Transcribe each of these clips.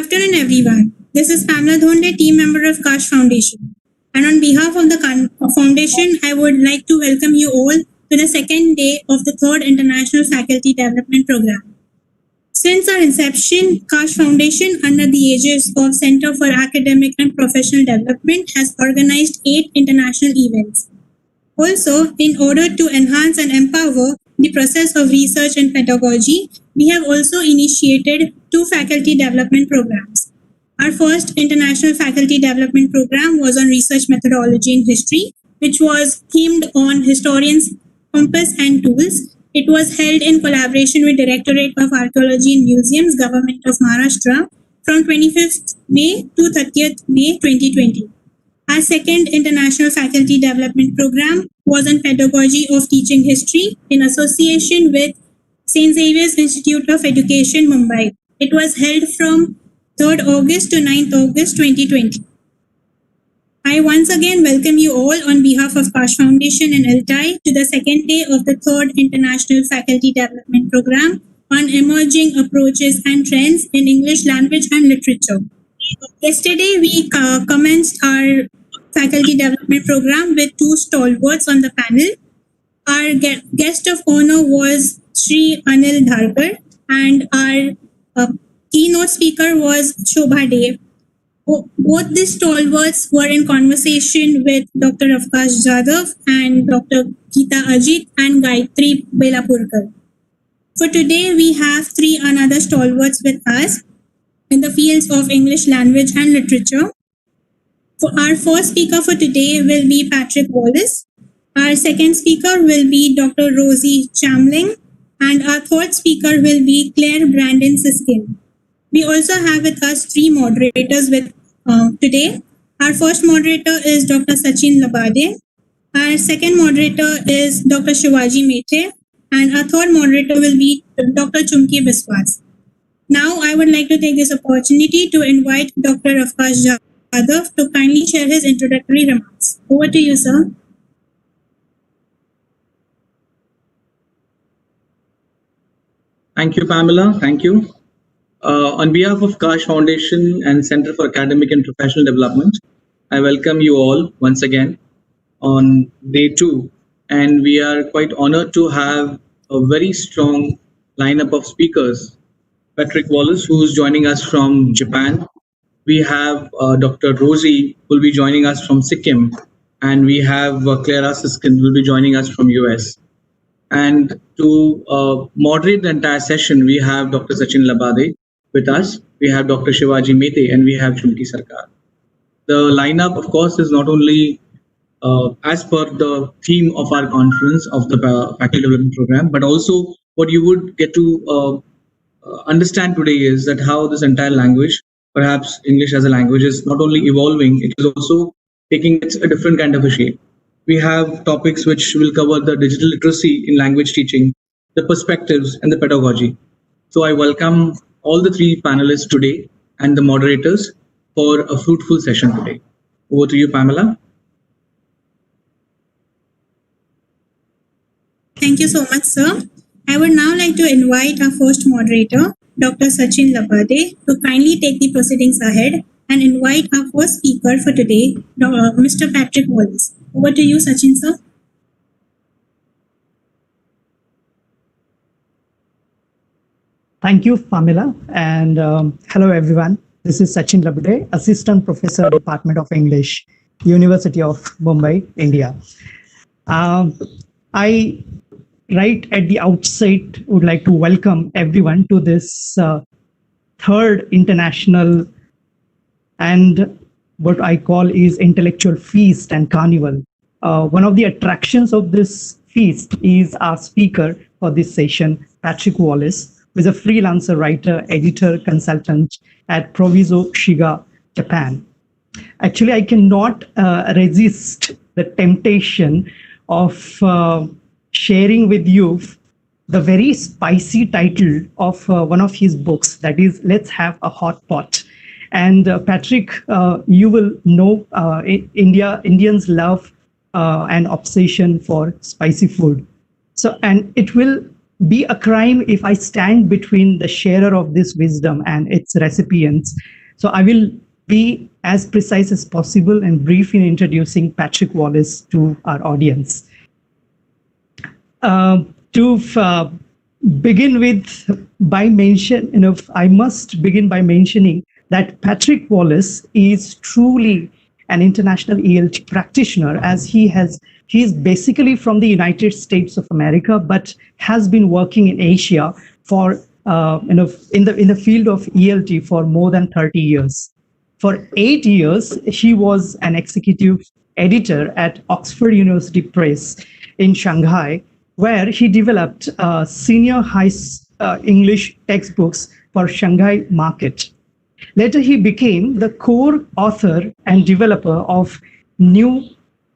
afternoon, everyone. This is Pamela Dhonde, team member of Kaash Foundation. And on behalf of the Foundation, I would like to welcome you all to the second day of the third International Faculty Development Program. Since our inception, Kaash Foundation, under the aegis of Center for Academic and Professional Development, has organized 8 international events. Also, in order to enhance and empower the process of research and pedagogy, we have also initiated 2 faculty development programs. Our first International Faculty Development Program was on research methodology in history, which was themed on historians' compass and tools. It was held in collaboration with Directorate of Archaeology and Museums, Government of Maharashtra, from 25th May to 30th May 2020. Our second International Faculty Development Program was on Pedagogy of Teaching History in association with St. Xavier's Institute of Education, Mumbai. It was held from 3rd August to 9th August 2020. I once again welcome you all on behalf of Kaash Foundation and LTI to the second day of the third International Faculty Development Program on Emerging Approaches and Trends in English Language and Literature. Yesterday, we commenced our faculty development program with 2 stalwarts on the panel. Our guest of honor was Sri Anil Dharkar, and our keynote speaker was Shobha Dev. Both these stalwarts were in conversation with Dr. Avkash Jadhav and Dr. Geeta Ajit and Gayatri Belapurkar. For today, we have 3 another stalwarts with us in the fields of English language and literature. For our first speaker for today will be Patrick Wallace. Our second speaker will be Dr. Rosie Chamling, and our third speaker will be Claire Brandon Siskin. We also have with us 3 moderators with today. Our first moderator is Dr. Sachin Labade. Our second moderator is Dr. Shivaji Mete, and our third moderator will be Dr. Chumki Biswas. Now, I would like to take this opportunity to invite Dr. Avkash Jadhav to kindly share his introductory remarks. Over to you, sir. Thank you, Pamela. Thank you. On behalf of Kaash Foundation and Center for Academic and Professional Development, I welcome you all once again on day 2. And we are quite honored to have a very strong lineup of speakers. Patrick Wallace, who is joining us from Japan. We have Dr. Rosie, who will be joining us from Sikkim. And we have Clara Siskin, who will be joining us from US. And to moderate the entire session, we have Dr. Sachin Labade with us. We have Dr. Shivaji Mete, and we have Chumki Sarkar. The lineup, of course, is not only as per the theme of our conference of the faculty development program, but also what you would get to understand today is that how this entire language, perhaps English as a language, is not only evolving, it is also taking a different kind of a shape. We have topics which will cover the digital literacy in language teaching, the perspectives, and the pedagogy. So I welcome all the 3 panelists today and the moderators for a fruitful session today. Over to you, Pamela. Thank you so much, sir. I would now like to invite our first moderator, Dr. Sachin Labade, to kindly take the proceedings ahead and invite our first speaker for today, Mr. Patrick Wallace. Over to you, Sachin, sir. Thank you, Pamela, and hello, everyone. This is Sachin Labade, Assistant Professor, Department of English, University of Mumbai, India. I right at the outset would like to welcome everyone to this third international and what I call is intellectual feast and carnival. One of the attractions of this feast is our speaker for this session, Patrick Wallace, who is a freelancer writer, editor, consultant at Proviso Shiga, Japan. Actually, I cannot resist the temptation of sharing with you the very spicy title of one of his books, that is, Let's Have a Hot Pot. And Patrick, you will know Indians love an obsession for spicy food. So, and it will be a crime if I stand between the sharer of this wisdom and its recipients. So I will be as precise as possible and brief in introducing Patrick Wallace to our audience. To begin with, I must begin by mentioning that Patrick Wallace is truly an international ELT practitioner, as he is basically from the United States of America, but has been working in Asia for in the field of ELT for more than 30 years. For 8 years, he was an executive editor at Oxford University Press in Shanghai, where he developed senior high English textbooks for Shanghai market. Later, he became the core author and developer of new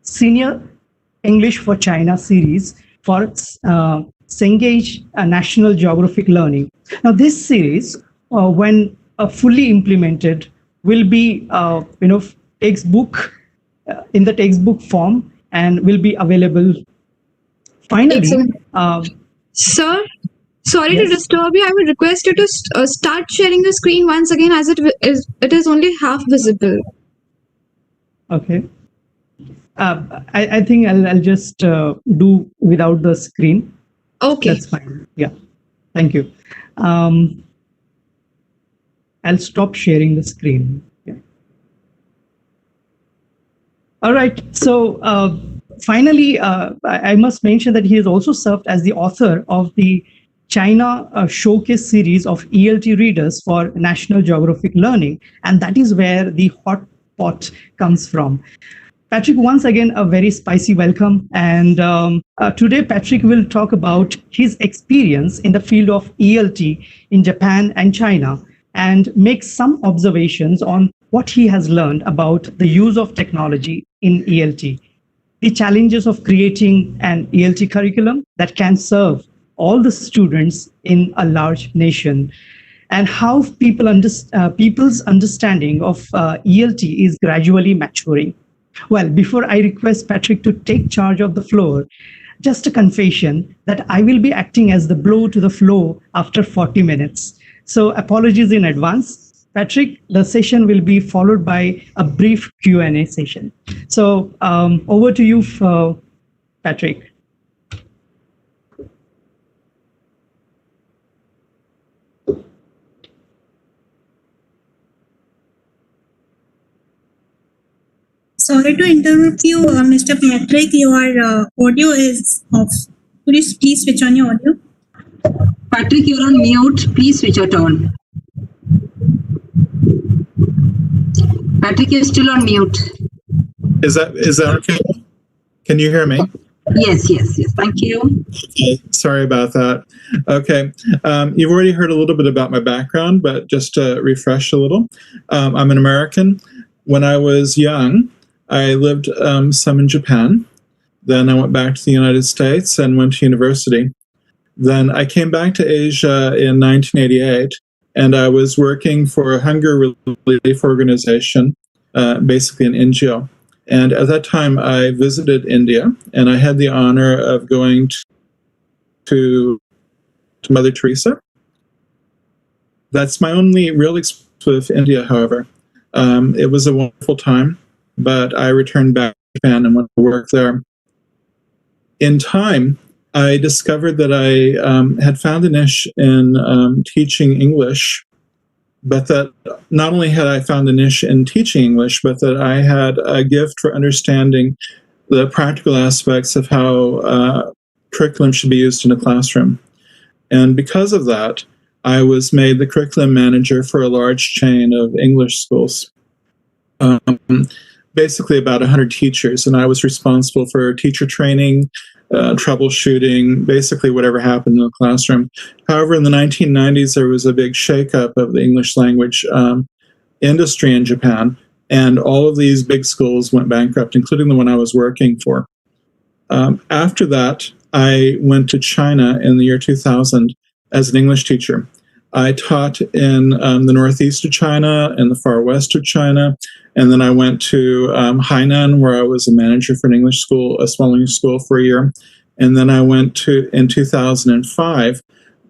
senior English for China series for Cengage National Geographic Learning. Now, this series, when fully implemented, will be textbook in the textbook form and will be available. Finally, sir, sorry yes. to disturb you. I would request you to start sharing the screen once again, as it is only half visible. Okay. I think I'll just do without the screen. Okay. That's fine. Yeah. Thank you. I'll stop sharing the screen. Yeah. All right. So finally, I must mention that he has also served as the author of the China Showcase series of ELT readers for National Geographic Learning, and that is where the hot pot comes from. Patrick, once again, a very spicy welcome. And today, Patrick will talk about his experience in the field of ELT in Japan and China, and make some observations on what he has learned about the use of technology in ELT, the challenges of creating an ELT curriculum that can serve all the students in a large nation, and how people's understanding of ELT is gradually maturing. Well, before I request Patrick to take charge of the floor, just a confession that I will be acting as the blow to the floor after 40 minutes. So apologies in advance. Patrick, the session will be followed by a brief Q&A session. So over to you, Patrick. Sorry to interrupt you, Mr. Patrick. Your audio is off. Could you please switch on your audio? Patrick, you're on mute. Please switch it on. Patrick, you're still on mute. Is that okay? Can you hear me? Yes. Thank you. Okay. Sorry about that. Okay. You've already heard a little bit about my background, but just to refresh a little, I'm an American. When I was young, I lived some in Japan. Then I went back to the United States and went to university. Then I came back to Asia in 1988, and I was working for a hunger relief organization, basically an NGO. And at that time, I visited India, and I had the honor of going to Mother Teresa. That's my only real experience with India, however. It was a wonderful time, but I returned back to Japan and went to work there. In time, I discovered that I had found a niche in teaching English, but that not only had I found a niche in teaching English, but that I had a gift for understanding the practical aspects of how curriculum should be used in a classroom. And because of that, I was made the curriculum manager for a large chain of English schools, basically about 100 teachers, and I was responsible for teacher training, troubleshooting, basically whatever happened in the classroom. However, in the 1990s, there was a big shakeup of the English language industry in Japan, and all of these big schools went bankrupt, including the one I was working for. After that, I went to China in the year 2000 as an English teacher. I taught in the northeast of China and the far west of China, and then I went to Hainan, where I was a manager for an English school, a small English school for a year, and then I went to in 2005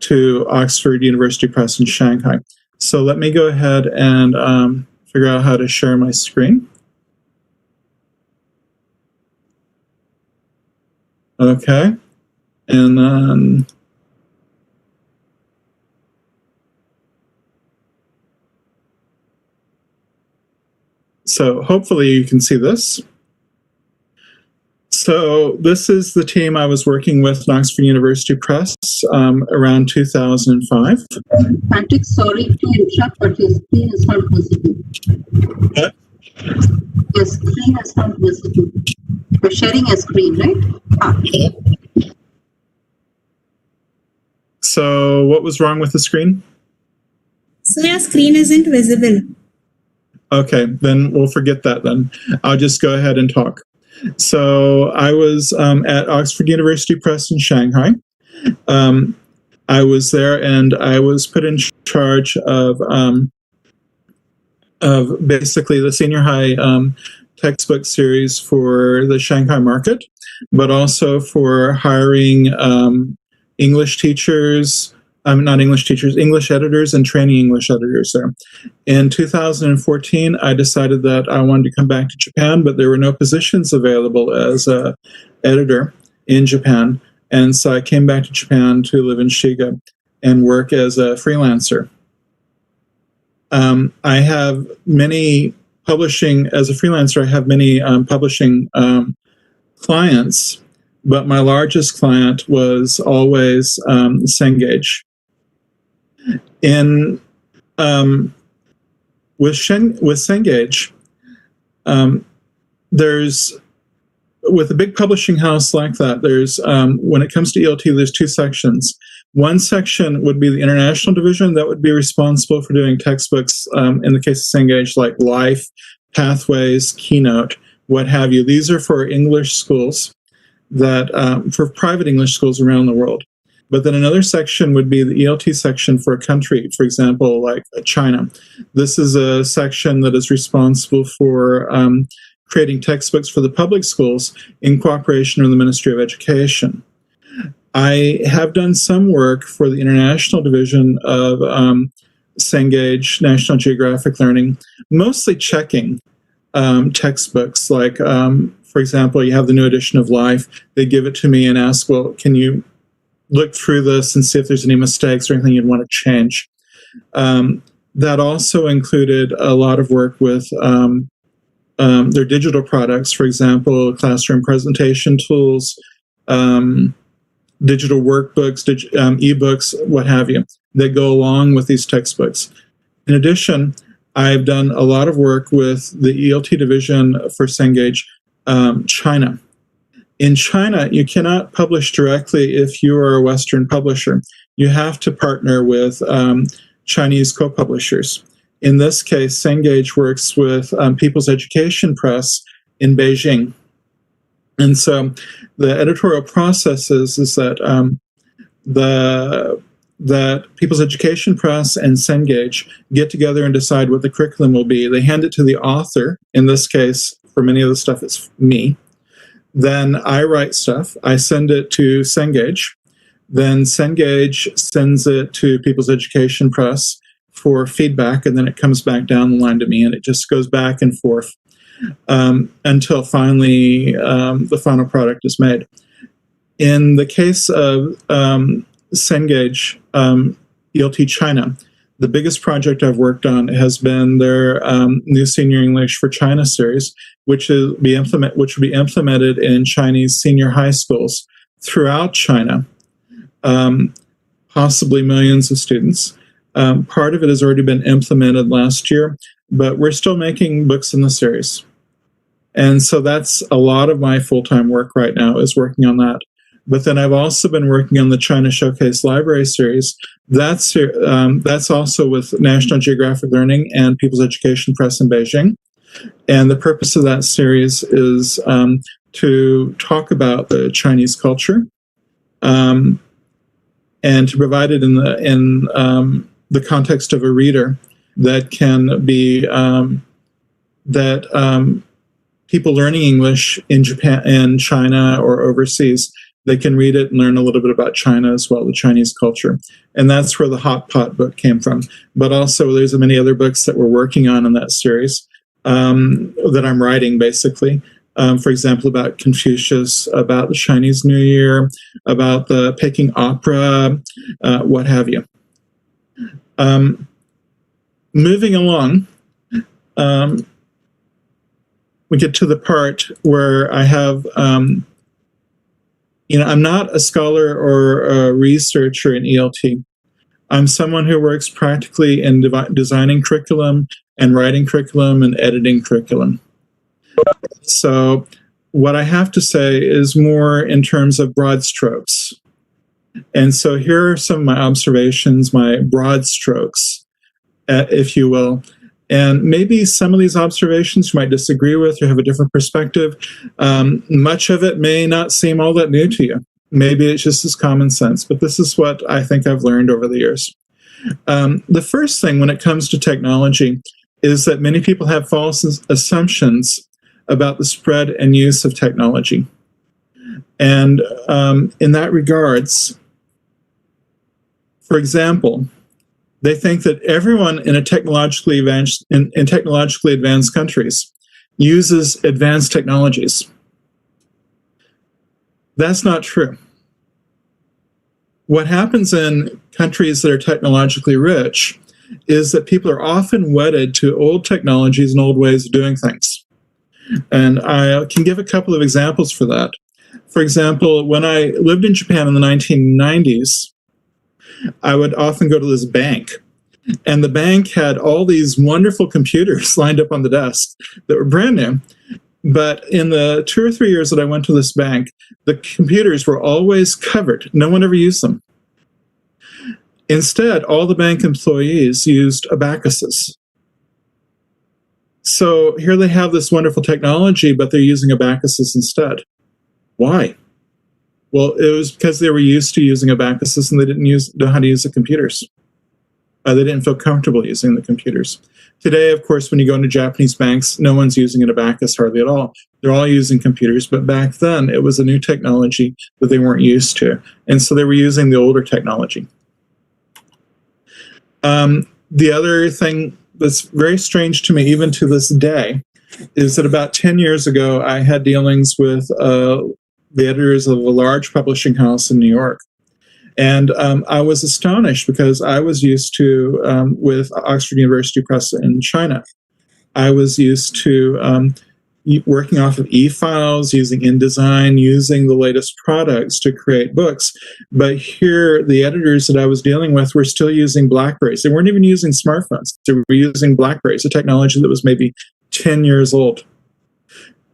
to Oxford University Press in Shanghai. So let me go ahead and figure out how to share my screen. Okay, and then so hopefully you can see this. So this is the team I was working with in Oxford University Press around 2005. Patrick, sorry to interrupt, but your screen is not visible. What? Your screen is not visible. You're sharing a screen, right? Ah. So what was wrong with the screen? So your screen isn't visible. Okay, then we'll forget that then. I'll just go ahead and talk. So I was at Oxford University Press in Shanghai. I was there and I was put in charge of basically the senior high textbook series for the Shanghai market, but also for hiring English teachers, not English teachers, English editors and training English editors there. In 2014, I decided that I wanted to come back to Japan, but there were no positions available as an editor in Japan. And so I came back to Japan to live in Shiga and work as a freelancer. I have many publishing, as a freelancer, I have many publishing clients, but my largest client was always Cengage. With Cengage, there's, with a big publishing house like that, there's when it comes to ELT, there's two sections. One section would be the international division that would be responsible for doing textbooks, in the case of Cengage, like Life, Pathways, Keynote, what have you. These are for English schools, that for private English schools around the world. But then another section would be the ELT section for a country, for example, like China. This is a section that is responsible for creating textbooks for the public schools in cooperation with the Ministry of Education. I have done some work for the international division of Cengage, National Geographic Learning, mostly checking textbooks. Like, for example, you have the new edition of Life. They give it to me and ask, well, can you look through this and see if there's any mistakes or anything you'd want to change? That also included a lot of work with their digital products, for example, classroom presentation tools, digital workbooks, ebooks, what have you, that go along with these textbooks. In addition, I've done a lot of work with the ELT division for Cengage, China. In China, you cannot publish directly if you are a Western publisher. You have to partner with Chinese co-publishers. In this case, Cengage works with People's Education Press in Beijing. And so the editorial process is that that People's Education Press and Cengage get together and decide what the curriculum will be. They hand it to the author. In this case, for many of the stuff, it's me. Then I write stuff. I send it to Cengage. Then Cengage sends it to People's Education Press for feedback, and then it comes back down the line to me, and it just goes back and forth until finally the final product is made. In the case of Cengage, ELT China, the biggest project I've worked on has been their new Senior English for China series, which will be implemented in Chinese senior high schools throughout China, possibly millions of students. Part of it has already been implemented last year, but we're still making books in the series. And so that's a lot of my full-time work right now, is working on that. But then I've also been working on the China Showcase Library series. That's also with National Geographic Learning and People's Education Press in Beijing. And the purpose of that series is to talk about the Chinese culture and to provide it in the context of a reader that can be people learning English in Japan, in China, or overseas they can read it and learn a little bit about China as well, the Chinese culture. And that's where the Hot Pot book came from. But also there's many other books that we're working on in that series that I'm writing, basically. For example, about Confucius, about the Chinese New Year, about the Peking Opera, what have you. Moving along, we get to the part where I have, I'm not a scholar or a researcher in ELT. I'm someone who works practically in designing curriculum and writing curriculum and editing curriculum. So what I have to say is more in terms of broad strokes. And so here are some of my observations, my broad strokes, if you will. And maybe some of these observations you might disagree with or have a different perspective. Much of it may not seem all that new to you. Maybe it's just as common sense, but this is what I think I've learned over the years. The first thing when it comes to technology is that many people have false assumptions about the spread and use of technology. And in that regards, for example, they think that everyone in technologically advanced countries uses advanced technologies. That's not true. What happens in countries that are technologically rich is that people are often wedded to old technologies and old ways of doing things. And I can give a couple of examples for that. For example, when I lived in Japan in the 1990s, I would often go to this bank, and the bank had all these wonderful computers lined up on the desk that were brand new. But in the 2 or 3 years that I went to this bank, the computers were always covered. No one ever used them. Instead, all the bank employees used abacuses. So here they have this wonderful technology, but they're using abacuses instead. Why? Well, it was because they were used to using abacuses and they didn't know how to use the computers. They didn't feel comfortable using the computers. Today, of course, when you go into Japanese banks, no one's using an abacus hardly at all. They're all using computers, but back then it was a new technology that they weren't used to. And so they were using the older technology. The other thing that's very strange to me, even to this day, is that about 10 years ago, I had dealings with the editors of a large publishing house in New York. And I was astonished because I was used to, with Oxford University Press in China, I was used to working off of e-files, using InDesign, using the latest products to create books. But here, the editors that I was dealing with were still using BlackBerrys. They weren't even using smartphones. They were using BlackBerrys, a technology that was maybe 10 years old.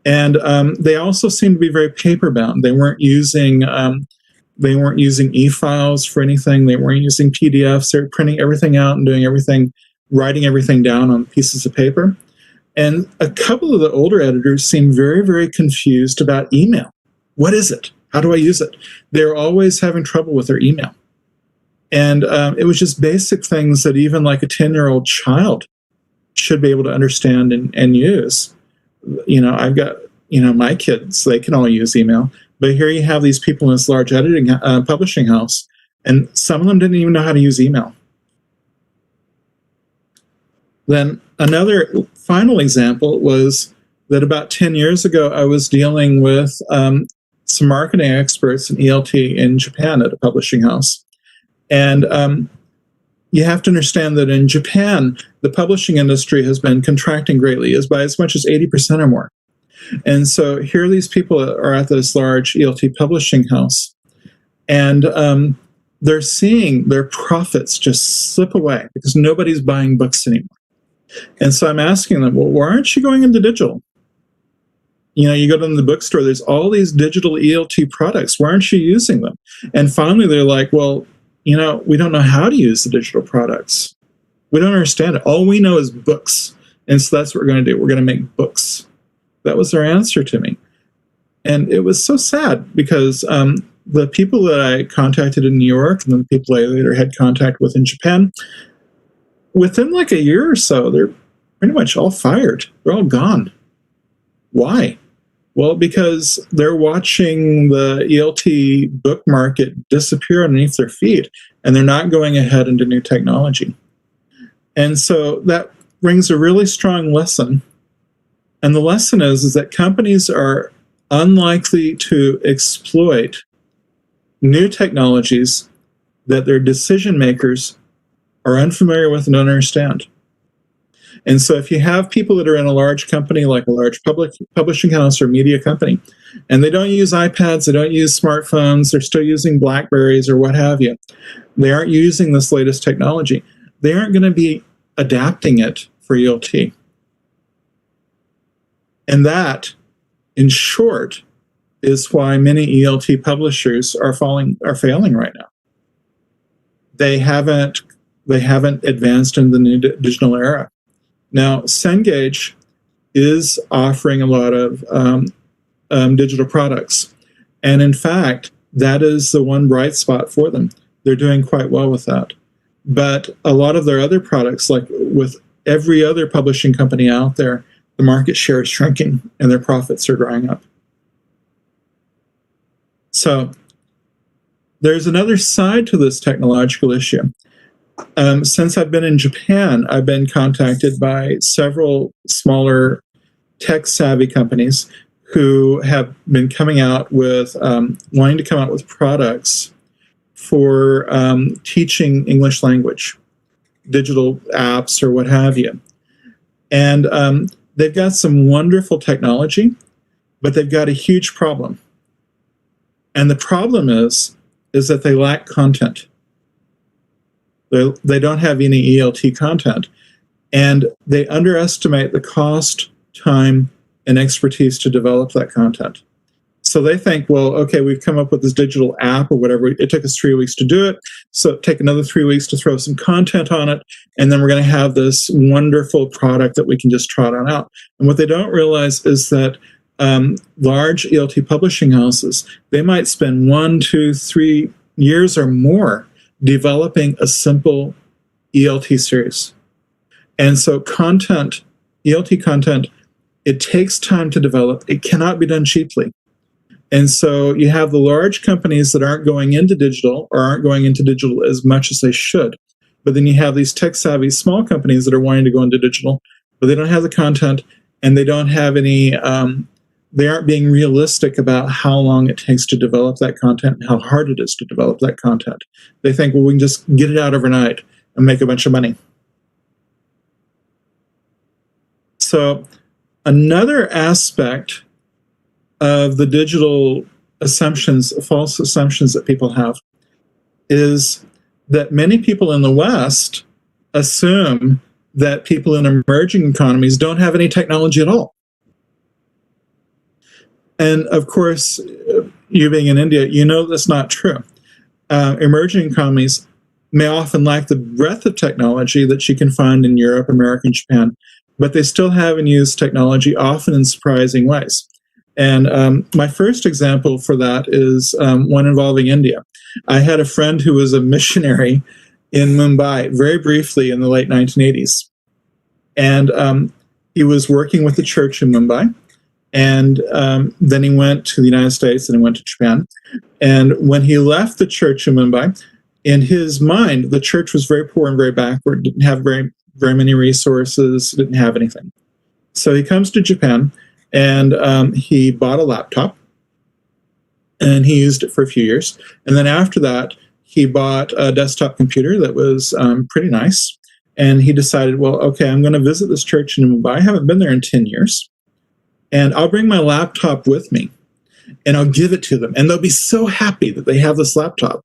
And they also seemed to be very paper-bound. They weren't using e-files for anything. They weren't using PDFs. They were printing everything out and doing everything, writing everything down on pieces of paper. And a couple of the older editors seemed very, very confused about email. What is it? How do I use it? They're always having trouble with their email. And it was just basic things that even like a 10-year-old child should be able to understand and use. I've got, my kids, they can all use email. But here you have these people in this large publishing house, and some of them didn't even know how to use email. Then another final example was that about 10 years ago, I was dealing with some marketing experts in ELT in Japan at a publishing house. And you have to understand that in Japan, the publishing industry has been contracting greatly, by as much as 80% or more. And so here these people are at this large ELT publishing house, and they're seeing their profits just slip away because nobody's buying books anymore. And so I'm asking them, well, why aren't you going into digital? You go to the bookstore, there's all these digital ELT products. Why aren't you using them? And finally, they're like, well, we don't know how to use the digital products. We don't understand it. All we know is books. And so that's what we're going to do. We're going to make books. That was their answer to me. And it was so sad because the people that I contacted in New York and the people I later had contact with in Japan, within like a year or so, they're pretty much all fired. They're all gone. Why? Well, because they're watching the ELT book market disappear underneath their feet, and they're not going ahead into new technology. And so that brings a really strong lesson. And the lesson is that companies are unlikely to exploit new technologies that their decision makers are unfamiliar with and don't understand. And so if you have people that are in a large company, like a large publishing house or media company, and they don't use iPads, they don't use smartphones, they're still using Blackberries or what have you, they aren't using this latest technology, they aren't going to be adapting it for ELT. And that, in short, is why many ELT publishers are failing right now. They haven't advanced in the new digital era. Now, Cengage is offering a lot of digital products. And in fact, that is the one bright spot for them. They're doing quite well with that. But a lot of their other products, like with every other publishing company out there, the market share is shrinking and their profits are drying up. So there's another side to this technological issue. Since I've been in Japan, I've been contacted by several smaller tech-savvy companies who have been coming out with, wanting to come out with products for teaching English language, digital apps or what have you. And they've got some wonderful technology, but they've got a huge problem. And the problem is that they lack content. They don't have any ELT content, and they underestimate the cost, time, and expertise to develop that content. So they think, well, okay, we've come up with this digital app or whatever. It took us 3 weeks to do it, so take another 3 weeks to throw some content on it, and then we're going to have this wonderful product that we can just trot on out. And what they don't realize is that large ELT publishing houses, they might spend 1, 2, 3 years or more developing a simple ELT series. And so content, ELT content, it takes time to develop. It cannot be done cheaply. And so you have the large companies that aren't going into digital or aren't going into digital as much as they should. But then you have these tech-savvy small companies that are wanting to go into digital, but they don't have the content and they don't have any, they aren't being realistic about how long it takes to develop that content and how hard it is to develop that content. They think, well, we can just get it out overnight and make a bunch of money. So another aspect of the digital assumptions, false assumptions that people have, is that many people in the West assume that people in emerging economies don't have any technology at all. And of course, you being in India, you know that's not true. Emerging economies may often lack the breadth of technology that you can find in Europe, America, and Japan, but they still have and use technology, often in surprising ways. And my first example for that is one involving India. I had a friend who was a missionary in Mumbai very briefly in the late 1980s. And he was working with the church in Mumbai. And then he went to the United States and he went to Japan. And when he left the church in Mumbai, in his mind, the church was very poor and very backward, didn't have very many resources, didn't have anything. So he comes to Japan and he bought a laptop and he used it for a few years. And then after that, he bought a desktop computer that was pretty nice. And he decided, well, okay, I'm going to visit this church in Mumbai. I haven't been there in 10 years. And I'll bring my laptop with me and I'll give it to them. And they'll be so happy that they have this laptop.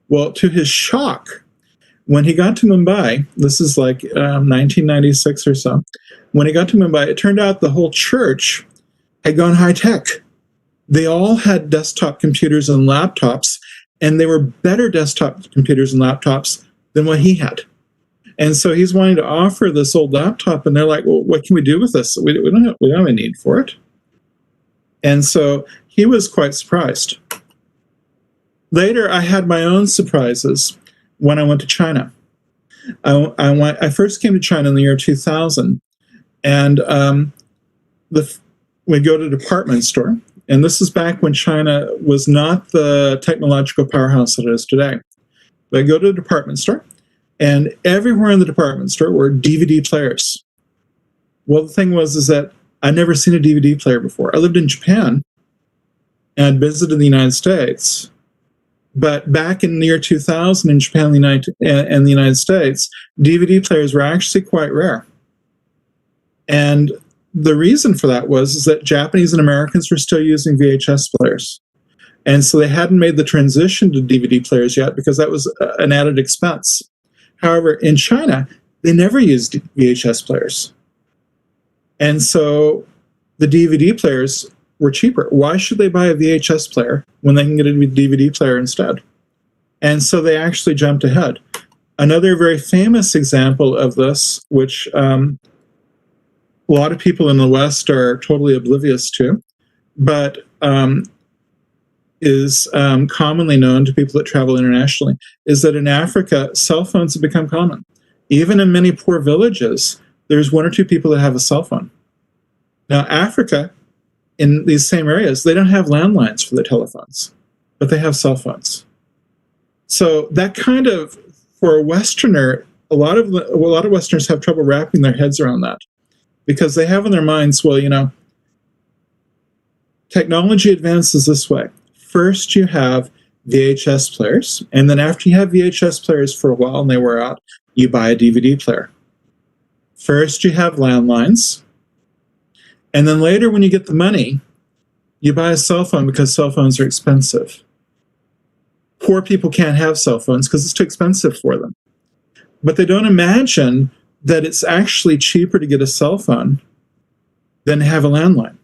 Well, to his shock, when he got to Mumbai, this is like 1996 or so, when he got to Mumbai, it turned out the whole church had gone high tech. They all had desktop computers and laptops, and they were better desktop computers and laptops than what he had. And so he's wanting to offer this old laptop, and they're like, well, what can we do with this? We don't have a need for it. And so he was quite surprised. Later, I had my own surprises when I went to China. I first came to China in the year 2000, and we'd go to a department store, and this is back when China was not the technological powerhouse that it is today. But I'd go to a department store, and everywhere in the department store were DVD players. Well, the thing was is that I'd never seen a DVD player before. I lived in Japan, and I'd visited the United States. But back in the year 2000 in Japan and the United States, DVD players were actually quite rare. And the reason for that was is that Japanese and Americans were still using VHS players. And so they hadn't made the transition to DVD players yet because that was an added expense. However, in China, they never used VHS players. And so the DVD players were cheaper. Why should they buy a VHS player when they can get a DVD player instead? And so they actually jumped ahead. Another very famous example of this, which a lot of people in the West are totally oblivious to, but is commonly known to people that travel internationally, is that in Africa, cell phones have become common. Even in many poor villages, there's one or two people that have a cell phone. Now, Africa, in these same areas, they don't have landlines for their telephones, but they have cell phones. So that kind of, for a Westerner, a lot of Westerners have trouble wrapping their heads around that because they have in their minds, well, you know, technology advances this way. First, you have VHS players, and then after you have VHS players for a while and they wear out, you buy a DVD player. First, you have landlines, and then later, when you get the money, you buy a cell phone because cell phones are expensive. Poor people can't have cell phones because it's too expensive for them. But they don't imagine that it's actually cheaper to get a cell phone than to have a landline.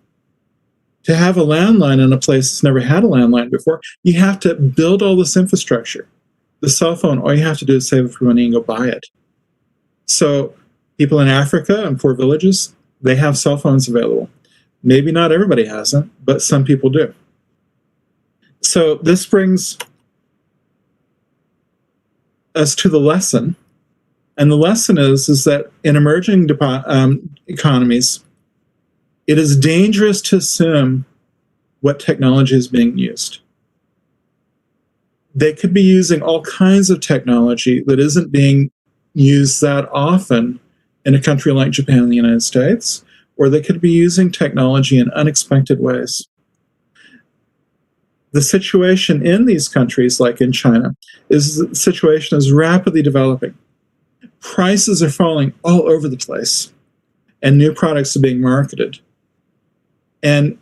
To have a landline in a place that's never had a landline before, you have to build all this infrastructure. The cell phone, all you have to do is save it for money and go buy it. So people in Africa and poor villages, they have cell phones available. Maybe not everybody has them, but some people do. So this brings us to the lesson. And the lesson is that in emerging economies, it is dangerous to assume what technology is being used. They could be using all kinds of technology that isn't being used that often in a country like Japan and the United States, or they could be using technology in unexpected ways. The situation in these countries, like in China, is the situation is rapidly developing. Prices are falling all over the place, and new products are being marketed. And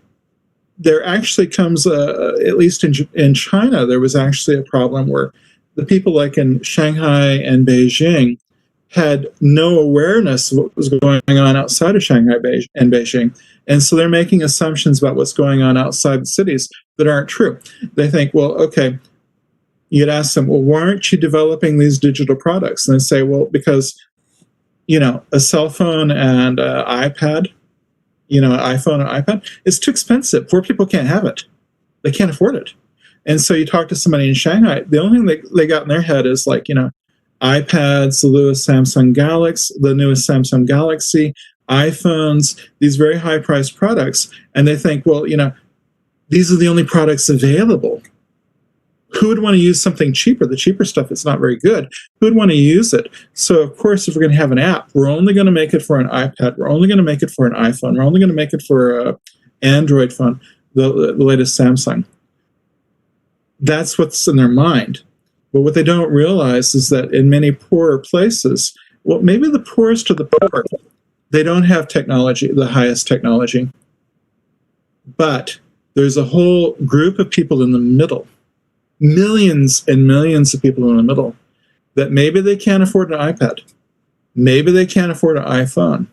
there actually comes, at least in China, there was actually a problem where the people like in Shanghai and Beijing had no awareness of what was going on outside of Shanghai and Beijing. And so they're making assumptions about what's going on outside the cities that aren't true. They think, well, okay, you'd ask them, well, why aren't you developing these digital products? And they say, well, because, you know, a cell phone and an iPad, you know, an iPhone and iPad, it's too expensive. Poor people can't have it. They can't afford it. And so you talk to somebody in Shanghai, the only thing they got in their head is like, you know, iPads, the newest Samsung Galaxy, iPhones, these very high-priced products, and they think, well, you know, these are the only products available. Who would want to use something cheaper? The cheaper stuff is not very good. Who would want to use it? So, of course, if we're going to have an app, we're only going to make it for an iPad. We're only going to make it for an iPhone. We're only going to make it for an Android phone, the latest Samsung. That's what's in their mind. But what they don't realize is that in many poorer places, well, maybe the poorest of the poor, they don't have technology, the highest technology. But there's a whole group of people in the middle, millions and millions of people in the middle, that maybe they can't afford an iPad. Maybe they can't afford an iPhone.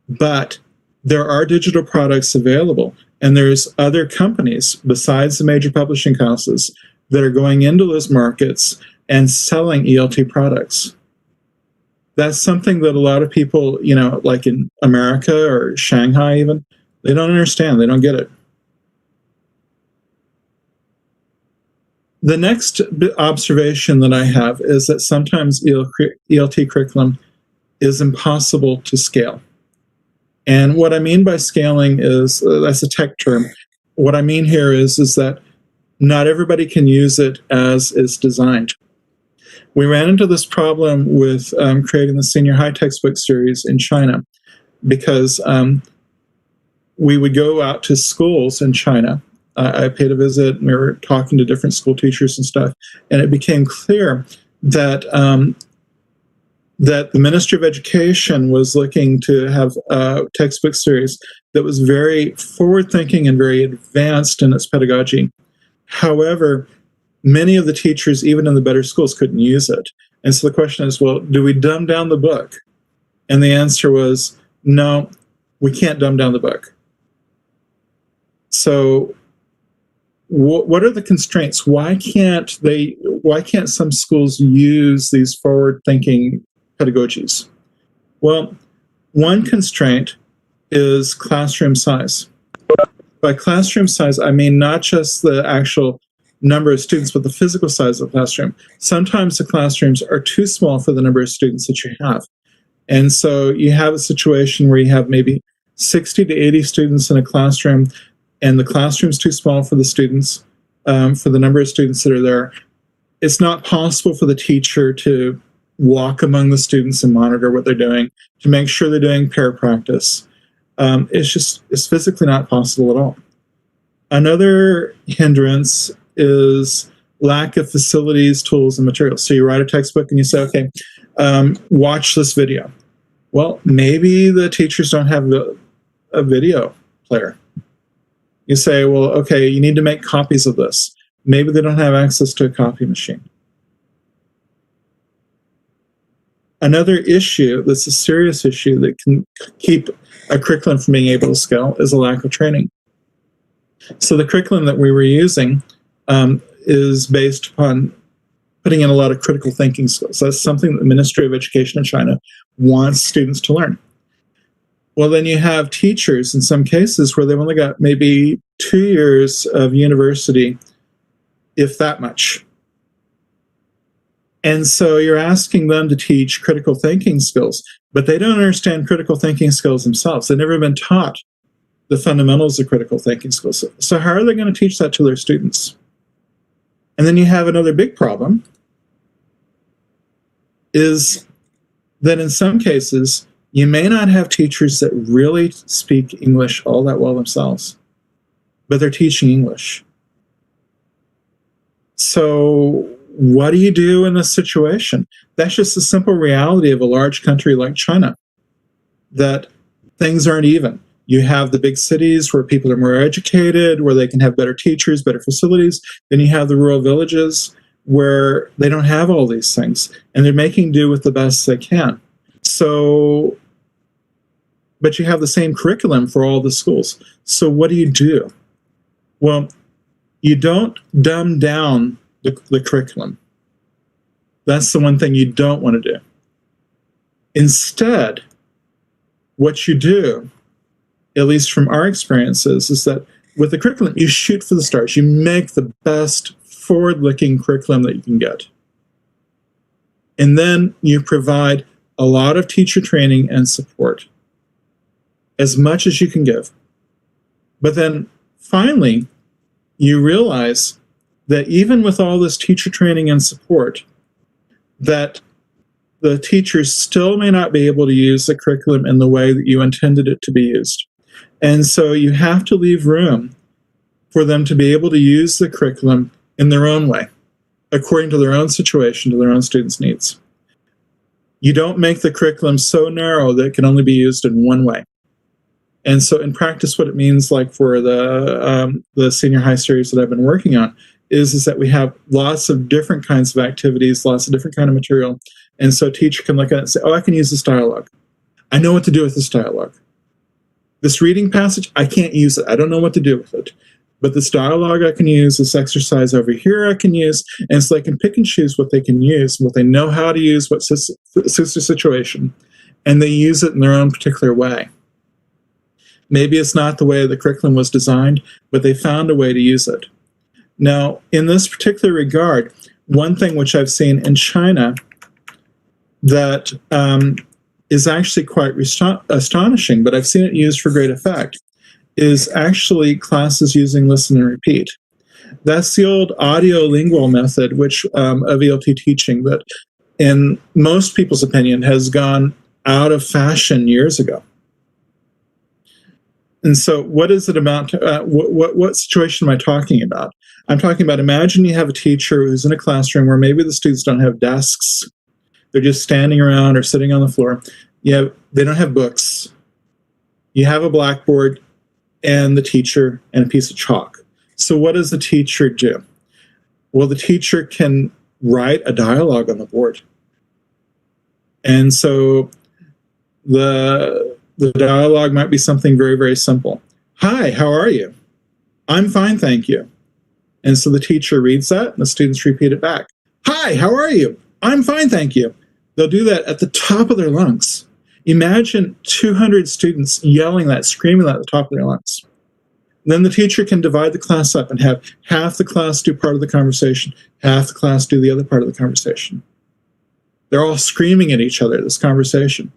But there are digital products available. And there's other companies besides the major publishing houses that are going into those markets and selling ELT products. That's something that a lot of people, you know, like in America or Shanghai even, they don't understand. They don't get it. The next observation that I have is that sometimes ELT curriculum is impossible to scale. And what I mean by scaling is, that's a tech term. What I mean here is that not everybody can use it as it's designed. We ran into this problem with creating the senior high textbook series in China because we would go out to schools in China. I paid a visit, and we were talking to different school teachers and stuff, and it became clear that that the Ministry of Education was looking to have a textbook series that was very forward-thinking and very advanced in its pedagogy. However, many of the teachers, even in the better schools, couldn't use it. And so the question is, well, do we dumb down the book? And the answer was, no, we can't dumb down the book. So what are the constraints? Why can't some schools use these forward-thinking pedagogies? Well, one constraint is classroom size. By classroom size, I mean not just the actual number of students, but the physical size of the classroom. Sometimes the classrooms are too small for the number of students that you have. And so you have a situation where you have maybe 60 to 80 students in a classroom, and the classroom's too small for the students, for the number of students that are there. It's not possible for the teacher to walk among the students and monitor what they're doing, to make sure they're doing pair practice. It's physically not possible at all. Another hindrance is lack of facilities, tools, and materials. So you write a textbook and you say, okay, watch this video. Well, maybe the teachers don't have a video player. You say, well, okay, you need to make copies of this. Maybe they don't have access to a copy machine. Another issue that's a serious issue that can keep a curriculum from being able to scale is a lack of training. So the curriculum that we were using is based upon putting in a lot of critical thinking skills. That's something that the Ministry of Education in China wants students to learn. Well, then you have teachers in some cases where they've only got maybe 2 years of university, if that much. And so you're asking them to teach critical thinking skills, but they don't understand critical thinking skills themselves. They've never been taught the fundamentals of critical thinking skills. So how are they going to teach that to their students? And then you have another big problem, is that in some cases, you may not have teachers that really speak English all that well themselves, but they're teaching English. So what do you do in this situation? That's just the simple reality of a large country like China, that things aren't even. You have the big cities where people are more educated, where they can have better teachers, better facilities. Then you have the rural villages where they don't have all these things, and they're making do with the best they can. So, but you have the same curriculum for all the schools. So what do you do? Well, you don't dumb down the curriculum. That's the one thing you don't want to do. Instead, what you do, at least from our experiences, is that with the curriculum, you shoot for the stars. You make the best forward-looking curriculum that you can get. And then you provide a lot of teacher training and support, as much as you can give. But then finally, you realize that even with all this teacher training and support, that the teachers still may not be able to use the curriculum in the way that you intended it to be used. And so you have to leave room for them to be able to use the curriculum in their own way, according to their own situation, to their own students' needs. You don't make the curriculum so narrow that it can only be used in one way. And so in practice, what it means, like for the senior high series that I've been working on, is that we have lots of different kinds of activities, lots of different kind of material. And so a teacher can look at it and say, oh, I can use this dialogue. I know what to do with this dialogue. This reading passage, I can't use it. I don't know what to do with it. But this dialogue I can use, this exercise over here I can use, and so they can pick and choose what they can use, what they know how to use, what suits the situation, and they use it in their own particular way. Maybe it's not the way the curriculum was designed, but they found a way to use it. Now, in this particular regard, one thing which I've seen in China that is actually quite astonishing, but I've seen it used for great effect, is actually classes using listen and repeat. That's the old audiolingual method, which of ELT teaching that, in most people's opinion, has gone out of fashion years ago. And so what is it about? What situation am I talking about? I'm talking about, imagine you have a teacher who's in a classroom where maybe the students don't have desks. They're just standing around or sitting on the floor. They don't have books. You have a blackboard and the teacher and a piece of chalk. So what does the teacher do? Well, the teacher can write a dialogue on the board. And so the dialogue might be something very, very simple. Hi, how are you? I'm fine, thank you. And so the teacher reads that and the students repeat it back. Hi, how are you? I'm fine, thank you. They'll do that at the top of their lungs. Imagine 200 students yelling that, screaming that at the top of their lungs. And then the teacher can divide the class up and have half the class do part of the conversation, half the class do the other part of the conversation. They're all screaming at each other, this conversation.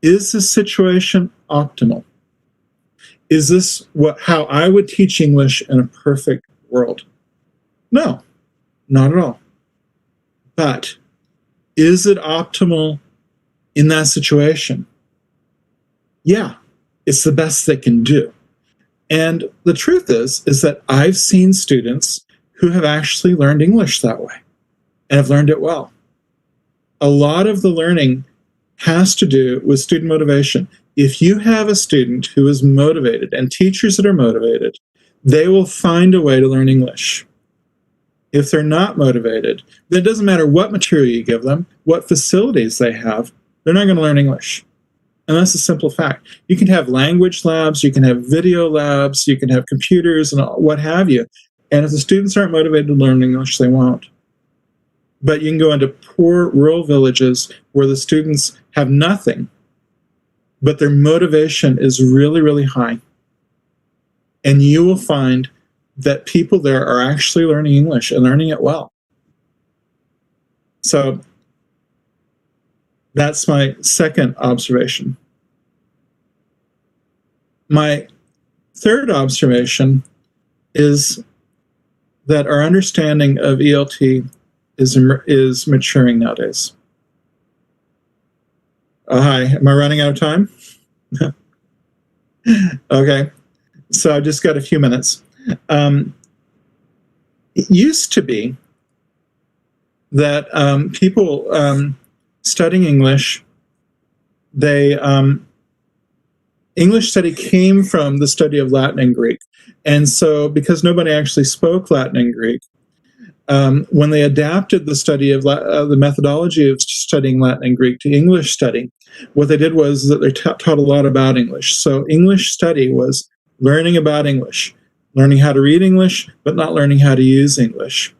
Is this situation optimal? Is this how I would teach English in a perfect world? No, not at all. But is it optimal in that situation? Yeah, it's the best they can do. And the truth is that I've seen students who have actually learned English that way and have learned it well. A lot of the learning has to do with student motivation. If you have a student who is motivated and teachers that are motivated, they will find a way to learn English. If they're not motivated, then it doesn't matter what material you give them, what facilities they have, they're not going to learn English. And that's a simple fact. You can have language labs, you can have video labs, you can have computers and what have you. And if the students aren't motivated to learn English, they won't. But you can go into poor rural villages where the students have nothing, but their motivation is really, really high. And you will find that people there are actually learning English and learning it well. So that's my second observation. My third observation is that our understanding of ELT is maturing nowadays. Hi, am I running out of time? Okay, so I've just got a few minutes. It used to be that people studying English, English study came from the study of Latin and Greek. And so because nobody actually spoke Latin and Greek, when they adapted the study of the methodology of studying Latin and Greek to English study, what they did was that they taught a lot about English. So English study was learning about English, learning how to read English, but not learning how to use English.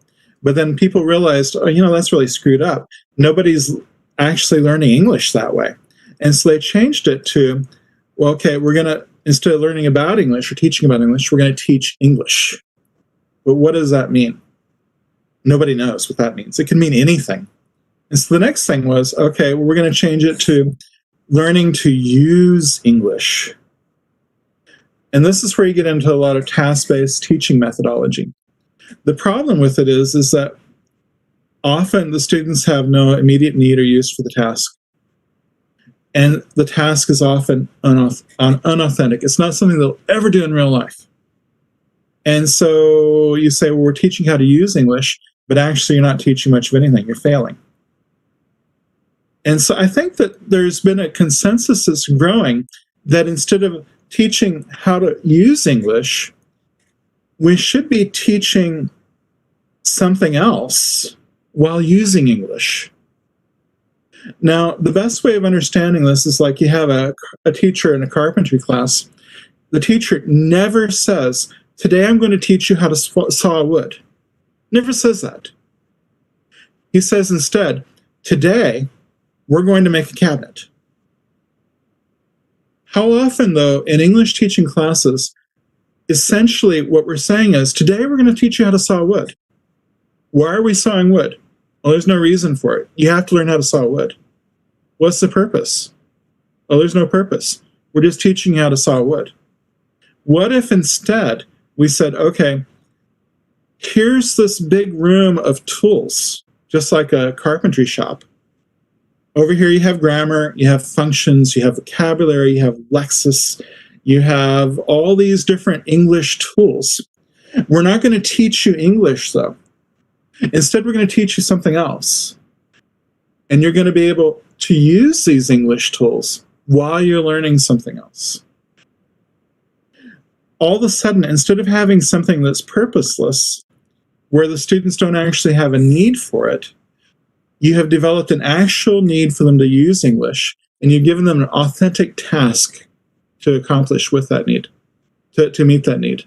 But then people realized, that's really screwed up. Nobody's actually learning English that way. And so they changed it to, well, okay, we're going to, instead of learning about English or teaching about English, we're going to teach English. But what does that mean? Nobody knows what that means. It can mean anything. And so the next thing was, okay, well, we're going to change it to learning to use English. And this is where you get into a lot of task-based teaching methodology. The problem with it is that often the students have no immediate need or use for the task. And the task is often unauthentic. It's not something they'll ever do in real life. And so you say, well, we're teaching how to use English, but actually you're not teaching much of anything. You're failing. And so I think that there's been a consensus that's growing that instead of teaching how to use English, we should be teaching something else while using English. Now, the best way of understanding this is like you have a teacher in a carpentry class. The teacher never says, today I'm going to teach you how to saw wood. Never says that. He says instead, today we're going to make a cabinet. How often, though, in English teaching classes, essentially what we're saying is, today we're going to teach you how to saw wood. Why are we sawing wood? Well, there's no reason for it. You have to learn how to saw wood. What's the purpose? Oh, there's no purpose. We're just teaching you how to saw wood. What if instead we said, okay, here's this big room of tools, just like a carpentry shop. Over here you have grammar, you have functions, you have vocabulary, you have lexis, you have all these different English tools. We're not going to teach you English, though. Instead, we're going to teach you something else. And you're going to be able to use these English tools while you're learning something else. All of a sudden, instead of having something that's purposeless, where the students don't actually have a need for it, you have developed an actual need for them to use English, and you've given them an authentic task to accomplish with that need, to meet that need.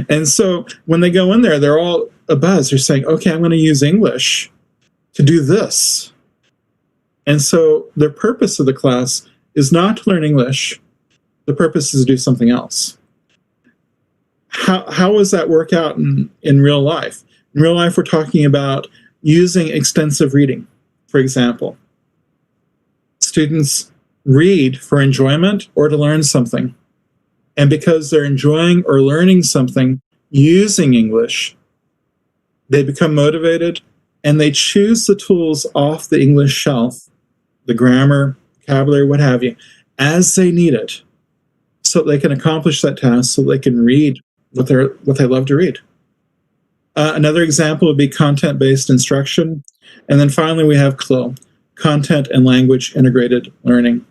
And so when they go in there, they're all abuzz. They're saying, okay, I'm going to use English to do this. And so the purpose of the class is not to learn English. The purpose is to do something else. How does that work out in real life? In real life, we're talking about using extensive reading, for example. Students read for enjoyment or to learn something. And because they're enjoying or learning something using English, they become motivated and they choose the tools off the English shelf, the grammar, vocabulary, what have you, as they need it, so they can accomplish that task, so they can read what they love to read. Another example would be content-based instruction. And then finally, we have CLIL, content and language integrated learning.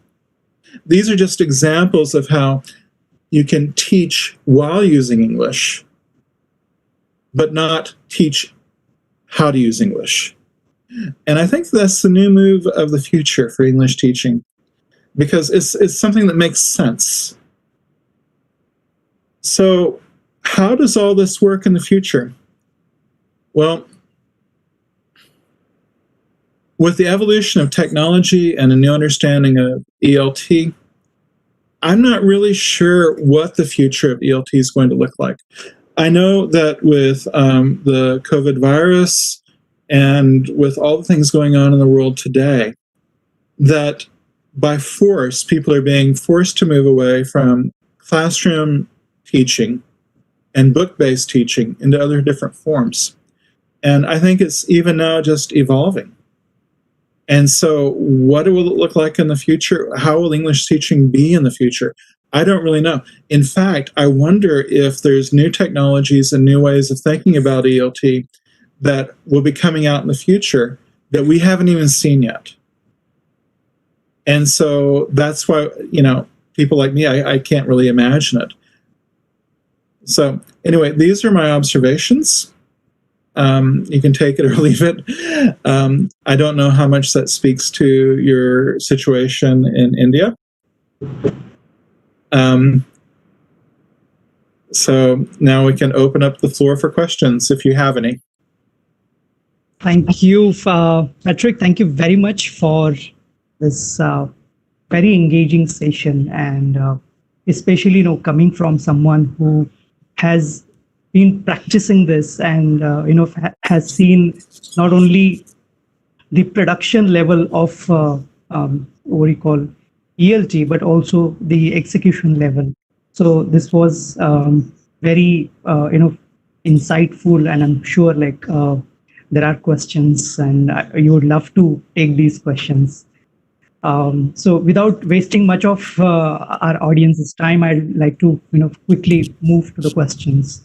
These are just examples of how you can teach while using English, but not teach how to use English. And I think that's the new move of the future for English teaching, because it's something that makes sense. So how does all this work in the future? Well, with the evolution of technology and a new understanding of ELT, I'm not really sure what the future of ELT is going to look like. I know that with the COVID virus and with all the things going on in the world today, that by force, people are being forced to move away from classroom teaching and book-based teaching into other different forms. And I think it's even now just evolving. And so what will it look like in the future? How will English teaching be in the future? I don't really know. In fact, I wonder if there's new technologies and new ways of thinking about ELT that will be coming out in the future that we haven't even seen yet. And so that's why, people like me, I can't really imagine it. So anyway, these are my observations. You can take it or leave it. I don't know how much that speaks to your situation in India. So now we can open up the floor for questions if you have any. Thank you, Patrick. Thank you very much for this very engaging session, and especially coming from someone who has been practicing this and has seen not only the production level of what we call ELT, but also the execution level. So this was very insightful, and I'm sure there are questions, and you would love to take these questions. So without wasting much of our audience's time, I'd like to quickly move to the questions.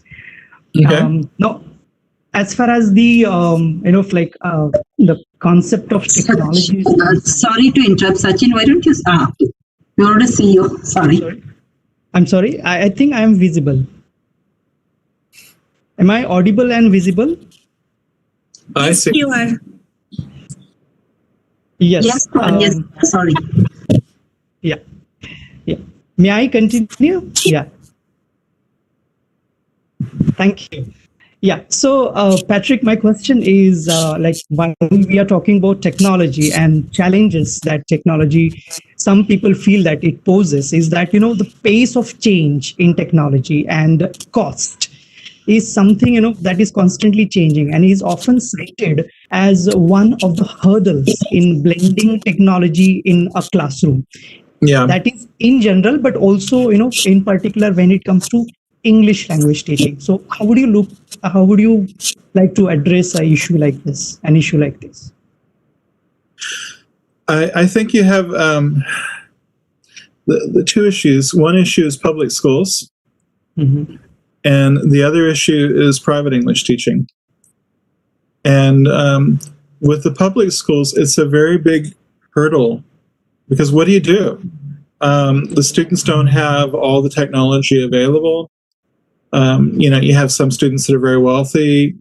Okay. Now, as far as the the concept of technology. Sorry to interrupt, Sachin. Why don't you? We want to see you. Sorry. I'm sorry. I think I am visible. Am I audible and visible? I see. You are. Yes. Yes. Sorry. Yeah. May I continue? Yeah. Thank you. Yeah. So, Patrick, my question is when we are talking about technology and challenges that technology, some people feel that it poses, is that, the pace of change in technology and cost is something, that is constantly changing and is often cited as one of the hurdles in blending technology in a classroom. Yeah. That is in general, but also, in particular when it comes to English language teaching. So how would you like to address an issue like this? I think you have the two issues. One issue is public schools, Mm-hmm. and the other issue is private English teaching. And with the public schools, it's a very big hurdle, because what do you do? The students don't have all the technology available. You have some students that are very wealthy,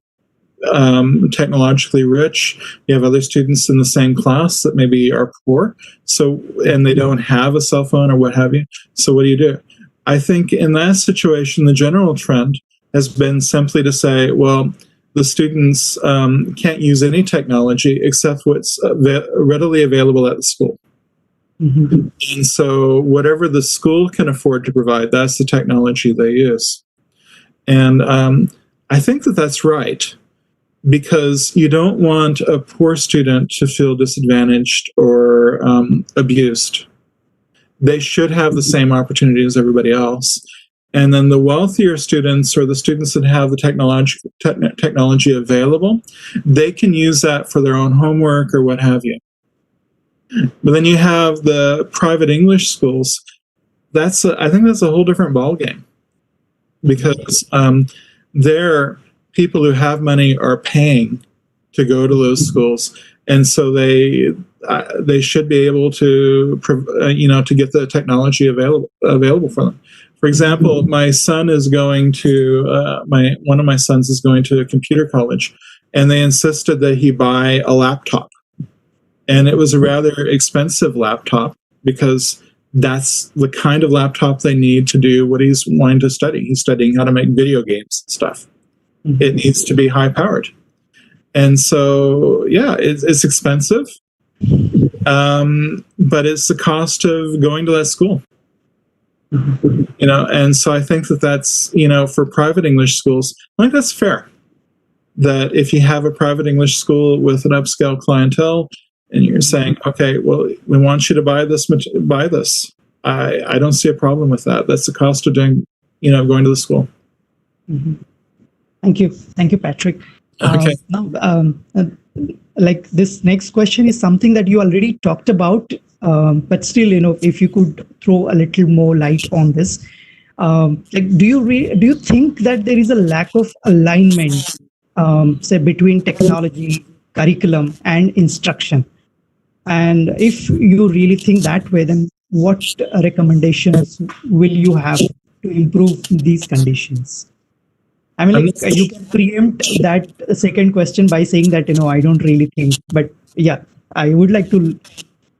technologically rich. You have other students in the same class that maybe are poor, and they don't have a cell phone or what have you. So what do? I think in that situation, the general trend has been simply to say, well, the students can't use any technology except what's readily available at the school. Mm-hmm. And so whatever the school can afford to provide, that's the technology they use. And I think that that's right, because you don't want a poor student to feel disadvantaged or abused. They should have the same opportunity as everybody else. And then the wealthier students, or the students that have the technology available, they can use that for their own homework or what have you. But then you have the private English schools. I think that's a whole different ballgame, because there, people who have money are paying to go to those schools, and so they should be able to to get the technology available for them. For example, my son is going to one of my sons is going to a computer college, and they insisted that he buy a laptop, and it was a rather expensive laptop, because that's the kind of laptop they need to do what he's wanting to study. He's studying how to make video games and stuff. Mm-hmm. It needs to be high powered. And so, yeah, it's expensive, but it's the cost of going to that school. Mm-hmm. And so I think that's, for private English schools, I think that's fair. That if you have a private English school with an upscale clientele, and you're saying, okay, well, we want you to buy this. I don't see a problem with that. That's the cost of going to the school. Mm-hmm. Thank you, Patrick. Okay. Now, like this next question is something that you already talked about, but still, if you could throw a little more light on this, do you think that there is a lack of alignment, say, between technology, curriculum, and instruction? And if you really think that way, then what recommendations will you have to improve these conditions? I mean, you can preempt that second question by saying that, I don't really think. But yeah, I would like to.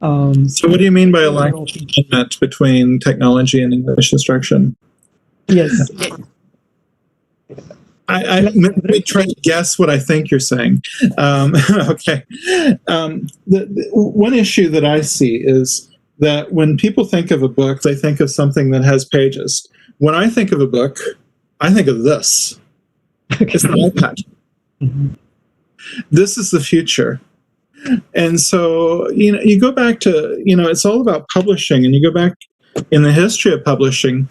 So what do you mean by alignment between technology and English instruction? Yes. Let me try to guess what I think you're saying. Okay. The one issue that I see is that when people think of a book, they think of something that has pages. When I think of a book, I think of this. It's an iPad. Mm-hmm. This is the future. And so, you go back to, it's all about publishing, and you go back in the history of publishing,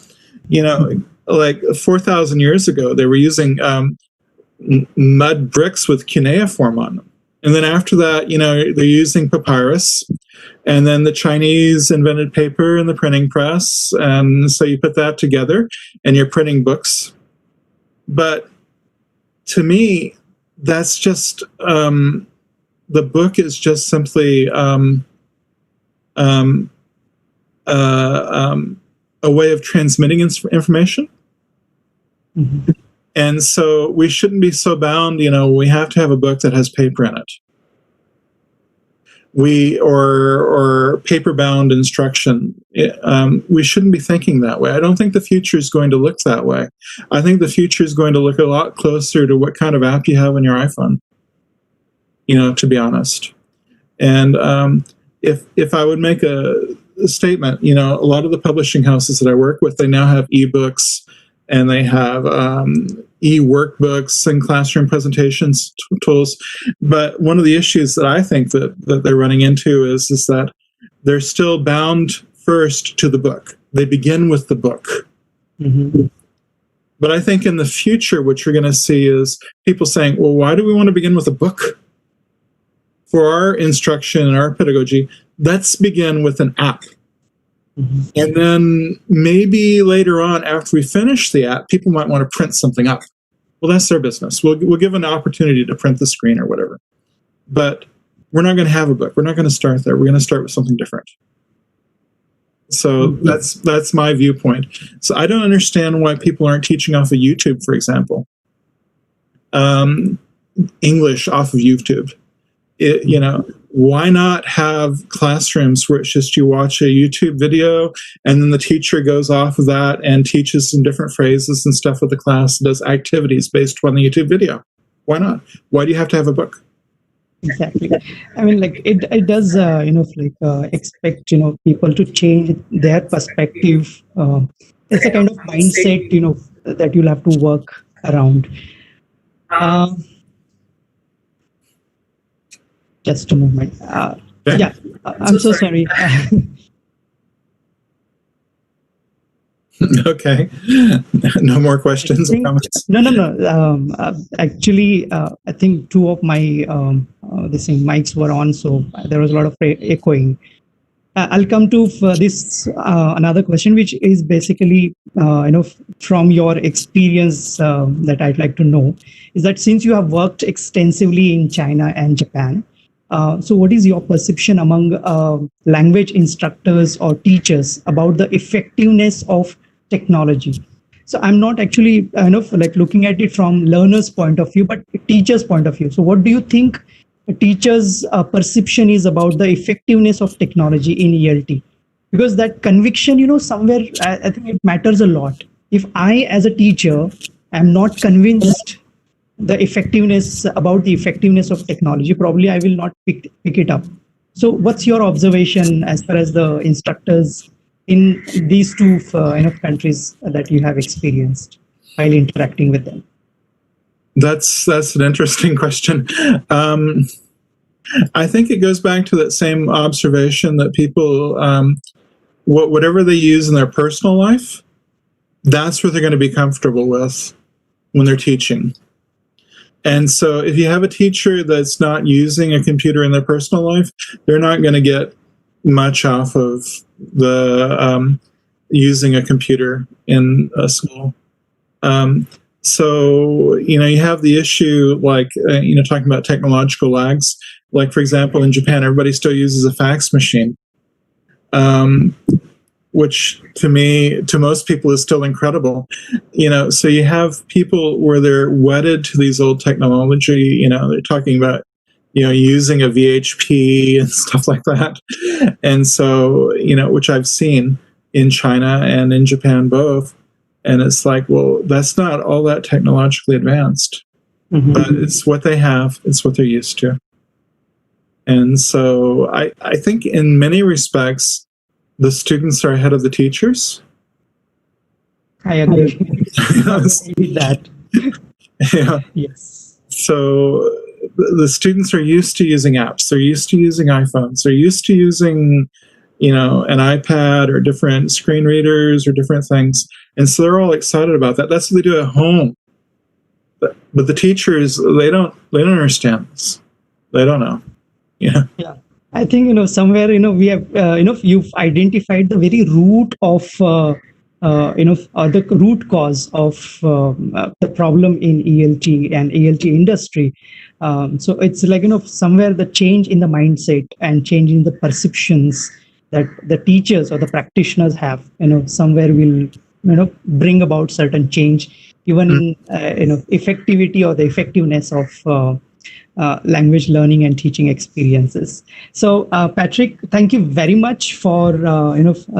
like 4,000 years ago, they were using mud bricks with cuneiform on them. And then after that, they're using papyrus. And then the Chinese invented paper and the printing press. And so you put that together and you're printing books. But to me, that's just, the book is just simply a way of transmitting information. Mm-hmm. And so we shouldn't be so bound, we have to have a book that has paper in it. Or paper-bound instruction. We shouldn't be thinking that way. I don't think the future is going to look that way. I think the future is going to look a lot closer to what kind of app you have on your iPhone, to be honest. And if I would make a statement, a lot of the publishing houses that I work with, they now have ebooks, and they have e-workbooks and classroom presentations tools. But one of the issues that I think that they're running into is that they're still bound first to the book. They begin with the book. Mhm. But I think in the future, what you're going to see is people saying, well, why do we want to begin with a book? For our instruction and our pedagogy, let's begin with an app. Mhm. And then maybe later on, after we finish the app, people might want to print something up. Well, that's their business. We'll give an opportunity to print the screen or whatever. But we're not going to have a book. We're not going to start there. We're going to start with something different. So that's my viewpoint. So I don't understand why people aren't teaching off of YouTube, for example. English off of YouTube. Why not have classrooms where it's just you watch a YouTube video and then the teacher goes off of that and teaches some different phrases and stuff with the class, does activities based on the YouTube video? Why not? Why do you have to have a book? Exactly. I mean, like it does, expect, people to change their perspective. It's a kind of mindset, that you'll have to work around. Just a moment. Yeah, I'm so sorry. Okay. No more questions or comments? No. Actually, I think two of my mics were on, so there was a lot of echoing. I'll come to this another question, which is basically, from your experience that I'd like to know, is that since you have worked extensively in China and Japan, so what is your perception among language instructors or teachers about the effectiveness of technology? So I'm not actually looking at it from learner's point of view, but teacher's point of view. So what do you think a teacher's perception is about the effectiveness of technology in ELT? Because that conviction, somewhere I think it matters a lot. If I, as a teacher, am not convinced the effectiveness of technology, probably I will not pick it up. So what's your observation as far as the instructors in these two countries that you have experienced while interacting with them? That's an interesting question. I think it goes back to that same observation that people, whatever they use in their personal life, that's what they're going to be comfortable with when they're teaching. And so if you have a teacher that's not using a computer in their personal life, they're not going to get much off of the using a computer in a school. So, you have the issue like, talking about technological lags. Like, for example, in Japan, everybody still uses a fax machine, which to most people is still incredible. So you have people where they're wedded to these old technology, they're talking about, using a VHP and stuff like that. And so, which I've seen in China and in Japan both. And it's like, well, that's not all that technologically advanced, but it's what they have. It's what they're used to. And so I think in many respects, the students are ahead of the teachers. I agree. With that. Yeah. Yes. So the students are used to using apps. They're used to using iPhones. They're used to using, an iPad or different screen readers or different things. And so they're all excited about that. That's what they do at home. But the teachers, they don't understand this. They don't know. Yeah. Yeah. I think, somewhere, we have, you've identified the very root of, the root cause of the problem in ELT and ELT industry. So it's like, somewhere the change in the mindset and change in the perceptions that the teachers or the practitioners have, somewhere will, bring about certain change, even in, effectivity or the effectiveness of language learning and teaching experiences. So, Patrick, thank you very much for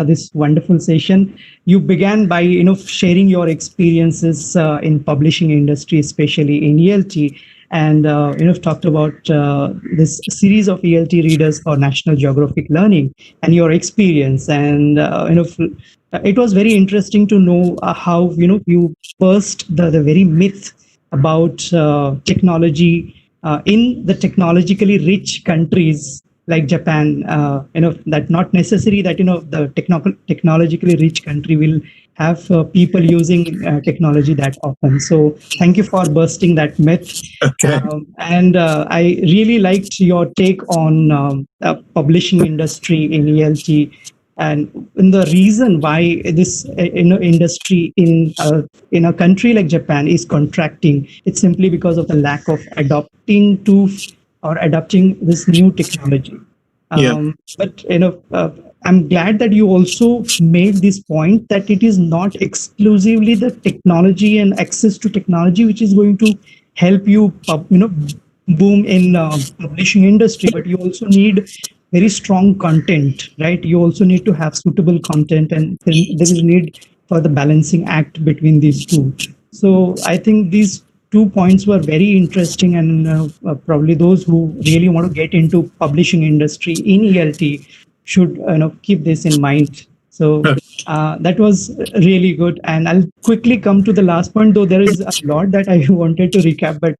this wonderful session. You began by sharing your experiences in publishing industry, especially in ELT, and talked about this series of ELT readers for National Geographic Learning and your experience. And it was very interesting to know how you burst the very myth about technology in the technologically rich countries like Japan, that not necessary that the technologically rich country will have people using technology that often. So thank you for bursting that myth. Okay. And I really liked your take on publishing industry in ELT, and the reason why this industry in a country like Japan is contracting. It's simply because of the lack of adopting to or adopting this new technology. Yeah. But I'm glad that you also made this point that it is not exclusively the technology and access to technology which is going to help you boom in publishing industry, but you also need very strong content, right? You also need to have suitable content, and then there is need for the balancing act between these two. So I think these 2 points were very interesting, and probably those who really want to get into publishing industry in ELT should keep this in mind. So that was really good, and I'll quickly come to the last point, though there is a lot that I wanted to recap, but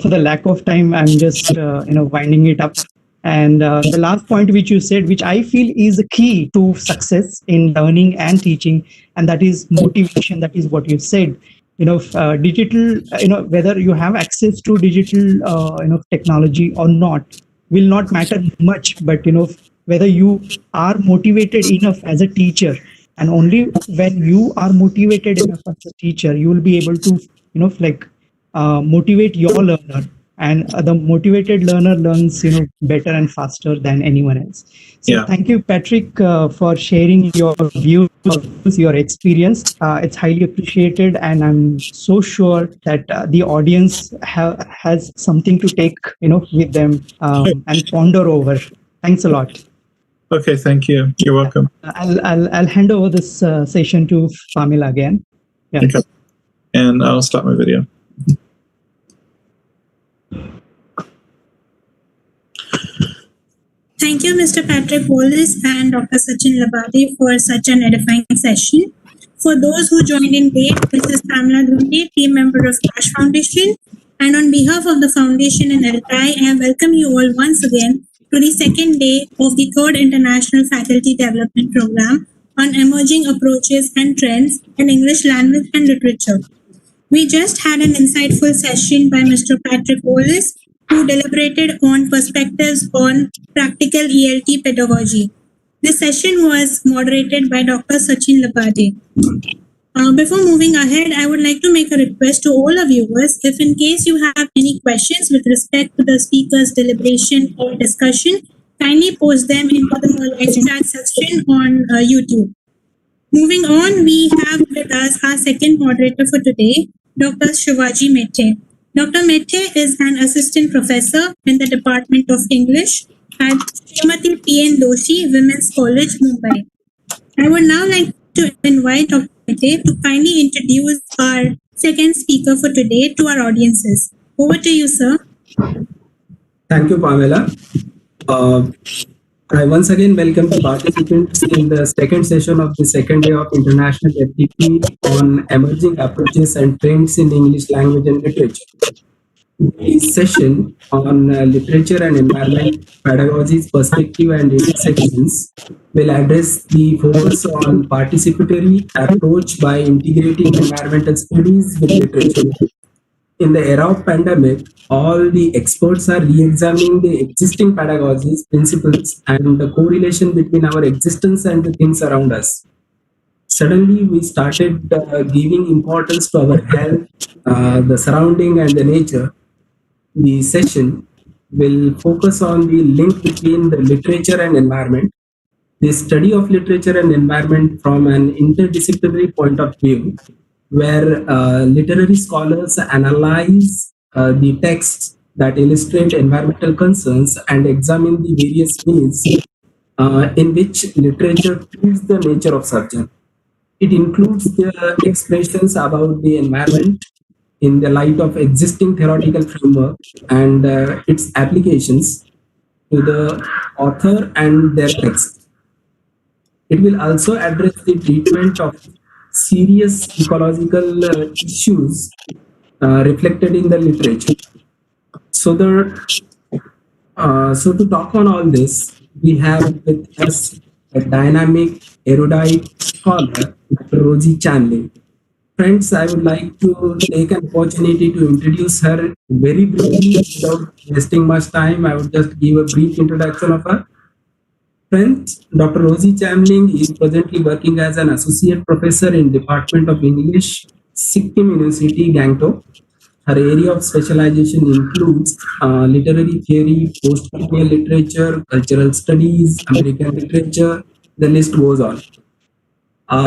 for the lack of time, I'm just winding it up. And the last point which you said, which I feel is the key to success in learning and teaching, and that is motivation. That is what you said. Digital, whether you have access to digital, technology or not, will not matter much. But whether you are motivated enough as a teacher, and only when you are motivated enough as a teacher, you will be able to, motivate your learner, and the motivated learner learns better and faster than anyone else. So Yeah. thank you, Patrick, for sharing your views, your experience. It's highly appreciated, and I'm so sure that the audience has something to take with them and ponder over. Thanks a lot. Okay. Thank you. You're welcome. I'll hand over this session to Pamela again. Yeah. Okay. And I'll stop my video. Thank you, Mr. Patrick Wallace and Dr. Sachin Labade for such an edifying session. For those who joined in late, this is Pamela Dhunde, team member of Kaash Foundation. And on behalf of the foundation and LTI, I welcome you all once again to the second day of the third International Faculty Development Program on Emerging Approaches and Trends in English Language and Literature. We just had an insightful session by Mr. Patrick Wallace, who deliberated on perspectives on practical ELT pedagogy. This session was moderated by Dr. Sachin Labade. Before moving ahead, I would like to make a request to all our viewers. If in case you have any questions with respect to the speaker's deliberation or discussion, kindly post them into the live chat section on YouTube. Moving on, we have with us our second moderator for today, Dr. Shivaji Mehte. Dr. Mehte is an assistant professor in the Department of English at Srimati P.N. Doshi Women's College, Mumbai. I would now like to invite Dr. Mehte to kindly introduce our second speaker for today to our audiences. Over to you, sir. Thank you, Pamela. I once again welcome the participants in the second session of the second day of International FDP on emerging approaches and trends in English language and literature. This session on literature and environment, pedagogy's perspective and intersections will address the focus on participatory approach by integrating environmental studies with literature. In the era of pandemic, all the experts are re-examining the existing pedagogies, principles, and the correlation between our existence and the things around us. Suddenly, we started giving importance to our health, the surrounding, and the nature. The session will focus on the link between the literature and environment, the study of literature and environment from an interdisciplinary point of view, where literary scholars analyze the texts that illustrate environmental concerns and examine the various ways in which literature proves the nature of subject. It includes the expressions about the environment in the light of existing theoretical framework and its applications to the author and their text. It will also address the treatment of serious ecological issues reflected in the literature. So the So to talk on all this, we have with us a dynamic, erudite scholar, Dr. Rosie Chanley. Friends, I would like to take an opportunity to introduce her very briefly without wasting much time. I would just give a brief introduction of her. Friends, Dr. Rosie Chamling is presently working as an associate professor in Department of English, Sikkim University, Gangtok. Her area of specialization includes literary theory, post-colonial literature, cultural studies, American literature. The list goes on.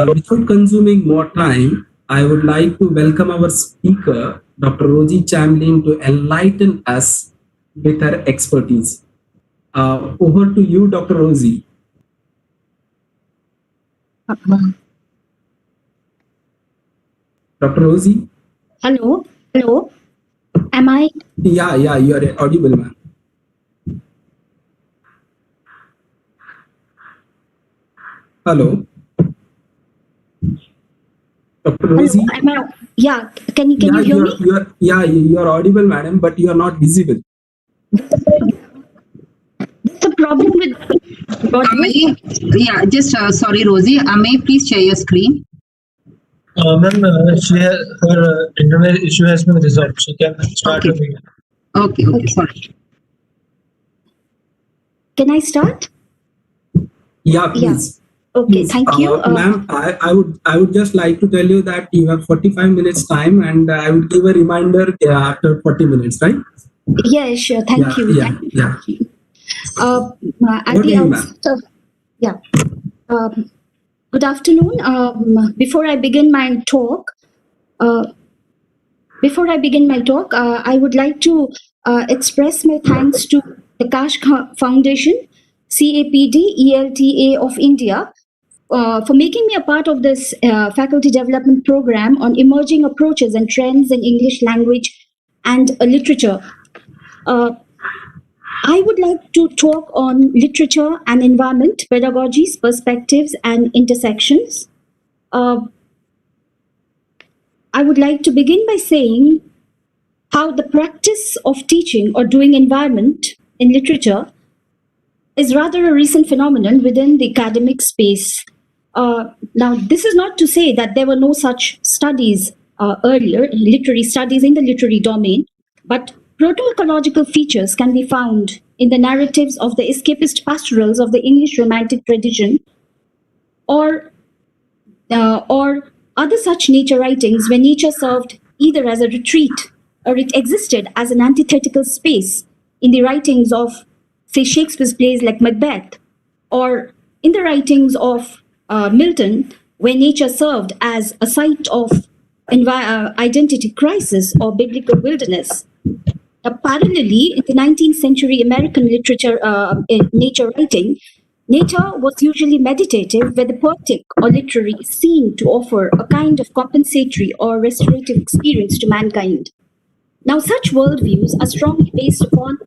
Without consuming more time, I would like to welcome our speaker, Dr. Rosie Chamlin, to enlighten us with her expertise. Over to you, Dr. Rosie. Dr. Rosie? Hello, hello. Am I? Yeah, you are audible, ma'am. Hello. Dr. Rosie? Hello, am I? Yeah, can you hear me? You are audible, madam, but you are not visible. There's a problem with broadway. Sorry, Rosie. May please share your screen? Ma'am, her internet issue has been resolved. She can start again. Okay, sorry. Can I start? Yeah, please. Okay, thank you. Ma'am, I would just like to tell you that you have 45 minutes time, and I would give a reminder after 40 minutes, right? Yeah, sure. Thank you. Yeah. At the outset, good afternoon. Before I begin my talk, I would like to express my thanks to the Kaash Foundation, CAPD, ELTA of India, for making me a part of this faculty development program on emerging approaches and trends in English language and literature. I would like to talk on literature and environment, pedagogies, perspectives, and intersections. I would like to begin by saying how the practice of teaching or doing environment in literature is rather a recent phenomenon within the academic space. Now, this is not to say that there were no such studies earlier, literary studies in the literary domain, but proto-ecological features can be found in the narratives of the escapist pastorals of the English Romantic tradition, or other such nature writings where nature served either as a retreat or it existed as an antithetical space in the writings of, say, Shakespeare's plays like Macbeth, or in the writings of Milton, where nature served as a site of identity crisis or biblical wilderness. Parallelly, in the 19th century American literature, in nature writing, nature was usually meditative, where the poetic or literary is seen to offer a kind of compensatory or restorative experience to mankind. Now, such worldviews are strongly based upon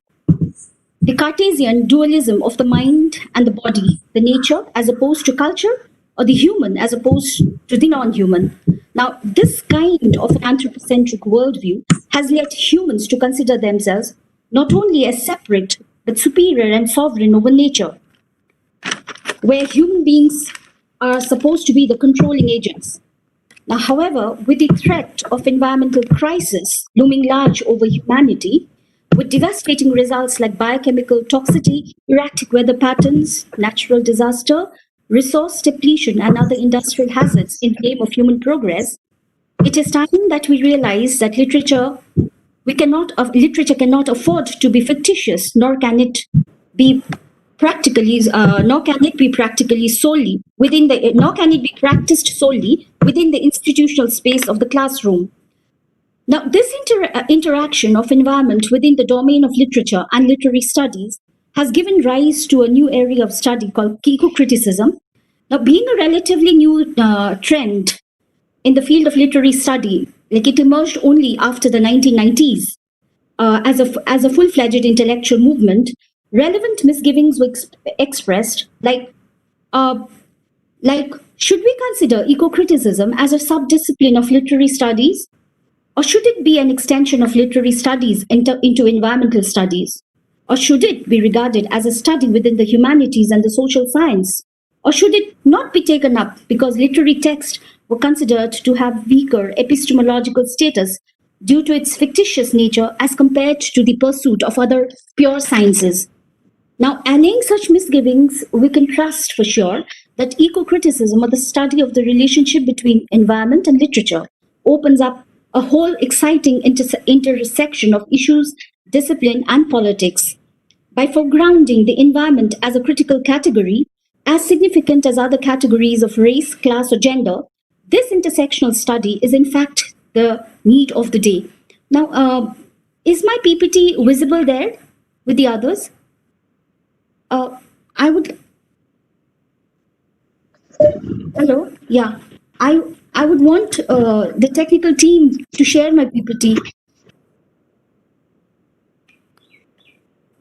the Cartesian dualism of the mind and the body, the nature as opposed to culture, or the human as opposed to the non-human. Now, this kind of an anthropocentric worldview has led humans to consider themselves not only as separate, but superior and sovereign over nature, where human beings are supposed to be the controlling agents. Now, however, with the threat of environmental crisis looming large over humanity, with devastating results like biochemical toxicity, erratic weather patterns, natural disaster, resource depletion, and other industrial hazards in the name of human progress, it is time that we realize that literature cannot afford to be fictitious, nor can it be practically practiced solely within the institutional space of the classroom. Now, this interaction of environment within the domain of literature and literary studies has given rise to a new area of study called eco-criticism. Now, being a relatively new trend in the field of literary study, like it emerged only after the 1990s as a full-fledged intellectual movement, relevant misgivings were expressed, like should we consider eco-criticism as a subdiscipline of literary studies, or should it be an extension of literary studies into environmental studies? Or should it be regarded as a study within the humanities and the social science? Or should it not be taken up because literary texts were considered to have weaker epistemological status due to its fictitious nature as compared to the pursuit of other pure sciences? Now, allaying such misgivings, we can trust for sure that eco-criticism, or the study of the relationship between environment and literature, opens up a whole exciting intersection of issues, discipline, and politics. By foregrounding the environment as a critical category, as significant as other categories of race, class, or gender, this intersectional study is in fact the need of the day. Now, is my PPT visible there with the others? I would. Hello. Yeah. I would want the technical team to share my PPT.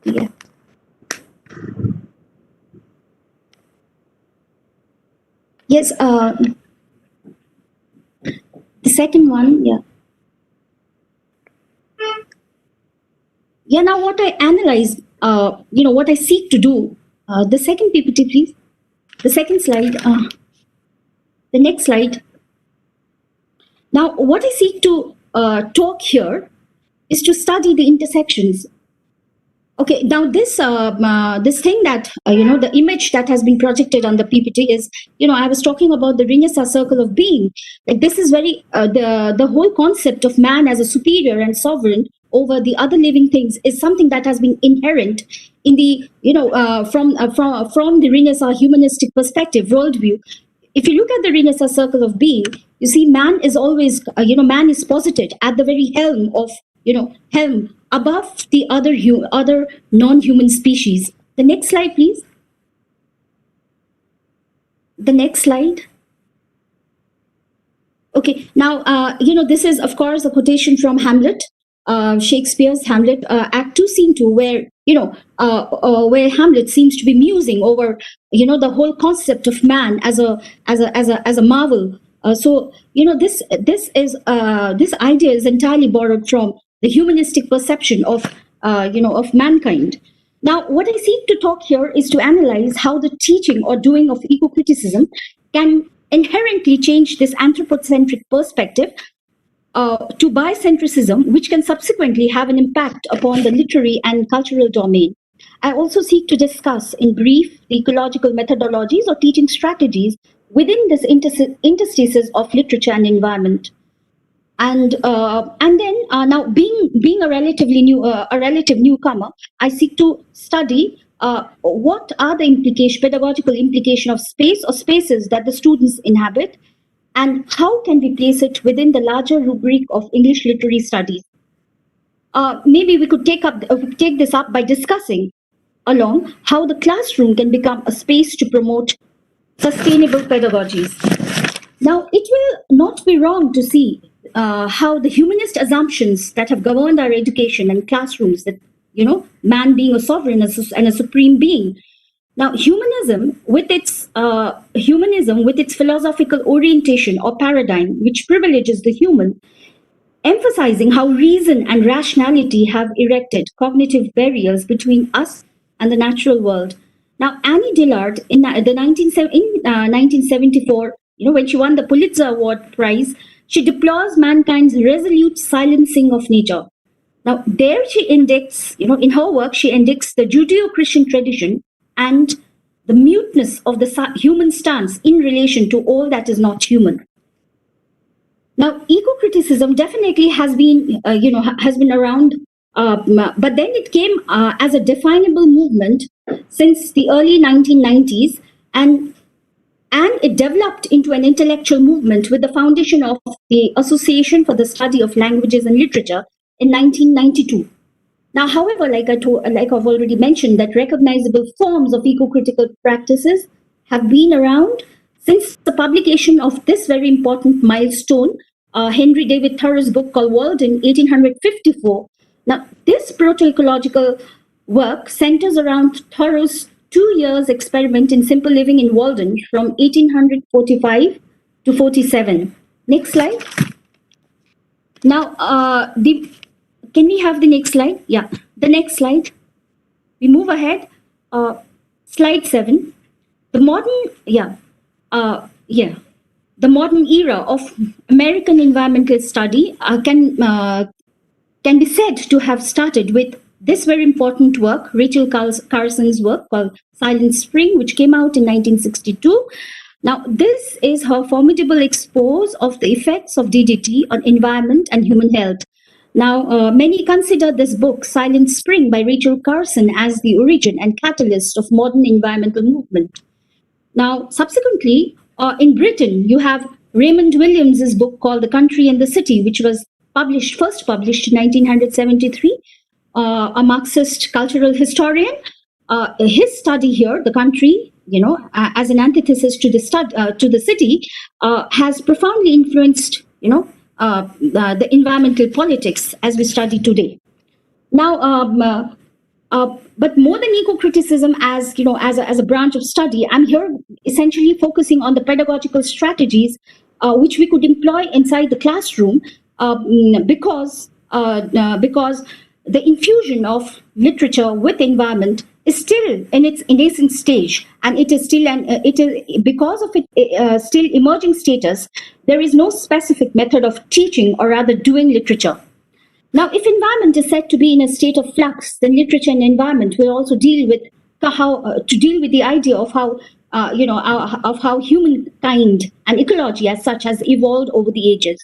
Yeah. Yes. The second one. Yeah. Yeah. Now, what I analyze, what I seek to do. The second PPT, please. The second slide. The next slide. Now, what I seek to talk here is to study the intersections. Okay, now this thing that the image that has been projected on the PPT is, I was talking about the Renaissance circle of being. Like, this is very the whole concept of man as a superior and sovereign over the other living things is something that has been inherent in the from the Renaissance humanistic perspective worldview. If you look at the Renaissance circle of being, you see man is always, man is posited at the very helm of, helm above the other non-human species. The next slide, please. The next slide. Okay, now, this is, of course, a quotation from Hamlet, Shakespeare's Hamlet, Act 2, Scene 2, where, where Hamlet seems to be musing over, the whole concept of man as a marvel. So, this idea is entirely borrowed from the humanistic perception of, of mankind. Now, what I seek to talk here is to analyze how the teaching or doing of eco-criticism can inherently change this anthropocentric perspective to bicentrism, which can subsequently have an impact upon the literary and cultural domain. I also seek to discuss in brief the ecological methodologies or teaching strategies within this interstices of literature and environment. And then now, being a relative newcomer, I seek to study what are the pedagogical implication of space or spaces that the students inhabit, and how can we place it within the larger rubric of English literary studies. Maybe we could take this up by discussing along how the classroom can become a space to promote sustainable pedagogies. Now, it will not be wrong to see how the humanist assumptions that have governed our education and classrooms, that, man being a sovereign and a supreme being. Now, humanism with its philosophical orientation or paradigm, which privileges the human, emphasizing how reason and rationality have erected cognitive barriers between us and the natural world. Now, Annie Dillard in 1974, when she won the Pulitzer Award Prize, she deplores mankind's resolute silencing of nature. Now, there she indexed, in her work, she indexed the Judeo-Christian tradition and the muteness of the human stance in relation to all that is not human. Now, eco-criticism definitely has been, has been around, but then it came as a definable movement since the early 1990s, and it developed into an intellectual movement with the foundation of the Association for the Study of Languages and Literature in 1992. Now, however, like I've already mentioned, that recognizable forms of eco-critical practices have been around since the publication of this very important milestone, Henry David Thoreau's book called World in 1854. Now, this proto-ecological work centers around Thoreau's 2 years experiment in simple living in Walden from 1845 to 47. Next slide. Now, can we have the next slide? Yeah, the next slide. We move ahead. Slide 7. The modern, the modern era of American environmental study can be said to have started with this very important work, Rachel Carson's work called Silent Spring, which came out in 1962. Now, this is her formidable expose of the effects of DDT on environment and human health. Now, many consider this book, Silent Spring by Rachel Carson, as the origin and catalyst of modern environmental movement. Now, subsequently, in Britain, you have Raymond Williams's book called The Country and the City, which was first published in 1973, a Marxist cultural historian. His study here, the country, as an antithesis to the city, has profoundly influenced, the environmental politics as we study today. Now, but more than eco-criticism as a branch of study, I'm here essentially focusing on the pedagogical strategies which we could employ inside the classroom, because the infusion of literature with environment is still in its nascent stage, and it is still because of its still emerging status. There is no specific method of teaching, or rather doing, literature. Now, if environment is said to be in a state of flux, then literature and environment will also deal with the idea of how of how humankind and ecology as such has evolved over the ages.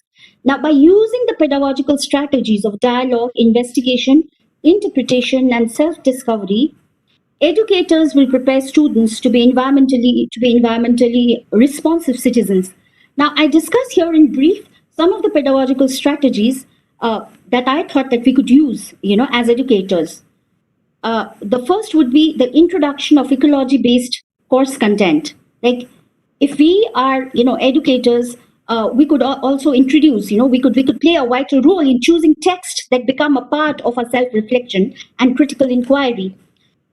Now, by using the pedagogical strategies of dialogue, investigation, interpretation, and self-discovery, educators will prepare students to be environmentally responsive citizens. Now, I discuss here in brief some of the pedagogical strategies that I thought that we could use, as educators. The first would be the introduction of ecology-based course content. Like, if we are, educators, we could also introduce, we could play a vital role in choosing texts that become a part of our self-reflection and critical inquiry.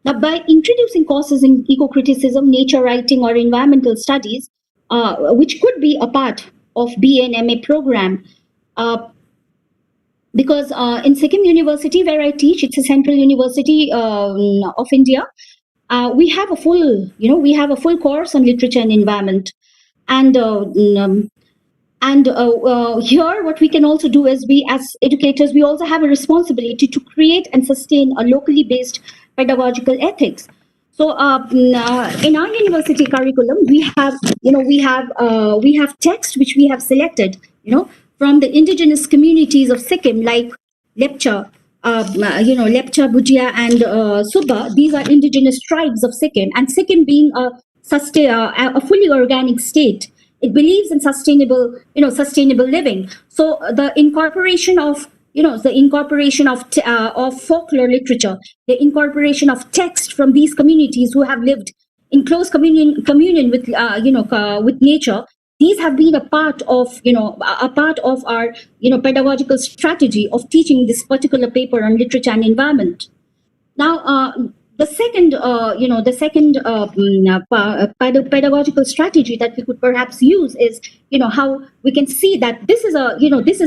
Now, by introducing courses in eco-criticism, nature writing, or environmental studies, which could be a part of BA and MA program, because in Sikkim University, where I teach, it's a central university of India, we have a full course on literature and environment. And here, what we can also do is, we as educators, we also have a responsibility to create and sustain a locally based pedagogical ethics. So in our university curriculum, we have text which we have selected, from the indigenous communities of Sikkim, like Lepcha, Lepcha, Bhutia, and Subba. These are indigenous tribes of Sikkim, and Sikkim being a fully organic state, it believes in sustainable living. So the incorporation of of folklore literature, the incorporation of text from these communities who have lived in close communion with with nature. These have been a part of our pedagogical strategy of teaching this particular paper on literature and environment. Now, the second pedagogical strategy that we could perhaps use is how we can see that this is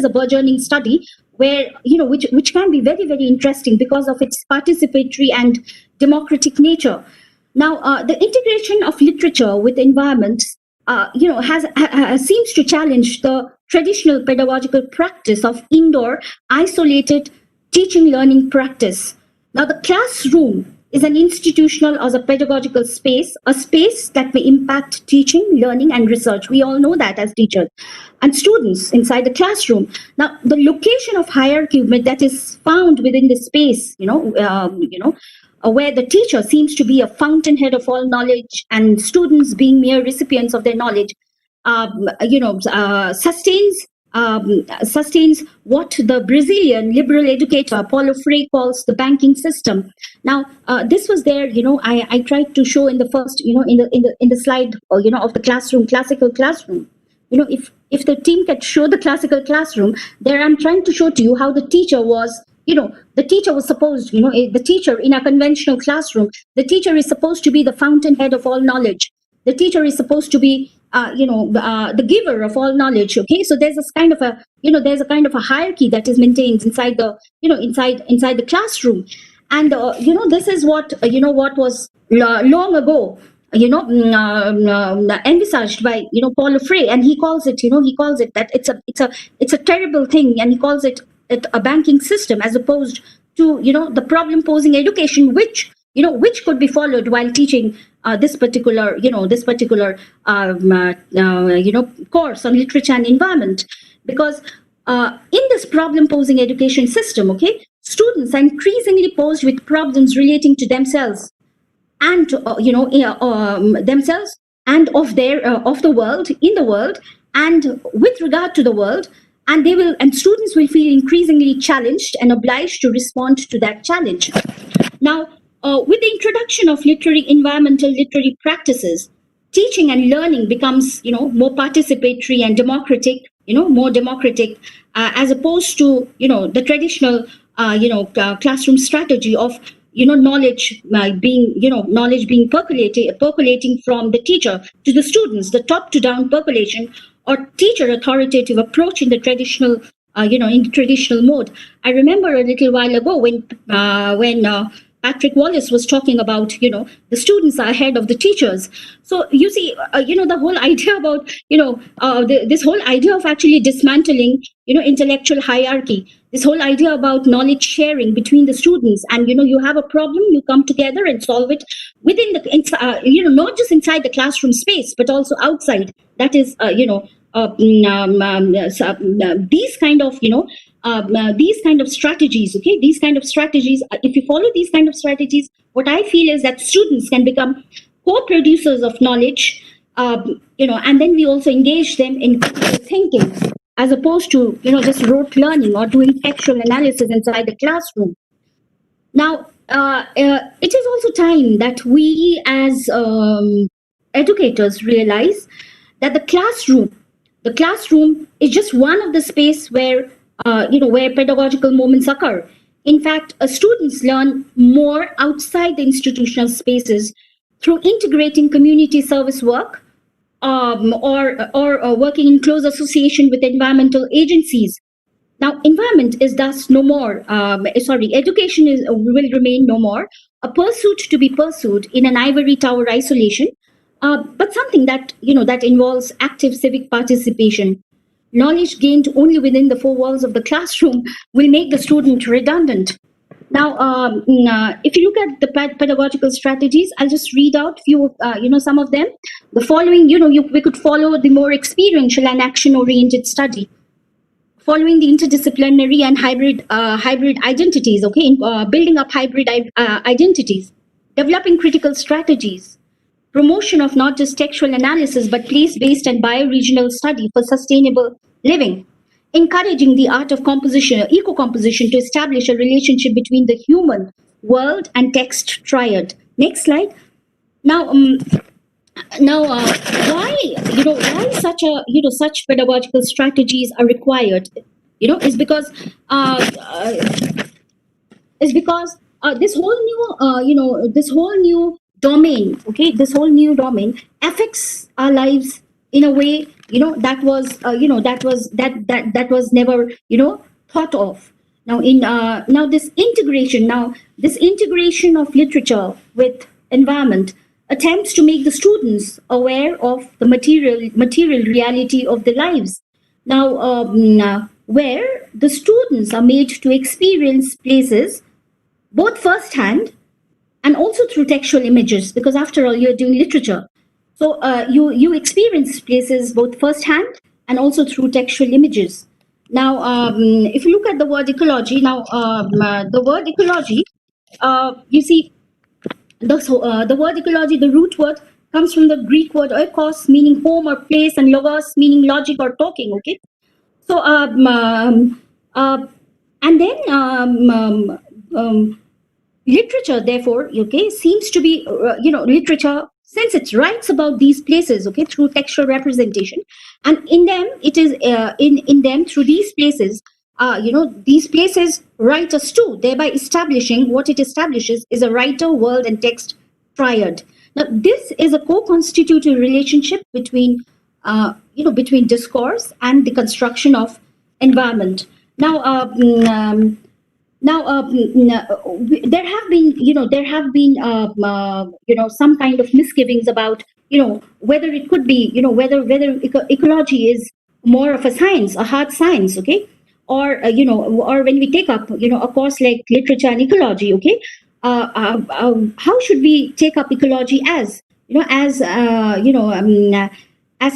a burgeoning study where which can be very, very interesting because of its participatory and democratic nature. Now, the integration of literature with environment seems to challenge the traditional pedagogical practice of indoor isolated teaching learning practice. Now, the classroom is an institutional or a pedagogical space, a space that may impact teaching, learning, and research. We all know that as teachers and students inside the classroom. Now, the location of hierarchy that is found within the space, where the teacher seems to be a fountainhead of all knowledge and students being mere recipients of their knowledge, sustains what the Brazilian liberal educator Paulo Freire calls the banking system. Now, this was there. I tried to show in the first, in the slide, of the classical classroom. If the team could show the classical classroom, there I'm trying to show to you how the teacher was. The teacher was supposed, the teacher in a conventional classroom, the teacher is supposed to be the fountainhead of all knowledge. The teacher is supposed to be, the giver of all knowledge. Okay, so there's a kind of a hierarchy that is maintained inside the, inside the classroom, And this is what what was long ago envisaged by Paulo Freire, and he calls it that it's a terrible thing, and he calls it a banking system, as opposed to the problem posing education, which could be followed while teaching this particular course on literature and environment. Because in this problem posing education system, okay, students are increasingly posed with problems relating to themselves and themselves and of the world, in the world, and with regard to the world, and students will feel increasingly challenged and obliged to respond to that challenge. Now, with the introduction of environmental literary practices, teaching and learning becomes more participatory and democratic, more democratic, as opposed to the traditional classroom strategy of knowledge being percolating from the teacher to the students, the top to down percolation, or teacher authoritative approach in the traditional in the traditional mode. I remember a little while ago when Patrick Wallace was talking about, the students are ahead of the teachers. So you see, the whole idea about, this whole idea of actually dismantling, intellectual hierarchy, this whole idea about knowledge sharing between the students, and, you have a problem, you come together and solve it within the, not just inside the classroom space, but also outside. That is, these kind of strategies, okay, these kind of strategies, if you follow these kind of strategies, what I feel is that students can become co-producers of knowledge, and then we also engage them in critical thinking, as opposed to just rote learning or doing textual analysis inside the classroom. Now, it is also time that we as educators realize that the classroom is just one of the space where where pedagogical moments occur. In fact, students learn more outside the institutional spaces through integrating community service work, or working in close association with environmental agencies. Now, environment is thus no more. Education will remain no more a pursuit to be pursued in an ivory tower isolation, but something that that involves active civic participation. Knowledge gained only within the four walls of the classroom will make the student redundant. Now, if you look at the pedagogical strategies, I'll just read out few, some of them. The following, we could follow the more experiential and action-oriented study, following the interdisciplinary and hybrid identities. Okay, building up hybrid identities, developing critical strategies, promotion of not just textual analysis but place-based and bioregional study for sustainable living, encouraging the art of composition, eco-composition, to establish a relationship between the human world and text triad. Next slide. Now, why such pedagogical strategies are required? Is because this whole new domain, okay, this whole new domain affects our lives in a way that was never thought of. Now this integration of literature with environment attempts to make the students aware of the material reality of their lives. Now, where the students are made to experience places both firsthand and also through textual images, because after all, you're doing literature. So you experience places both firsthand and also through textual images. Now, if you look at the word ecology, the word ecology, you see, the word ecology, the root word, comes from the Greek word oikos, meaning home or place, and logos, meaning logic or talking. Okay, so and then literature, therefore, okay, seems to be literature, since it writes about these places, okay, through textual representation, and in them it is in them, through these places, these places write us too, thereby establishing what it establishes is a writer, world, and text triad. Now, this is a co-constitutive relationship between between discourse and the construction of environment. Now, Now, there have been, some kind of misgivings about, whether it could be, whether ecology is more of a science, a hard science, okay, or or when we take up, a course like literature and ecology, okay, how should we take up ecology as, as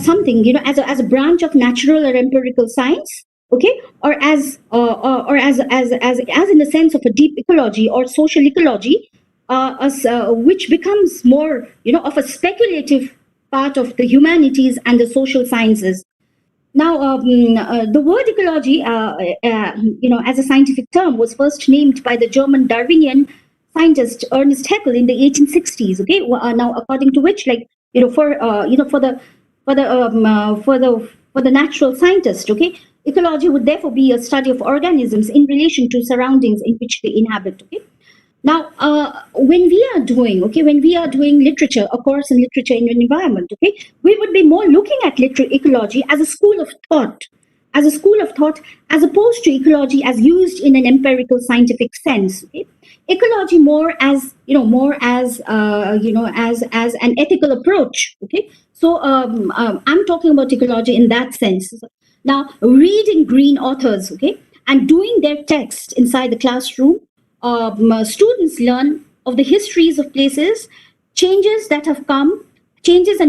something, as a branch of natural or empirical science, okay, or as in the sense of a deep ecology or social ecology, which becomes more, of a speculative part of the humanities and the social sciences. Now, the word ecology, as a scientific term, was first named by the German Darwinian scientist Ernest Haeckel in the 1860s. Okay, now according to which, like, for the natural scientist, okay, ecology would therefore be a study of organisms in relation to surroundings in which they inhabit. Okay. Now, when we are doing literature, a course in literature in an environment, okay, we would be more looking at ecology as a school of thought, as opposed to ecology as used in an empirical scientific sense. Okay? Ecology more as, as an ethical approach. Okay, so I'm talking about ecology in that sense. Now, reading green authors, okay, and doing their text inside the classroom, students learn of the histories of places, changes and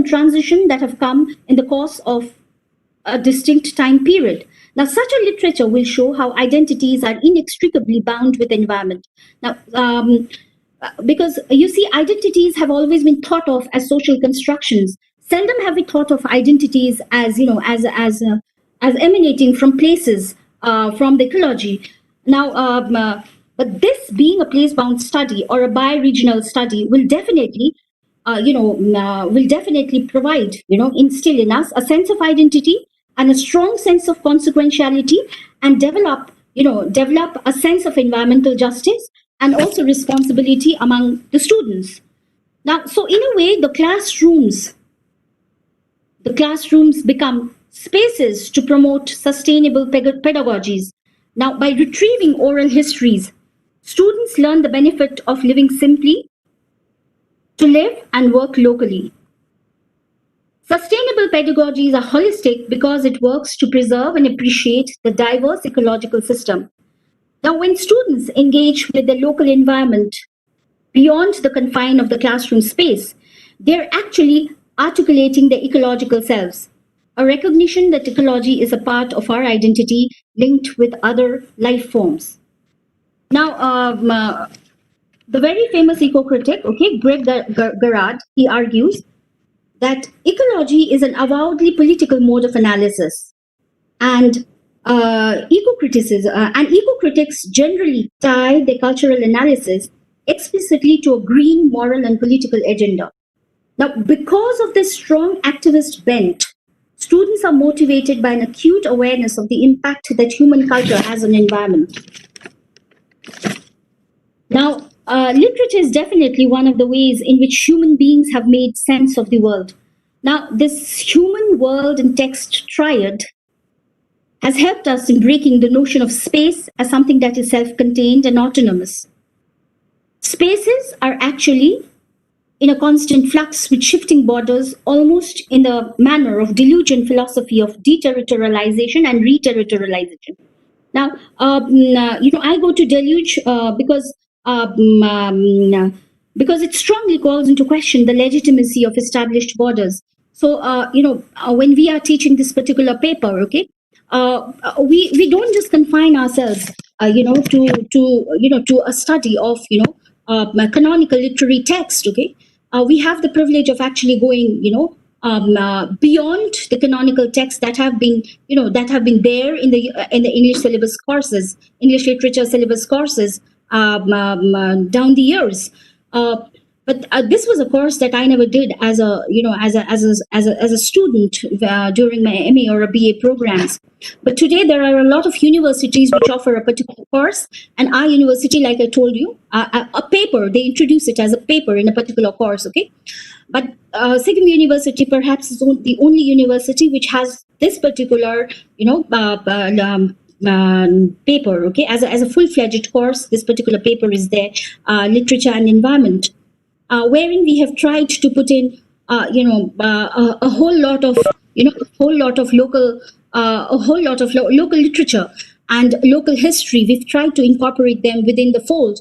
transition that have come in the course of a distinct time period. Now, such a literature will show how identities are inextricably bound with environment. Now, because you see, identities have always been thought of as social constructions. Seldom have we thought of identities as, as emanating from places, from the ecology. Now, but this being a place-bound study or a bi-regional study will definitely, provide, instill in us a sense of identity and a strong sense of consequentiality, and develop a sense of environmental justice and also responsibility among the students. Now, so in a way, the classrooms become spaces to promote sustainable pedagogies. Now, by retrieving oral histories, students learn the benefit of living simply, to live and work locally. Sustainable pedagogies are holistic because it works to preserve and appreciate the diverse ecological system. Now, when students engage with the local environment beyond the confine of the classroom space, they're actually articulating the ecological selves, a recognition that ecology is a part of our identity linked with other life forms. Now, the very famous eco-critic, okay, Greg Garrard, he argues that ecology is an avowedly political mode of analysis, and eco-critics generally tie their cultural analysis explicitly to a green moral and political agenda. Now, because of this strong activist bent, students are motivated by an acute awareness of the impact that human culture has on environment. Now, literature is definitely one of the ways in which human beings have made sense of the world. Now, this human world and text triad has helped us in breaking the notion of space as something that is self-contained and autonomous. Spaces are actually in a constant flux with shifting borders, almost in the manner of delusion philosophy of deterritorialization and reterritorialization. Now, I go to deluge because it strongly calls into question the legitimacy of established borders. So, when we are teaching this particular paper, okay, we don't just confine ourselves, to a study of, canonical literary text, okay. We have the privilege of actually going, beyond the canonical texts that have been, there in the English syllabus courses, English literature syllabus courses, down the years. But this was a course that I never did as a student during my MA or a BA programs. But today there are a lot of universities which offer a particular course, and our university, like I told you, a paper, they introduce it as a paper in a particular course, okay? But Sikkim University perhaps is the only university which has this particular, paper, okay, as a full-fledged course. This particular paper is there, literature and environment, wherein we have tried to put in, a whole lot of, local, local literature and local history. We've tried to incorporate them within the fold,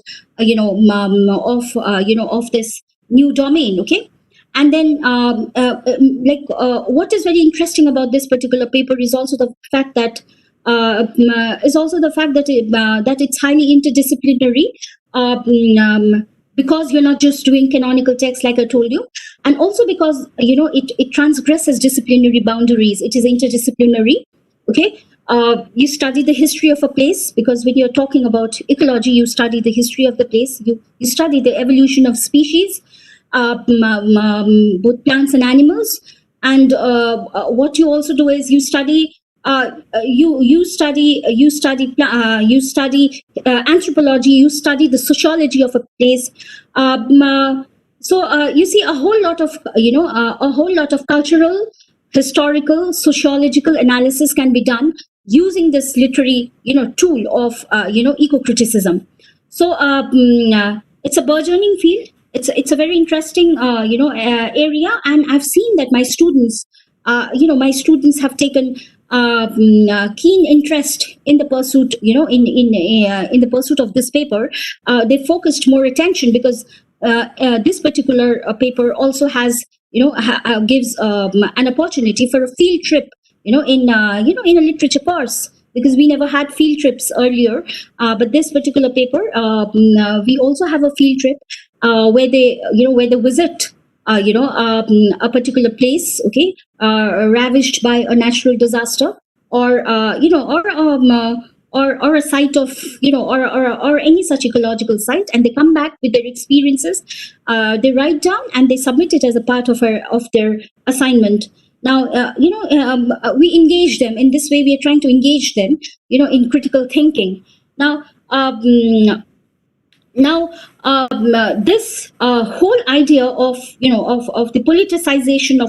of this new domain, okay. And then, what is very interesting about this particular paper is also the fact that that it's highly interdisciplinary, because you're not just doing canonical text, like I told you, and also because it transgresses disciplinary boundaries. It is interdisciplinary, okay. You study the history of a place, because when you're talking about ecology, you study the history of the place. You study the evolution of species, both plants and animals. And what you also do is you study anthropology. You study the sociology of a place. So you see a whole lot of cultural, historical, sociological analysis can be done using this literary tool of eco-criticism. So it's a burgeoning field. It's a very interesting area, and I've seen that my students have taken keen interest in the pursuit, in the pursuit of this paper. They focused more attention because this particular paper also has gives an opportunity for a field trip, in a literature course, because we never had field trips earlier. But this particular paper, we also have a field trip where they visit a particular place, okay, ravaged by a natural disaster, or or a site of or any such ecological site, and they come back with their experiences. They write down and they submit it as a part of their assignment. Now, we engage them in this way. We are trying to engage them, in critical thinking. Now, this whole idea of the politicization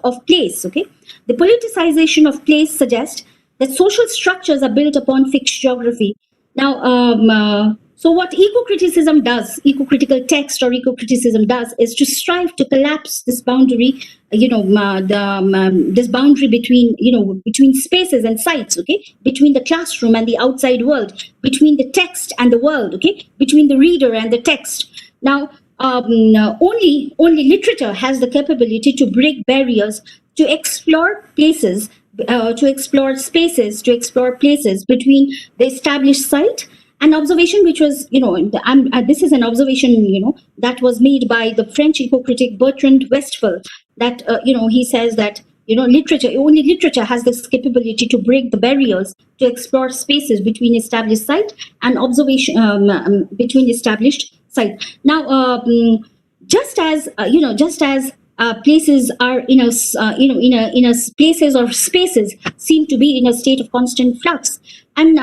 of place, okay, the politicization of place suggests that social structures are built upon fixed geography. Now, so what eco-criticism does, eco-critical text or eco-criticism does, is to strive to collapse this boundary, this boundary between spaces and sites, okay, between the classroom and the outside world, between the text and the world, okay, between the reader and the text. Now, only literature has the capability to break barriers, to explore places, to explore spaces, to explore places between the established site. An observation which was, this is an observation, that was made by the French eco-critic Bertrand Westphal, that, he says that, only literature has this capability to break the barriers, to explore spaces between established site and observation, between established site. Now, just as places are places or spaces seem to be in a state of constant flux, and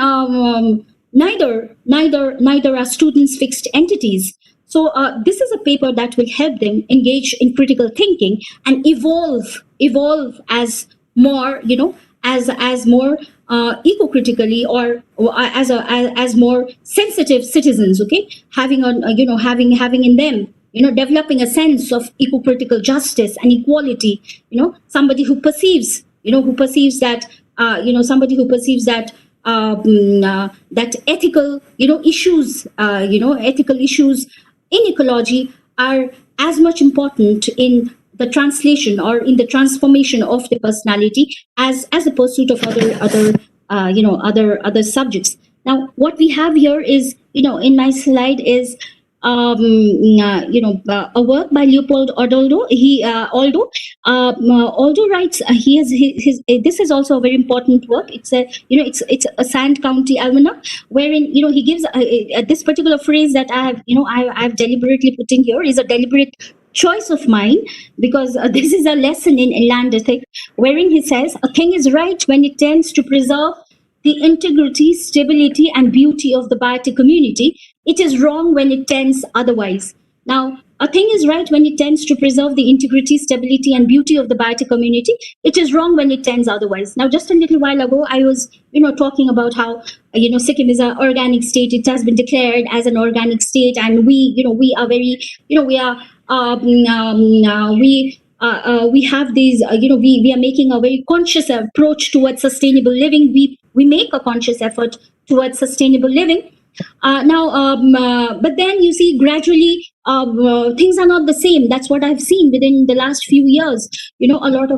neither are students fixed entities. So this is a paper that will help them engage in critical thinking and evolve as more, as more eco-critically, or as more sensitive citizens, okay, having in them, developing a sense of eco-critical justice and equality, somebody who perceives that that ethical issues in ecology are as much important in the translation or in the transformation of the personality as the pursuit of other subjects. Now, what we have here is, in my slide is a work by Leopold Aldo. Aldo writes. He has his. This is also a very important work. It's a Sand County Almanac, wherein he gives this particular phrase that I've deliberately put in here is a deliberate choice of mine, because this is a lesson in land ethics, wherein he says a thing is right when it tends to preserve the integrity, stability, and beauty of the biotic community. It is wrong when it tends otherwise. Now, a thing is right when it tends to preserve the integrity, stability, and beauty of the biotech community. It is wrong when it tends otherwise. Now, just a little while ago, I was, talking about how, Sikkim is an organic state. It has been declared as an organic state, and we are very, we have these, we are making a very conscious approach towards sustainable living. We make a conscious effort towards sustainable living. But then you see gradually things are not the same. That's what I've seen within the last few years. A lot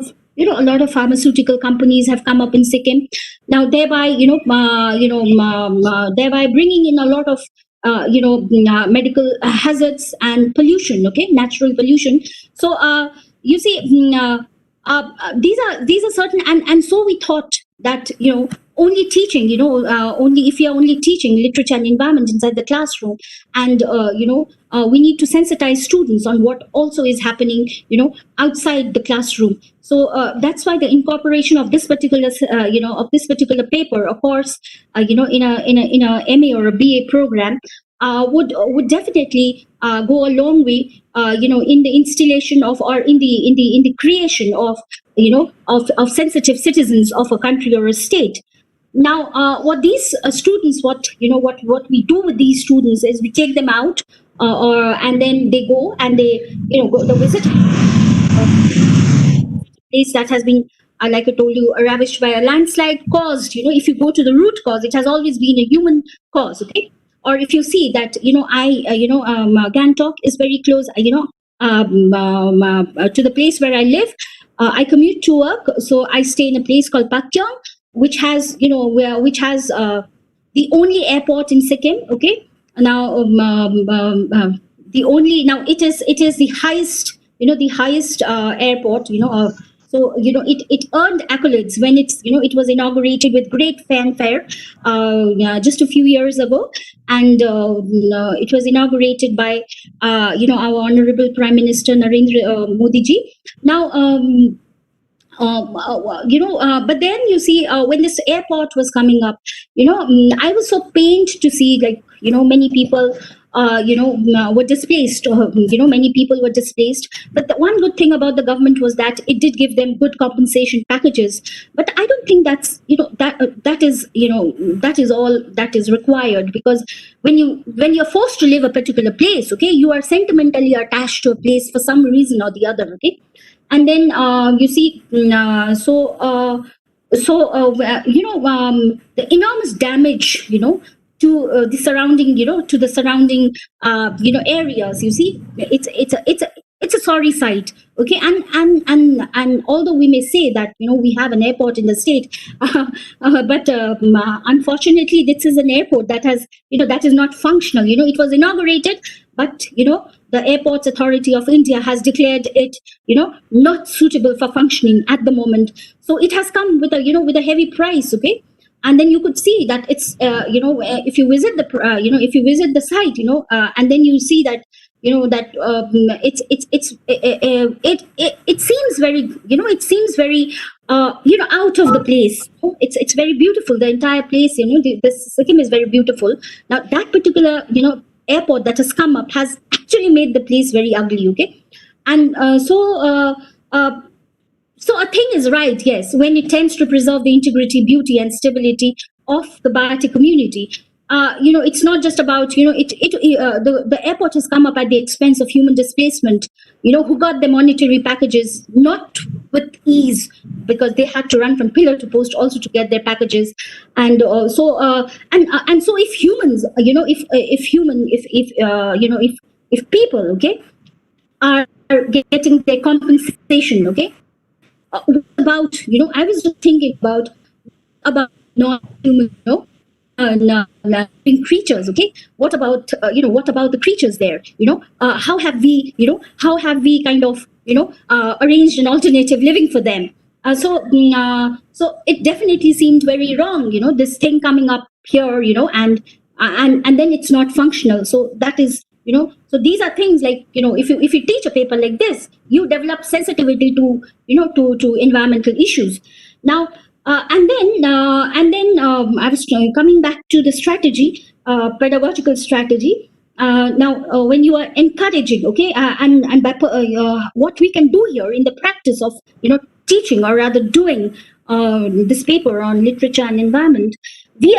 of pharmaceutical companies have come up in Sikkim now, thereby thereby bringing in a lot of medical hazards and pollution. Okay, natural pollution. So you see, these are certain, and so we thought that only teaching, only if you're only teaching literature and environment inside the classroom, and we need to sensitize students on what also is happening, outside the classroom. So that's why the incorporation of this particular, paper, of course, in a MA or a BA program, would definitely go a long way, in the installation of, or in the creation of, of sensitive citizens of a country or a state. Now, what these students, what we do with these students is we take them out, and then they go and they, go the visit place that has been, like I told you, ravished by a landslide caused. If you go to the root cause, it has always been a human cause. Okay, or if you see that, Gangtok is very close, to the place where I live. I commute to work, so I stay in a place called Pakyong, which has, the only airport in Sikkim. Okay, now the only, now it is the highest, the highest airport. So it earned accolades when it was inaugurated with great fanfare just a few years ago, and it was inaugurated by our Honorable Prime Minister Narendra Modi ji. Now. But then you see, when this airport was coming up, I was so pained to see, like, many people, were displaced. Many people were displaced. But the one good thing about the government was that it did give them good compensation packages. But I don't think that's, that is all that is required, because when you're forced to leave a particular place, okay, you are sentimentally attached to a place for some reason or the other. Okay. And then you see, the enormous damage, to the surrounding, to the surrounding, areas. You see, it's a sorry sight. Okay, and although we may say that we have an airport in the state, but unfortunately, this is an airport that has that is not functional. It was inaugurated, but the Airports Authority of India has declared it not suitable for functioning at the moment. So it has come with a heavy price. Okay. And then you could see that it's if you visit the if you visit the site, and then you see that that it seems very out of the place. It's very beautiful. The entire place, this Sikkim is very beautiful. Now that particular airport that has come up has actually made the place very ugly. Okay, and so a thing is right, yes, when it tends to preserve the integrity, beauty, and stability of the biotech community. It's not just about the airport has come up at the expense of human displacement. Who got the monetary packages not with ease, because they had to run from pillar to post also to get their packages, and so if humans, if people, okay, are getting their compensation, okay. What about I was just thinking about non-human living creatures. Okay, what about the creatures there? How have we kind of arranged an alternative living for them? So it definitely seemed very wrong. This thing coming up here, and then it's not functional. So that is so these are things like if you teach a paper like this, you develop sensitivity to to environmental issues. Now and then I was coming back to the strategy, pedagogical strategy. when you are encouraging, okay, and by, what we can do here in the practice of teaching, or rather doing this paper on literature and environment, we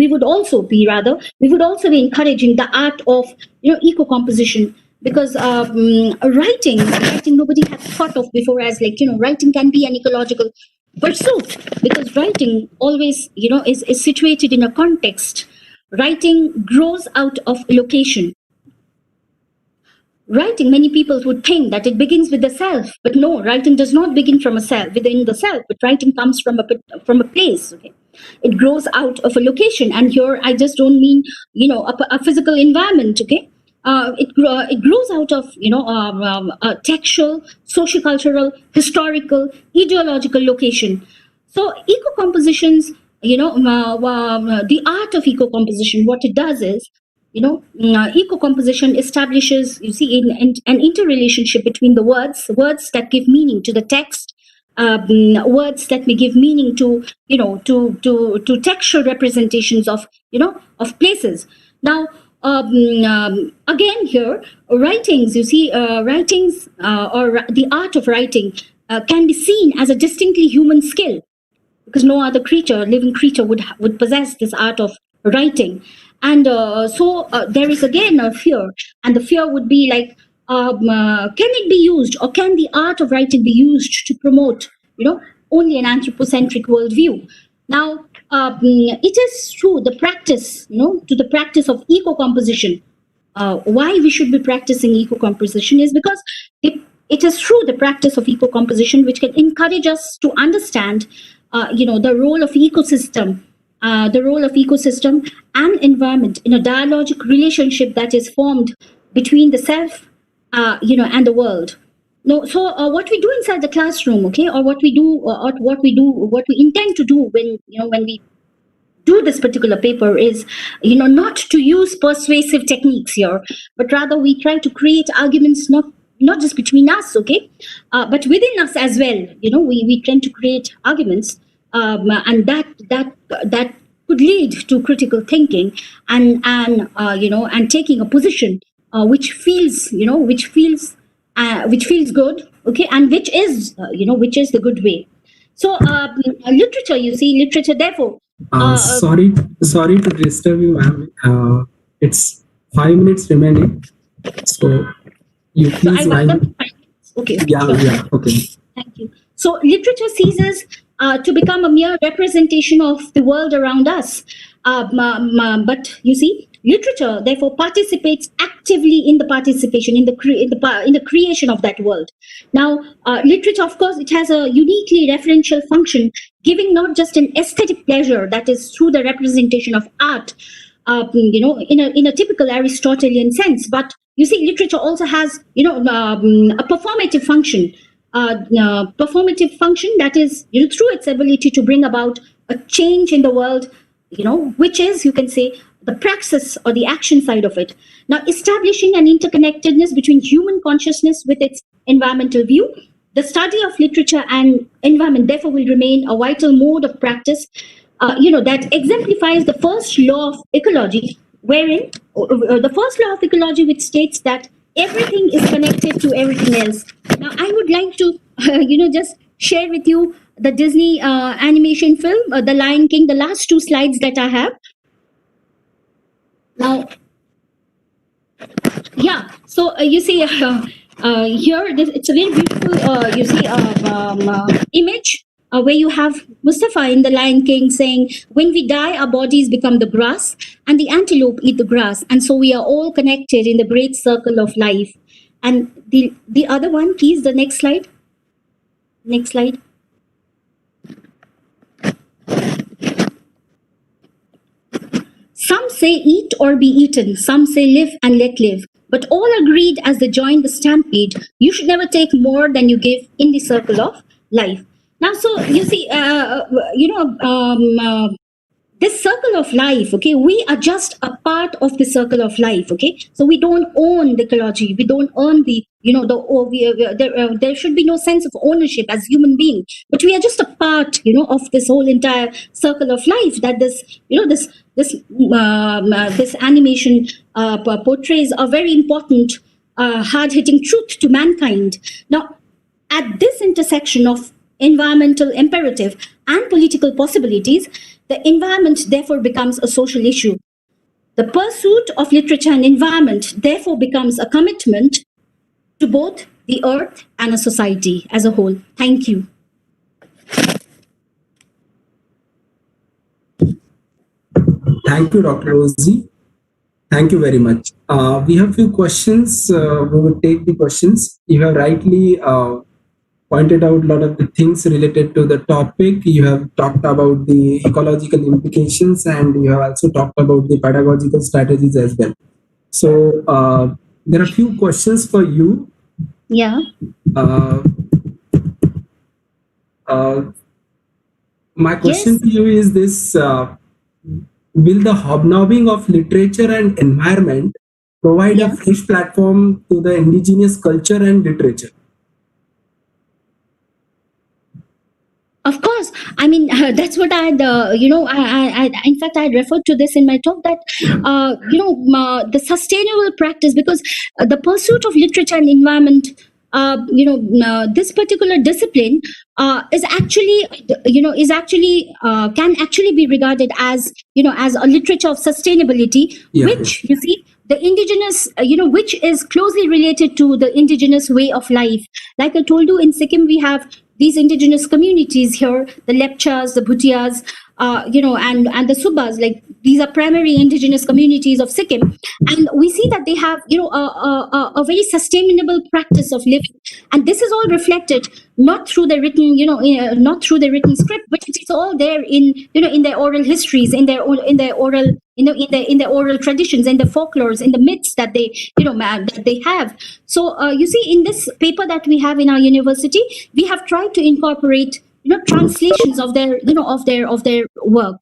would also be encouraging the art of eco composition, because writing nobody had thought of before as writing can be an ecological pursuit, because writing always is situated in a context. Writing grows out of location. Writing, many people would think that it begins with the self, but no, writing does not begin from a self, within the self, but writing comes from a place. Okay, it grows out of a location, and here I just don't mean a physical environment. Okay, it grows out of a textual, sociocultural, historical, ideological location. So eco compositions, the art of eco composition, what it does is, eco composition establishes, an interrelationship between the words that give meaning to the text, words that may give meaning to to textual representations of of places. Now, again here, writings, writings, or the art of writing can be seen as a distinctly human skill, because no other living creature would possess this art of writing. And so there is again a fear, and the fear would be like, can it be used, or can the art of writing be used to promote only an anthropocentric worldview? Now, it is through the practice, to the practice of eco composition. Why we should be practicing eco composition is because it is through the practice of eco composition which can encourage us to understand the role of ecosystem, and environment in a dialogic relationship that is formed between the self, and the world. No, so what we do inside the classroom, okay, or what we intend to do when we do this particular paper is, not to use persuasive techniques here, but rather we try to create arguments not just between us, okay, but within us as well. We tend to create arguments, and that could lead to critical thinking and taking a position which feels good, okay, and which is the good way. So literature, literature therefore. Sorry to disturb you, ma'am. It's 5 minutes remaining, so you please mind. Okay. Yeah, sure. yeah, okay. Thank you. So literature ceases to become a mere representation of the world around us. But literature therefore participates actively in the participation in the creation of that world. Now, literature, of course, it has a uniquely referential function, giving not just an aesthetic pleasure, that is through the representation of art, in a typical Aristotelian sense, but literature also has a performative function. Performative function that is through its ability to bring about a change in the world, which is, you can say, the praxis or the action side of it. Now, establishing an interconnectedness between human consciousness with its environmental view, the study of literature and environment therefore will remain a vital mode of practice, that exemplifies the first law of ecology, wherein the first law of ecology, which states that everything is connected to everything else. Now, I would like to, just share with you the Disney animation film, The Lion King, the last 2 slides that I have. Now, yeah, so here, it's a very beautiful, image where you have Mustafa in The Lion King saying, when we die, our bodies become the grass, and the antelope eat the grass, and so we are all connected in the great circle of life. And the other one, please, the next slide. Next slide. Some say eat or be eaten, some say live and let live. But all agreed as they joined the stampede, you should never take more than you give in the circle of life. Now, so this circle of life, okay, we are just a part of the circle of life, okay. So we don't own the ecology, we don't own the, there should be no sense of ownership as human beings, but we are just a part, of this whole entire circle of life that this this animation portrays a very important, hard-hitting truth to mankind. Now, at this intersection of environmental imperative and political possibilities, the environment therefore becomes a social issue. The pursuit of literature and environment therefore becomes a commitment to both the earth and a society as a whole. Thank you. Thank you, Dr. Rosie. Thank you very much. We have few questions. We will take the questions. You have rightly pointed out a lot of the things related to the topic. You have talked about the ecological implications, and you have also talked about the pedagogical strategies as well. So there are few questions for you. Yeah. My question to you is this: will the hobnobbing of literature and environment provide a fresh platform to the indigenous culture and literature? Of course. I mean, that's what I had, in fact, I had referred to this in my talk that, the sustainable practice, because the pursuit of literature and environment, this particular discipline is actually, can actually be regarded as, as a literature of sustainability, which, you see, the indigenous, which is closely related to the indigenous way of life. Like I told you, in Sikkim, we have these indigenous communities here, the Lepchas, the Bhutias, and the Subas, like these are primary indigenous communities of Sikkim. And we see that they have, a very sustainable practice of living. And this is all reflected not through the written, not through the written script, but it's all there in, in their oral histories, in their oral, in the oral traditions, in the folklores, in the myths that they, that they have. So you see, in this paper that we have in our university, we have tried to incorporate, translations of their, of their work.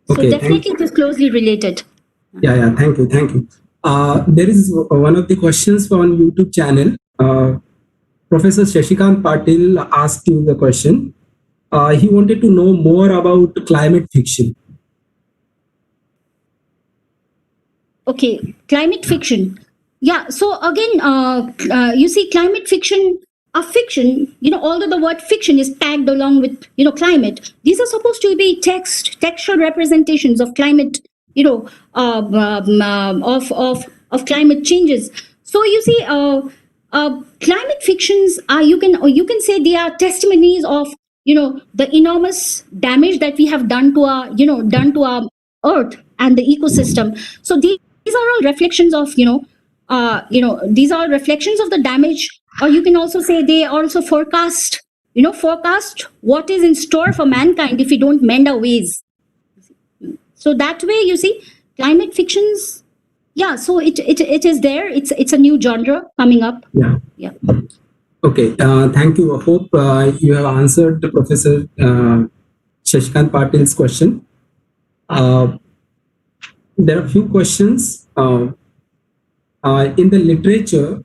So Okay, definitely it is closely related. Yeah, thank you. There is one of the questions on YouTube channel. Professor Shashikant Patil asked you the question. He wanted to know more about climate fiction. Okay, climate fiction. Yeah, so again, you see, climate fiction, a fiction, although the word fiction is tagged along with, climate, these are supposed to be textual representations of climate, of climate changes. So you see, climate fictions are, you can say they are testimonies of, the enormous damage that we have done to our, earth and the ecosystem. So these are all reflections of, these are reflections of the damage, or you can also say they also forecast, forecast what is in store for mankind if we don't mend our ways. So that way, you see, climate fictions, yeah, so it is there. It's a new genre coming up. Yeah. Okay, thank you. I hope you have answered Professor Shashikant Patil's question. There are a few questions in the literature,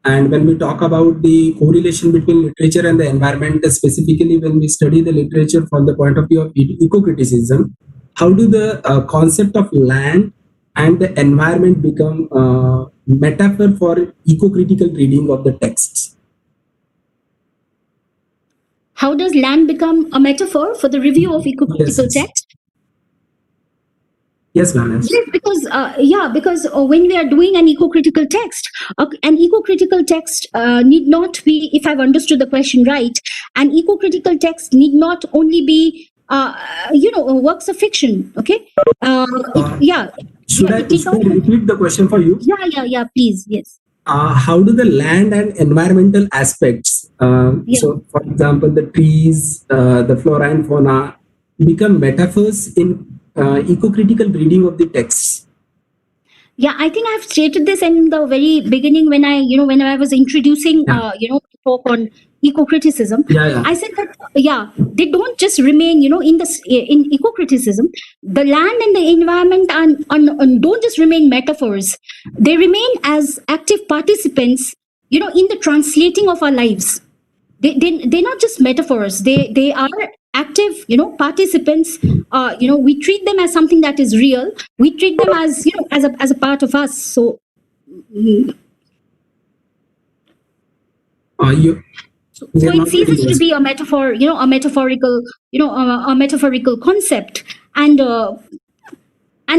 and when we talk about the correlation between literature and the environment, specifically when we study the literature from the point of view of eco-criticism, how do the concept of land and the environment become metaphor for eco-critical reading of the texts? How does land become a metaphor for the review of eco-critical text? Yes, ma'am. Yes, because when we are doing an eco-critical text need not be, if I've understood the question right, an eco-critical text need not only be, works of fiction. Okay. Should I repeat the question for you? Yeah. Please, yes. How do the land and environmental aspects, so for example, the trees, the flora and fauna, become metaphors in eco-critical reading of the texts? Yeah, I think I've stated this in the very beginning when I was introducing, talk on eco-criticism. I said that, they don't just remain, in eco-criticism, the land and the environment and don't just remain metaphors. They remain as active participants, in the translating of our lives. They're not just metaphors. They are active, participants, we treat them as something that is real. We treat them as, as a part of us. So You, so we are it not getting ceases to this. be a metaphor, a metaphorical, a metaphorical concept. And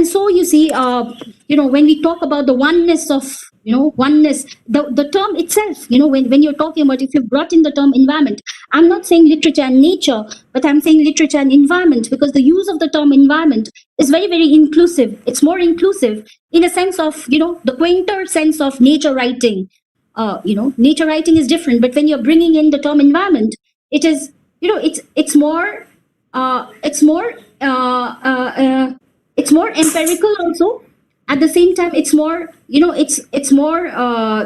so you see, when we talk about the oneness of, oneness, the term itself, when you're talking about, if you brought in the term environment, I'm not saying literature and nature, but I'm saying literature and environment, because the use of the term environment is very, very inclusive. It's more inclusive in a sense of, the quainter sense of nature writing. Nature writing is different, but when you're bringing in the term environment, it is, it's more, it's more, it's more empirical also. At the same time, it's more, it's more,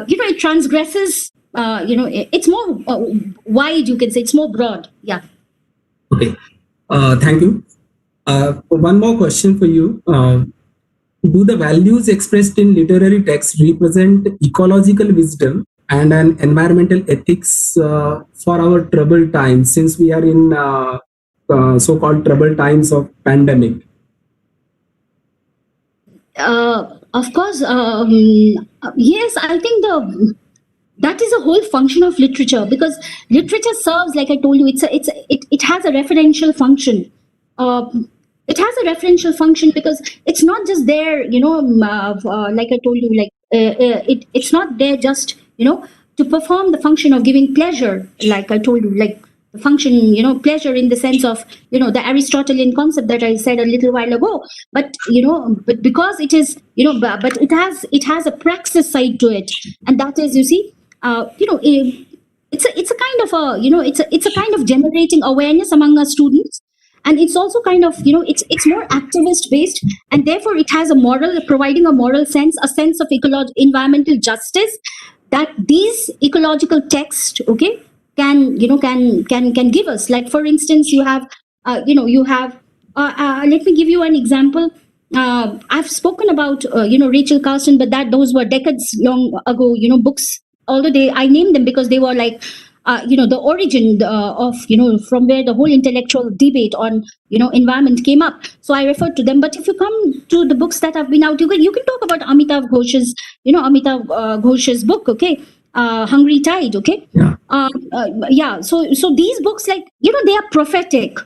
it transgresses, it's more wide, you can say. It's more broad. Yeah. Okay. Thank you. One more question for you. Do the values expressed in literary text represent ecological wisdom and an environmental ethics for our troubled times, since we are in so-called troubled times of pandemic? Of course, yes, I think that is a whole function of literature, because literature serves, like I told you, it has a referential function. It has a referential function because it's not just there, like I told you, like it's not there just, to perform the function of giving pleasure, like I told you, like the function, pleasure in the sense of, the Aristotelian concept that I said a little while ago. But, but because it is, but it has a praxis side to it. And that is, you see, it's a kind of a, it's a kind of generating awareness among our students. And it's also kind of, it's more activist based, and therefore it has a moral, providing a moral sense, a sense of environmental justice, that these ecological texts, okay, can give us. Like, for instance, you have, let me give you an example. I've spoken about, Rachel Carson, but those were decades long ago, books. Although I named them because they were like, the origin of, from where the whole intellectual debate on, environment came up. So I referred to them. But if you come to the books that have been out, you can talk about Amitav Ghosh's book, okay, Hungry Tide, okay. Yeah. So these books, like, they are prophetic.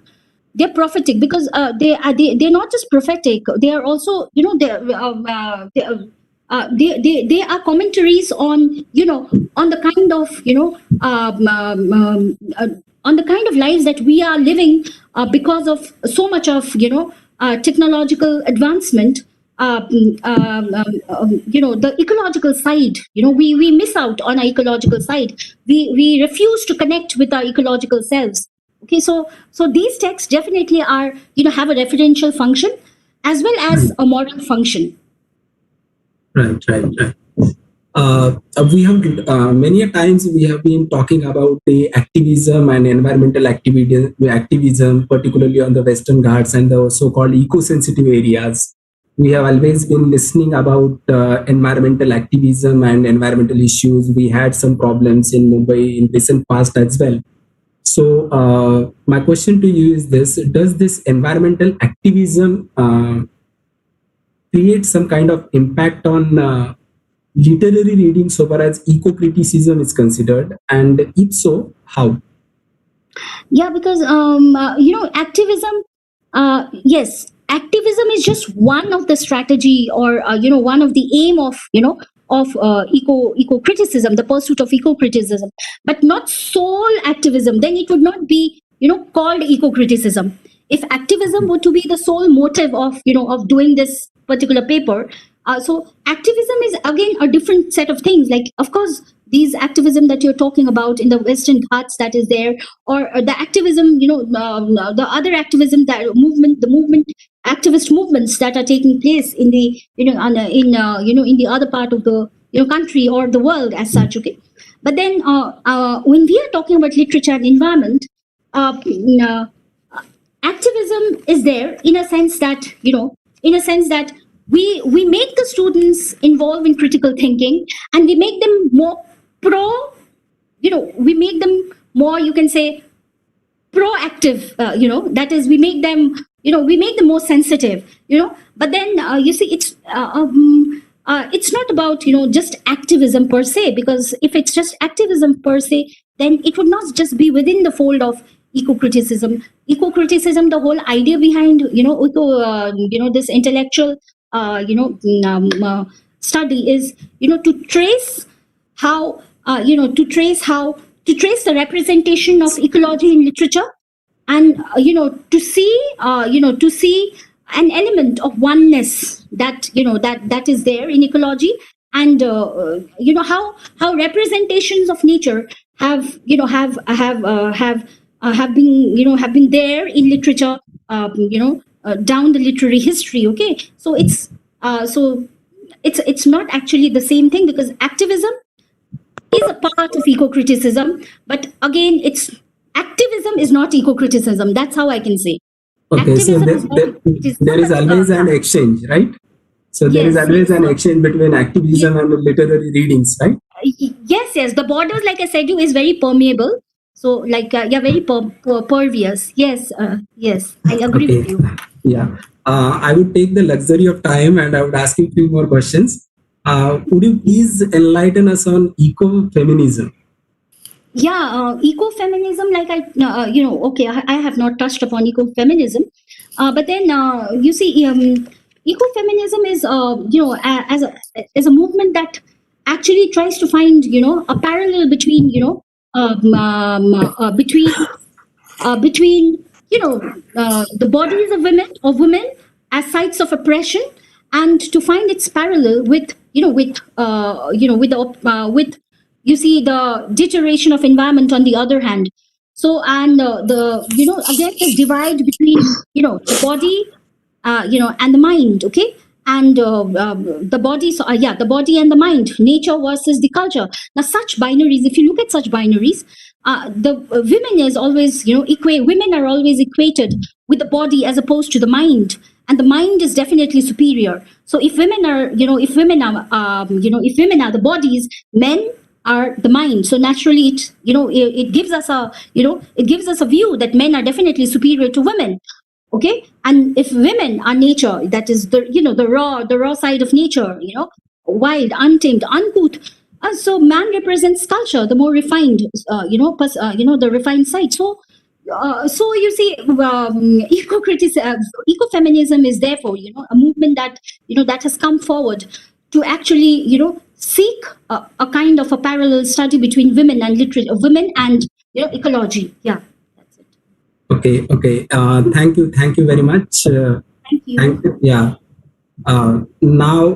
They're prophetic because they're not just prophetic. They are also, they are commentaries on, on the kind of, on the kind of lives that we are living because of so much of, technological advancement. The ecological side, we miss out on our ecological side. We refuse to connect with our ecological selves. Okay, so these texts definitely are, have a referential function as well as a moral function. Right. We have many a times we have been talking about the activism and environmental activism, particularly on the Western Ghats and the so-called eco-sensitive areas. We have always been listening about environmental activism and environmental issues. We had some problems in Mumbai in recent past as well. So my question to you is this: does this environmental activism create some kind of impact on literary reading so far as eco-criticism is considered, and if so, how? Yeah, because activism, yes, activism is just one of the strategy, or one of the aim of, of eco criticism, the pursuit of eco criticism, but not sole activism. Then it would not be, called eco criticism. If activism were to be the sole motive of, of doing this particular paper, so activism is again a different set of things. Like, of course, these activism that you're talking about in the Western Ghats that is there, or the activism, the other activism, that the activist movements that are taking place in the, in the other part of the, country or the world as such. Okay, but then when we are talking about literature and environment, activism is there in a sense that, we make the students involved in critical thinking, and we make them more pro, we make them more, you can say, proactive, that is, we make them, more sensitive, but then you see, it's not about, just activism per se, because if it's just activism per se, then it would not just be within the fold of eco-criticism. Eco-criticism, the whole idea behind, this intellectual, study is, to trace how, to trace the representation of ecology in literature, and to see an element of oneness that, that is there in ecology, and how representations of nature have, have been, have been there in literature, down the literary history. Okay, so it's not actually the same thing, because activism is a part of eco-criticism, but again, it's activism is not eco-criticism. That's how I can say. Okay, so Activism is not eco-criticism, there is but, always an exchange, right? So there is Yes, always yes. an exchange between activism and literary readings, right? yes, the borders, like I said, you is very permeable. So, like, yeah, very pervious. Yes, yes, I agree with Okay, you. yeah. I would take the luxury of time and I would ask you a few more questions. Would you please enlighten us on ecofeminism? Yeah, ecofeminism, like okay, I have not touched upon ecofeminism, but then you see, ecofeminism is, as a movement that actually tries to find, a parallel between, between, the bodies of women as sites of oppression, and to find its parallel with, with, you see, the deterioration of environment on the other hand. So, and the, again, the divide between, the body, and the mind. Okay, and the body, so yeah, the body and the mind, nature versus the culture. Now, such binaries, if you look at such binaries, the women is always, women are always equated with the body as opposed to the mind, and the mind is definitely superior. So if women are, if women are the bodies, men are the mind. So naturally, it gives us a, it gives us a view that men are definitely superior to women. Okay, and if women are nature, that is the, the raw side of nature, wild, untamed, uncouth. So man represents culture, the more refined, the refined side. So, so you see, ecofeminism is therefore, a movement that, that has come forward to actually, seek a kind of a parallel study between women and literature, women and, ecology. Yeah, that's it. Okay, okay. Thank you very much. Thank you. Yeah. Now,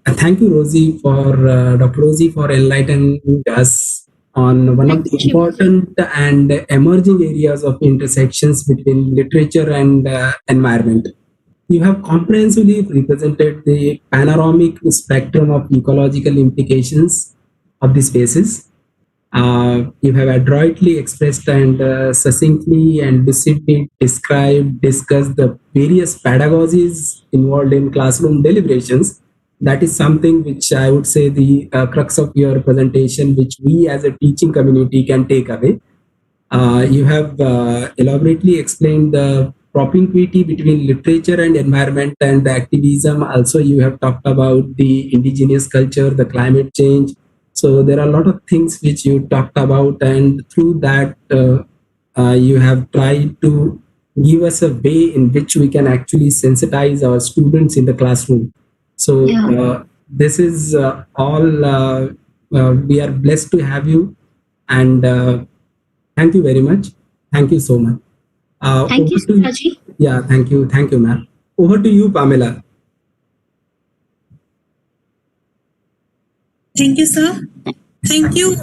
thank you, Rosie, for Dr. Rosie, for enlightening us on one of Thank the you, Shivaji. important and emerging areas of intersections between literature and environment. You have comprehensively represented the panoramic spectrum of ecological implications of the spaces. You have adroitly expressed and succinctly and lucidly discussed the various pedagogies involved in classroom deliberations. That is something which I would say the crux of your presentation, which we as a teaching community can take away. You have elaborately explained the propinquity between literature and environment and the activism. Also, you have talked about the indigenous culture, the climate change. So there are a lot of things which you talked about, and through that, you have tried to give us a way in which we can actually sensitize our students in the classroom. So Yeah. this is all. We are blessed to have you, and thank you very much. Thank you so much. Thank you, Over to Shivaji. yeah, thank you, ma'am. Over to you, Pamela. Thank you, sir. Thank you.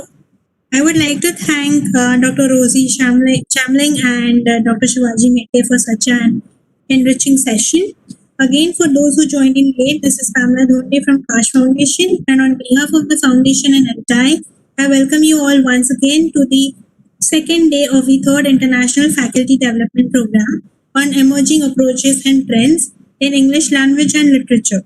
I would like to thank Dr. Rosie Chamling and Dr. Shivaji Mehte for such an enriching session. Again, for those who joined in late, this is Pamela Dhonde from Kaash Foundation, and on behalf of the foundation and entire, I welcome you all once again to the second day of the third International Faculty Development Program on Emerging Approaches and Trends in English Language and Literature.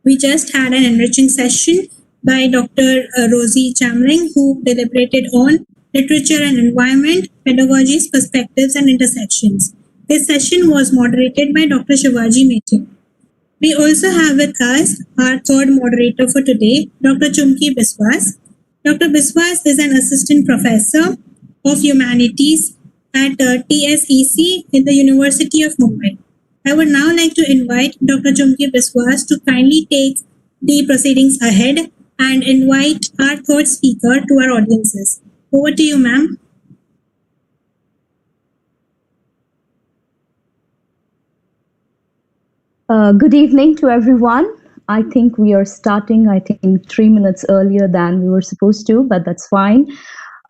We just had an enriching session by Dr. Rosie Chamling, who deliberated on Literature and Environment, Pedagogies, Perspectives and Intersections. This session was moderated by Dr. Shivaji Mehta. We also have with us our third moderator for today, Dr. Chumki Biswas. Dr. Biswas is an assistant professor of humanities at TSEC in the University of Mumbai. I would now like to invite Dr. Chumki Biswas to kindly take the proceedings ahead and invite our third speaker to our audiences. Over to you, ma'am. Good evening to everyone. I think we are starting, 3 minutes earlier than we were supposed to, but that's fine.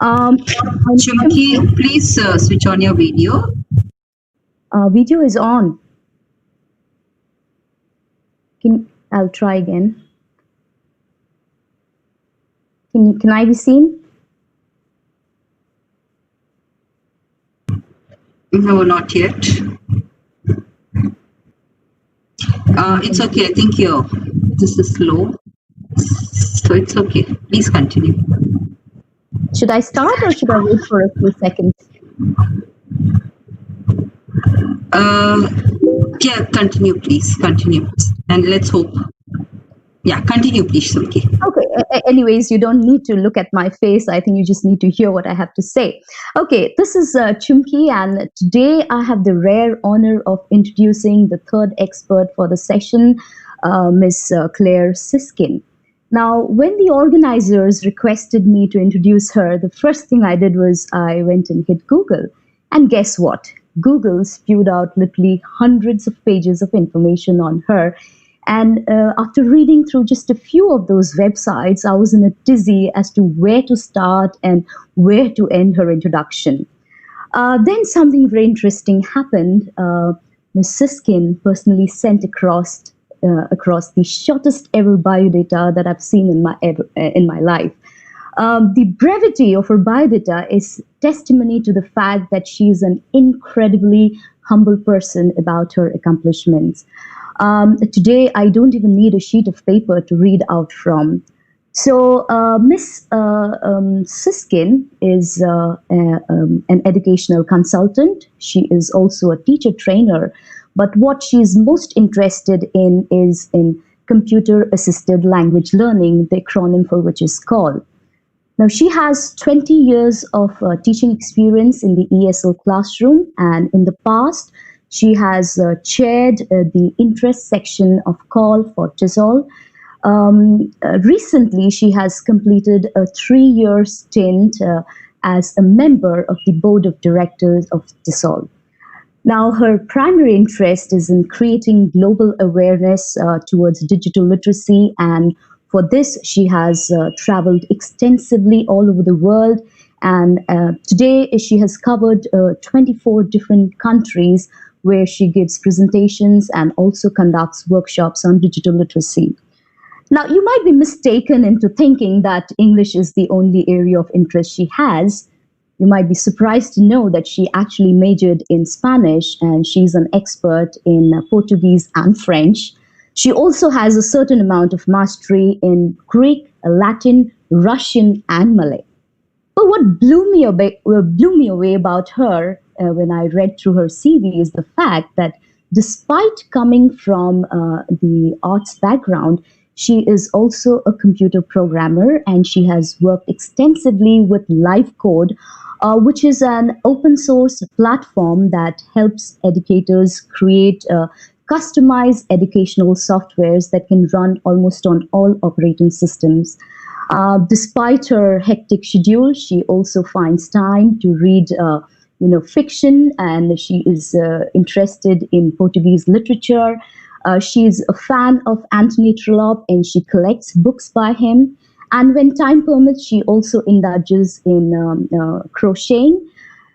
Chumki, please switch on your video. Video is on. I'll try again. Can I be seen? No, not yet. It's okay. I think this is slow. So it's okay. Please continue. Should I start or should I wait for a few seconds? Yeah, continue, please. Continue. And let's hope. Yeah, continue, please, Chumki. Okay. Anyways, you don't need to look at my face. I think you just need to hear what I have to say. Okay, this is Chumki, and today I have the rare honor of introducing the third expert for the session, Miss Claire Siskin. Now, when the organizers requested me to introduce her, the first thing I did was I went and hit Google. And guess what? Google spewed out literally hundreds of pages of information on her. And after reading through just a few of those websites, I was in a tizzy as to where to start and where to end her introduction. Then something very interesting happened. Ms. Siskin personally sent across the shortest ever biodata that I've seen in my life. The brevity of her biodata is testimony to the fact that she is an incredibly humble person about her accomplishments. Today, I don't even need a sheet of paper to read out from. So, Miss Siskin is an educational consultant. She is also a teacher trainer. But what she's most interested in is in computer-assisted language learning, the acronym for which is CALL. Now, she has 20 years of teaching experience in the ESL classroom, and in the past, she has chaired the interest section of CALL for TESOL. Recently, she has completed a 3-year stint as a member of the board of directors of TESOL. Now, her primary interest is in creating global awareness towards digital literacy, and for this, she has traveled extensively all over the world. And today, she has covered 24 different countries where she gives presentations and also conducts workshops on digital literacy. Now, you might be mistaken into thinking that English is the only area of interest she has. You might be surprised to know that she actually majored in Spanish, and she's an expert in Portuguese and French. She also has a certain amount of mastery in Greek, Latin, Russian, and Malay. But what blew me away about her when I read through her CV is the fact that despite coming from the arts background, she is also a computer programmer, and she has worked extensively with LiveCode, which is an open source platform that helps educators create customized educational softwares that can run almost on all operating systems. Despite her hectic schedule, she also finds time to read fiction, and she is interested in Portuguese literature. She's a fan of Anthony Trollope, and she collects books by him. And when time permits, she also indulges in crocheting.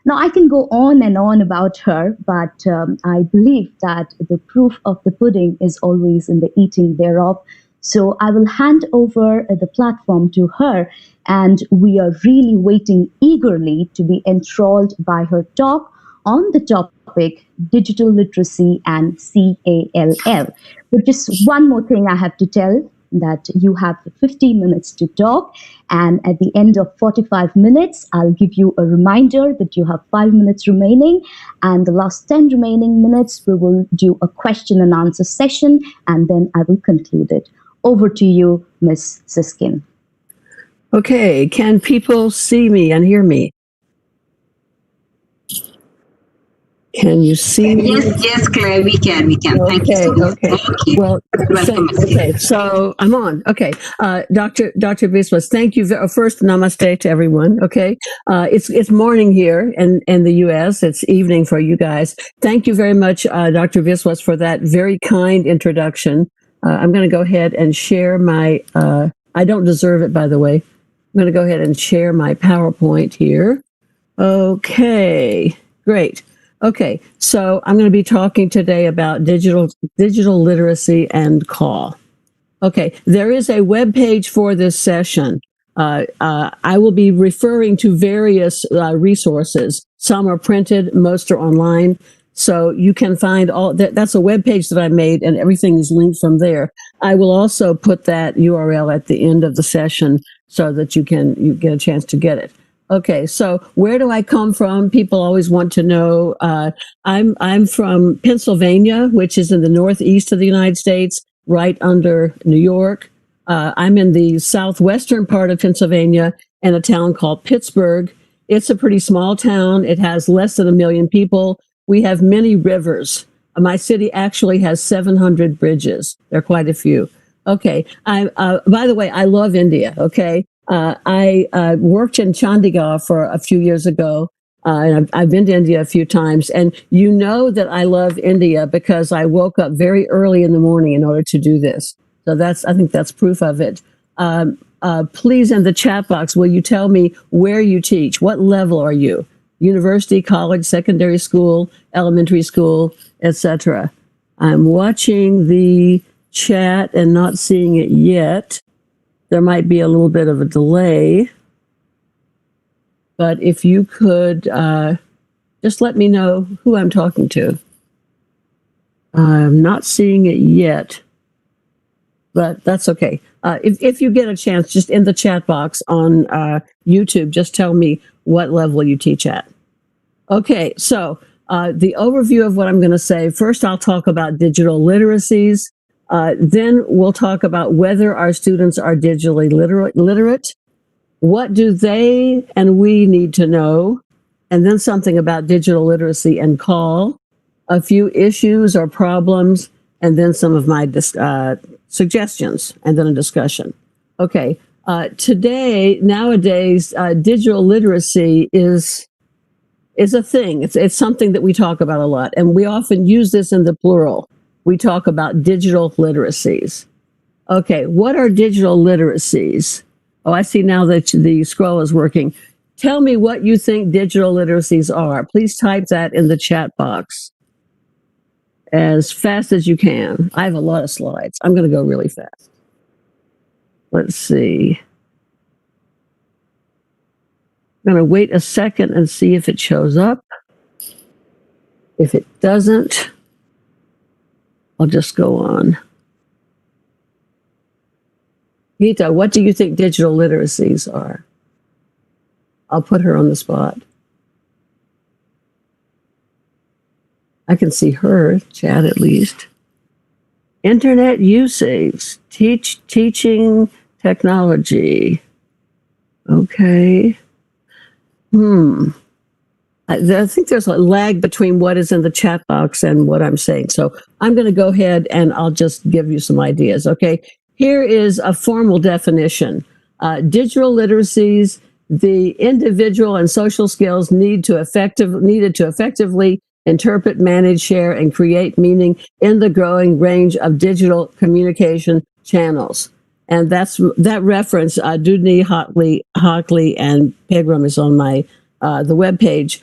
Now, I can go on and on about her, but I believe that the proof of the pudding is always in the eating thereof. So I will hand over the platform to her, and we are really waiting eagerly to be enthralled by her talk on the topic digital literacy and CALL. But just one more thing I have to tell. that you have 50 minutes to talk. And at the end of 45 minutes, I'll give you a reminder that you have 5 minutes remaining. And the last 10 remaining minutes, we will do a question and answer session, and then I will conclude it. Over to you, Ms. Siskin. Okay, can people see me and hear me? Can you see me? Yes, Claire, we can. Thank you so much. Okay. Well, Welcome. okay, so I'm on. Okay, Dr. Biswas, thank you. First, namaste to everyone. Okay, it's morning here in the U.S. It's evening for you guys. Thank you very much, Dr. Biswas, for that very kind introduction. I'm going to go ahead and share my. I don't deserve it, by the way. I'm going to go ahead and share my PowerPoint here. Okay, great. Okay, so I'm going to be talking today about digital literacy and call. Okay, there is a web page for this session. I will be referring to various resources. Some are printed, most are online. So you can find all that. That's a web page that I made, and everything is linked from there. I will also put that URL at the end of the session so that you get a chance to get it. Okay, so where do I come from? People always want to know. I'm from Pennsylvania, which is in the northeast of the United States, right under New York. I'm in the southwestern part of Pennsylvania in a town called Pittsburgh. It's a pretty small town. It has less than 1 million people. We have many rivers. My city actually has 700 bridges. There are quite a few. Okay, by the way, I love India, okay? I worked in Chandigarh for a few years ago, and I've been to India a few times. And you know that I love India because I woke up very early in the morning in order to do this. So I think that's proof of it. Please, in the chat box, will you tell me where you teach? What level are you? University, college, secondary school, elementary school, etc. I'm watching the chat and not seeing it yet. There might be a little bit of a delay, but if you could just let me know who I'm talking to. I'm not seeing it yet, but that's okay. If you get a chance, just in the chat box on YouTube, just tell me what level you teach at. Okay, so the overview of what I'm going to say. First, I'll talk about digital literacies. Then we'll talk about whether our students are digitally literate. What do they and we need to know? And then something about digital literacy and call, a few issues or problems, and then some of my suggestions, and then a discussion. Okay, nowadays, digital literacy is a thing. It's something that we talk about a lot, and we often use this in the plural. We talk about digital literacies. Okay, what are digital literacies? Oh, I see now that the scroll is working. Tell me what you think digital literacies are. Please type that in the chat box as fast as you can. I have a lot of slides. I'm going to go really fast. Let's see. I'm going to wait a second and see if it shows up. If it doesn't, I'll just go on. Gita, what do you think digital literacies are? I'll put her on the spot. I can see her chat at least. Internet usage, teaching technology. Okay. I think there's a lag between what is in the chat box and what I'm saying. So I'm going to go ahead and I'll just give you some ideas. Okay. Here is a formal definition. Digital literacies, the individual and social skills needed to effectively interpret, manage, share, and create meaning in the growing range of digital communication channels. And that reference, Dudney, Hockley, and Pegram is on my the webpage.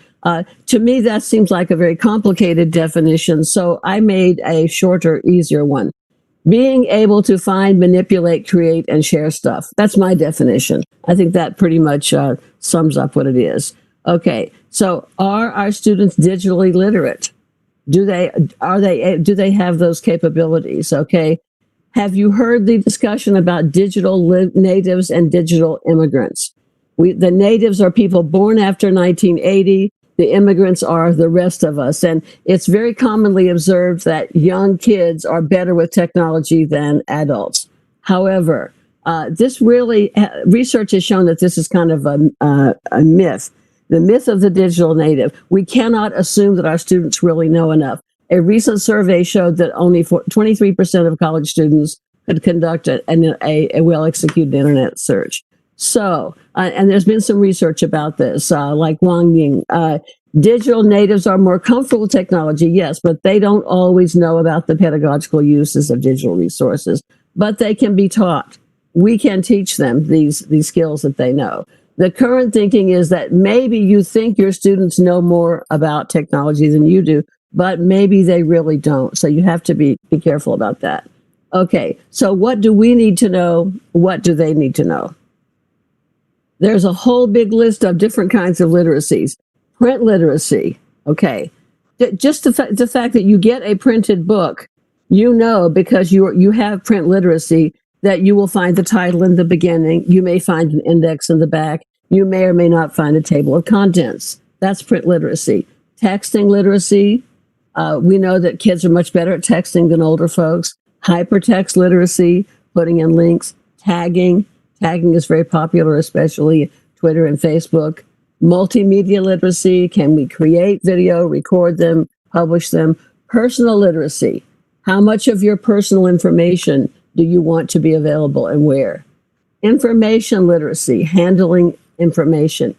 To me, that seems like a very complicated definition, so I made a shorter, easier one. Being able to find, manipulate, create, and share stuff. That's my definition. I think that pretty much sums up what it is. Okay, so are our students digitally literate? Do they have those capabilities? Okay, Have you heard the discussion about digital natives and digital immigrants? The natives are people born after 1980. The immigrants are the rest of us. And it's very commonly observed that young kids are better with technology than adults. However, this really, research has shown that this is kind of a myth. The myth of the digital native. We cannot assume that our students really know enough. A recent survey showed that only 23% of college students could conduct a well-executed internet search. So, and there's been some research about this, like Wang Ying. Digital natives are more comfortable with technology, yes, but they don't always know about the pedagogical uses of digital resources. But they can be taught. We can teach them these skills that they know. The current thinking is that maybe you think your students know more about technology than you do, but maybe they really don't. So you have to be careful about that. Okay, so what do we need to know? What do they need to know? There's a whole big list of different kinds of literacies. Print literacy, okay. Just the fact that you get a printed book, you know, because you have print literacy, that you will find the title in the beginning. You may find an index in the back. You may or may not find a table of contents. That's print literacy. Texting literacy, we know that kids are much better at texting than older folks. Hypertext literacy, putting in links. Tagging is very popular, especially Twitter and Facebook. Multimedia literacy, can we create video, record them, publish them? Personal literacy, how much of your personal information do you want to be available and where? Information literacy, handling information.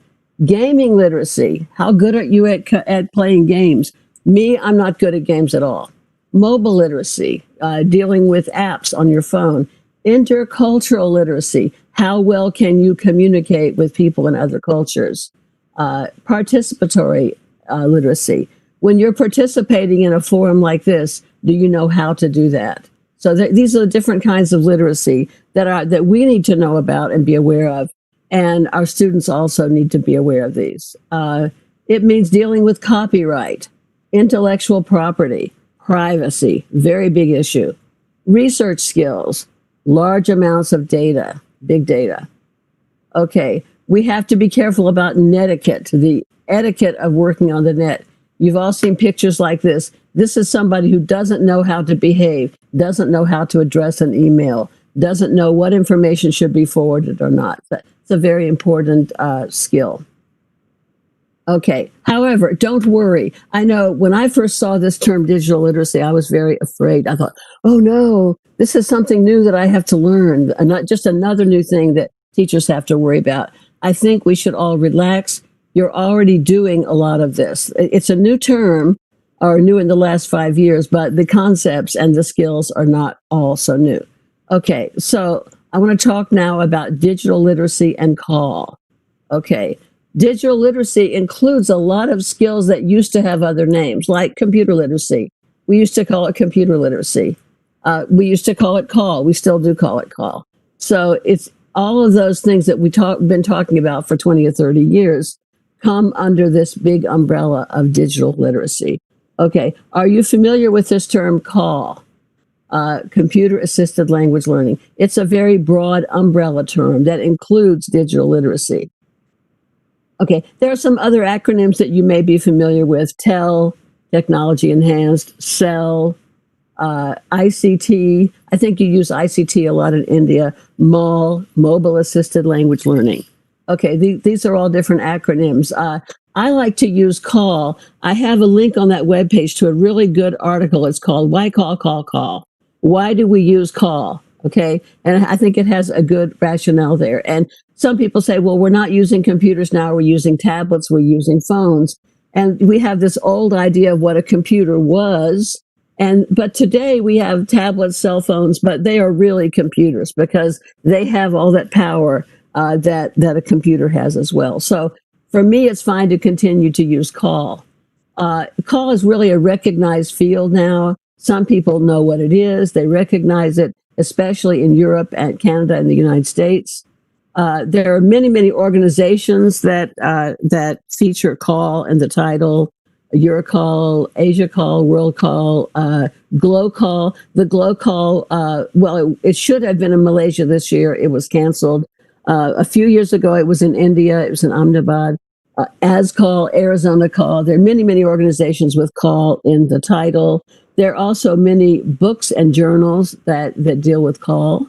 Gaming literacy, how good are you at playing games? Me, I'm not good at games at all. Mobile literacy, dealing with apps on your phone. Intercultural literacy, how well can you communicate with people in other cultures? Participatory literacy. When you're participating in a forum like this, do you know how to do that? So these are the different kinds of literacy that we need to know about and be aware of. And our students also need to be aware of these. It means dealing with copyright, intellectual property, privacy, very big issue. Research skills, large amounts of data, big data. Okay, we have to be careful about netiquette, the etiquette of working on the net. You've all seen pictures like this. This is somebody who doesn't know how to behave, doesn't know how to address an email, doesn't know what information should be forwarded or not. It's a very important skill. Okay, however, don't worry. I know when I first saw this term digital literacy, I was very afraid. I thought, oh no, this is something new that I have to learn, not just another new thing that teachers have to worry about. I think we should all relax. You're already doing a lot of this. It's a new term, or new in the last 5 years, but the concepts and the skills are not all so new. Okay, so I want to talk now about digital literacy and call. Okay, digital literacy includes a lot of skills that used to have other names, like computer literacy. We used to call it computer literacy. We used to call it call. We still do call it call. So it's all of those things that we've been talking about for 20 or 30 years come under this big umbrella of digital literacy. Okay, are you familiar with this term call? Computer-assisted language learning. It's a very broad umbrella term that includes digital literacy. Okay, there are some other acronyms that you may be familiar with. TEL, Technology Enhanced, CEL, ICT. I think you use ICT a lot in India. MAL, Mobile Assisted Language Learning. Okay, these are all different acronyms. I like to use CALL. I have a link on that webpage to a really good article. It's called Why Call, Call, Call? Why do we use CALL? Okay, and I think it has a good rationale there. And some people say, well, we're not using computers now, we're using tablets, we're using phones. And we have this old idea of what a computer was. But today we have tablets, cell phones, but they are really computers because they have all that power that a computer has as well. So for me, it's fine to continue to use CALL. CALL is really a recognized field now. Some people know what it is. They recognize it, especially in Europe and Canada and the United States. There are many, many organizations that feature CALL in the title. Eurocall, Asia Call, World Call, Glow Call. The Glow Call, well, it should have been in Malaysia this year. It was canceled. A few years ago, it was in India. It was in Ahmedabad. As Call, Arizona Call. There are many, many organizations with call in the title. There are also many books and journals that deal with call.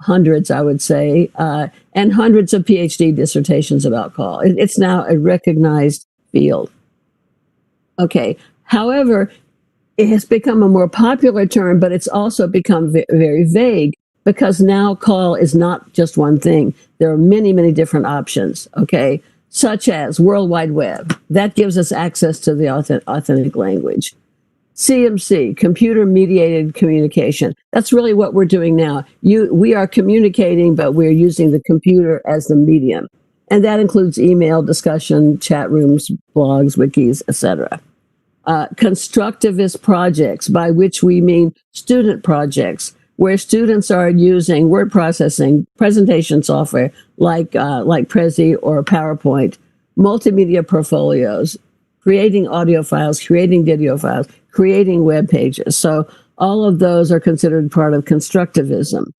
Hundreds, I would say, and hundreds of PhD dissertations about call. It's now a recognized field. Okay. However, it has become a more popular term, but it's also become very vague because now call is not just one thing. There are many, many different options. Okay. Such as World Wide Web. That gives us access to the authentic language. CMC, computer mediated communication. That's really what we're doing now. We are communicating, but we're using the computer as the medium. And that includes email, discussion, chat rooms, blogs, wikis, etc. Constructivist projects, by which we mean student projects, where students are using word processing, presentation software like Prezi or PowerPoint, multimedia portfolios, creating audio files, creating video files, creating web pages. So all of those are considered part of constructivism.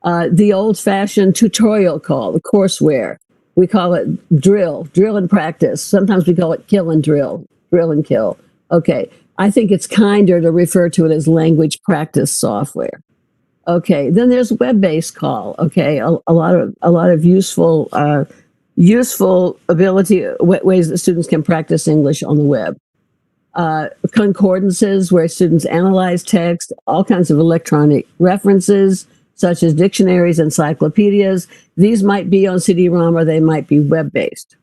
The old-fashioned tutorial call, the courseware, we call it drill and practice. Sometimes we call it kill and drill and kill. Okay, I think it's kinder to refer to it as language practice software. Okay, then there's web-based call. Okay, a lot of useful ability ways that students can practice English on the web. Concordances, where students analyze text, all kinds of electronic references, such as dictionaries, encyclopedias. These might be on CD-ROM or they might be web-based.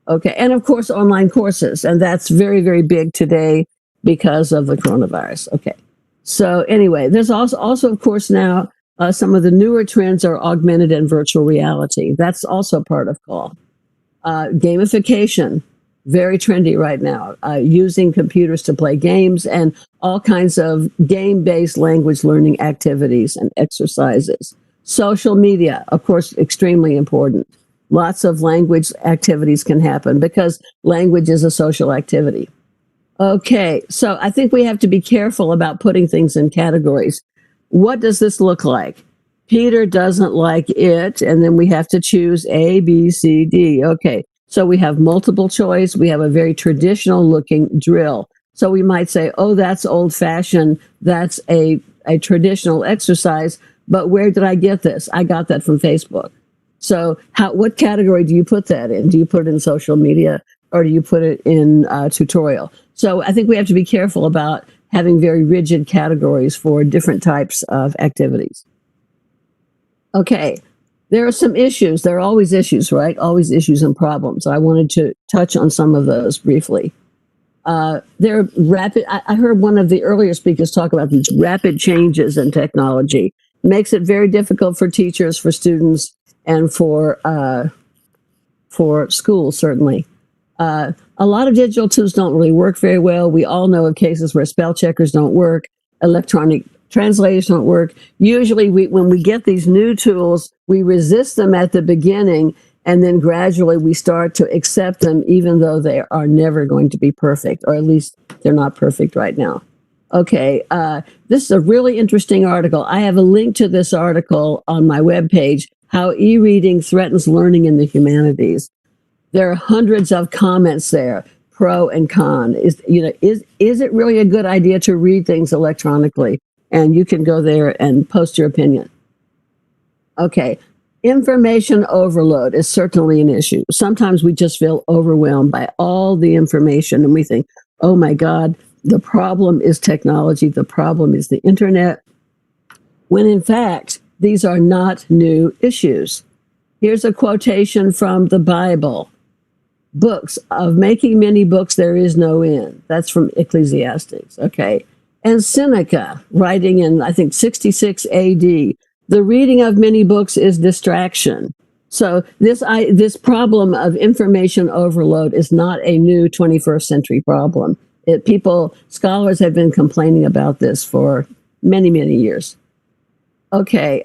Okay, and of course, online courses, and that's very, very big today because of the coronavirus. Okay, so anyway, there's also of course, now some of the newer trends are augmented and virtual reality. That's also part of call. Gamification, very trendy right now, using computers to play games and all kinds of game-based language learning activities and exercises. Social media, of course, extremely important. Lots of language activities can happen because language is a social activity. Okay, so I think we have to be careful about putting things in categories. What does this look like? Peter doesn't like it, and then we have to choose A, B, C, D. Okay, so we have multiple choice. We have a very traditional looking drill. So we might say, oh, that's old fashioned. That's a traditional exercise. But where did I get this? I got that from Facebook. So what category do you put that in? Do you put it in social media or do you put it in tutorial? So I think we have to be careful about having very rigid categories for different types of activities. Okay, there are some issues. There are always issues, right? Always issues and problems. I wanted to touch on some of those briefly. There are rapid, I heard one of the earlier speakers talk about these rapid changes in technology. Makes it very difficult for teachers, for students, and for schools, certainly. A lot of digital tools don't really work very well. We all know of cases where spell checkers don't work, electronic translators don't work. Usually when we get these new tools, we resist them at the beginning, and then gradually we start to accept them, even though they are never going to be perfect, or at least they're not perfect right now. Okay, this is a really interesting article. I have a link to this article on my webpage, How E-Reading Threatens Learning in the Humanities. There are hundreds of comments there, pro and con. Is it really a good idea to read things electronically? And you can go there and post your opinion. Okay, information overload is certainly an issue. Sometimes we just feel overwhelmed by all the information and we think, oh my God, the problem is technology, the problem is the internet, when in fact, these are not new issues. Here's a quotation from the Bible. Books, of making many books, there is no end. That's from Ecclesiastes, okay? And Seneca, writing in, I think, 66 AD, the reading of many books is distraction. So this problem of information overload is not a new 21st century problem. Scholars have been complaining about this for many, many years. Okay,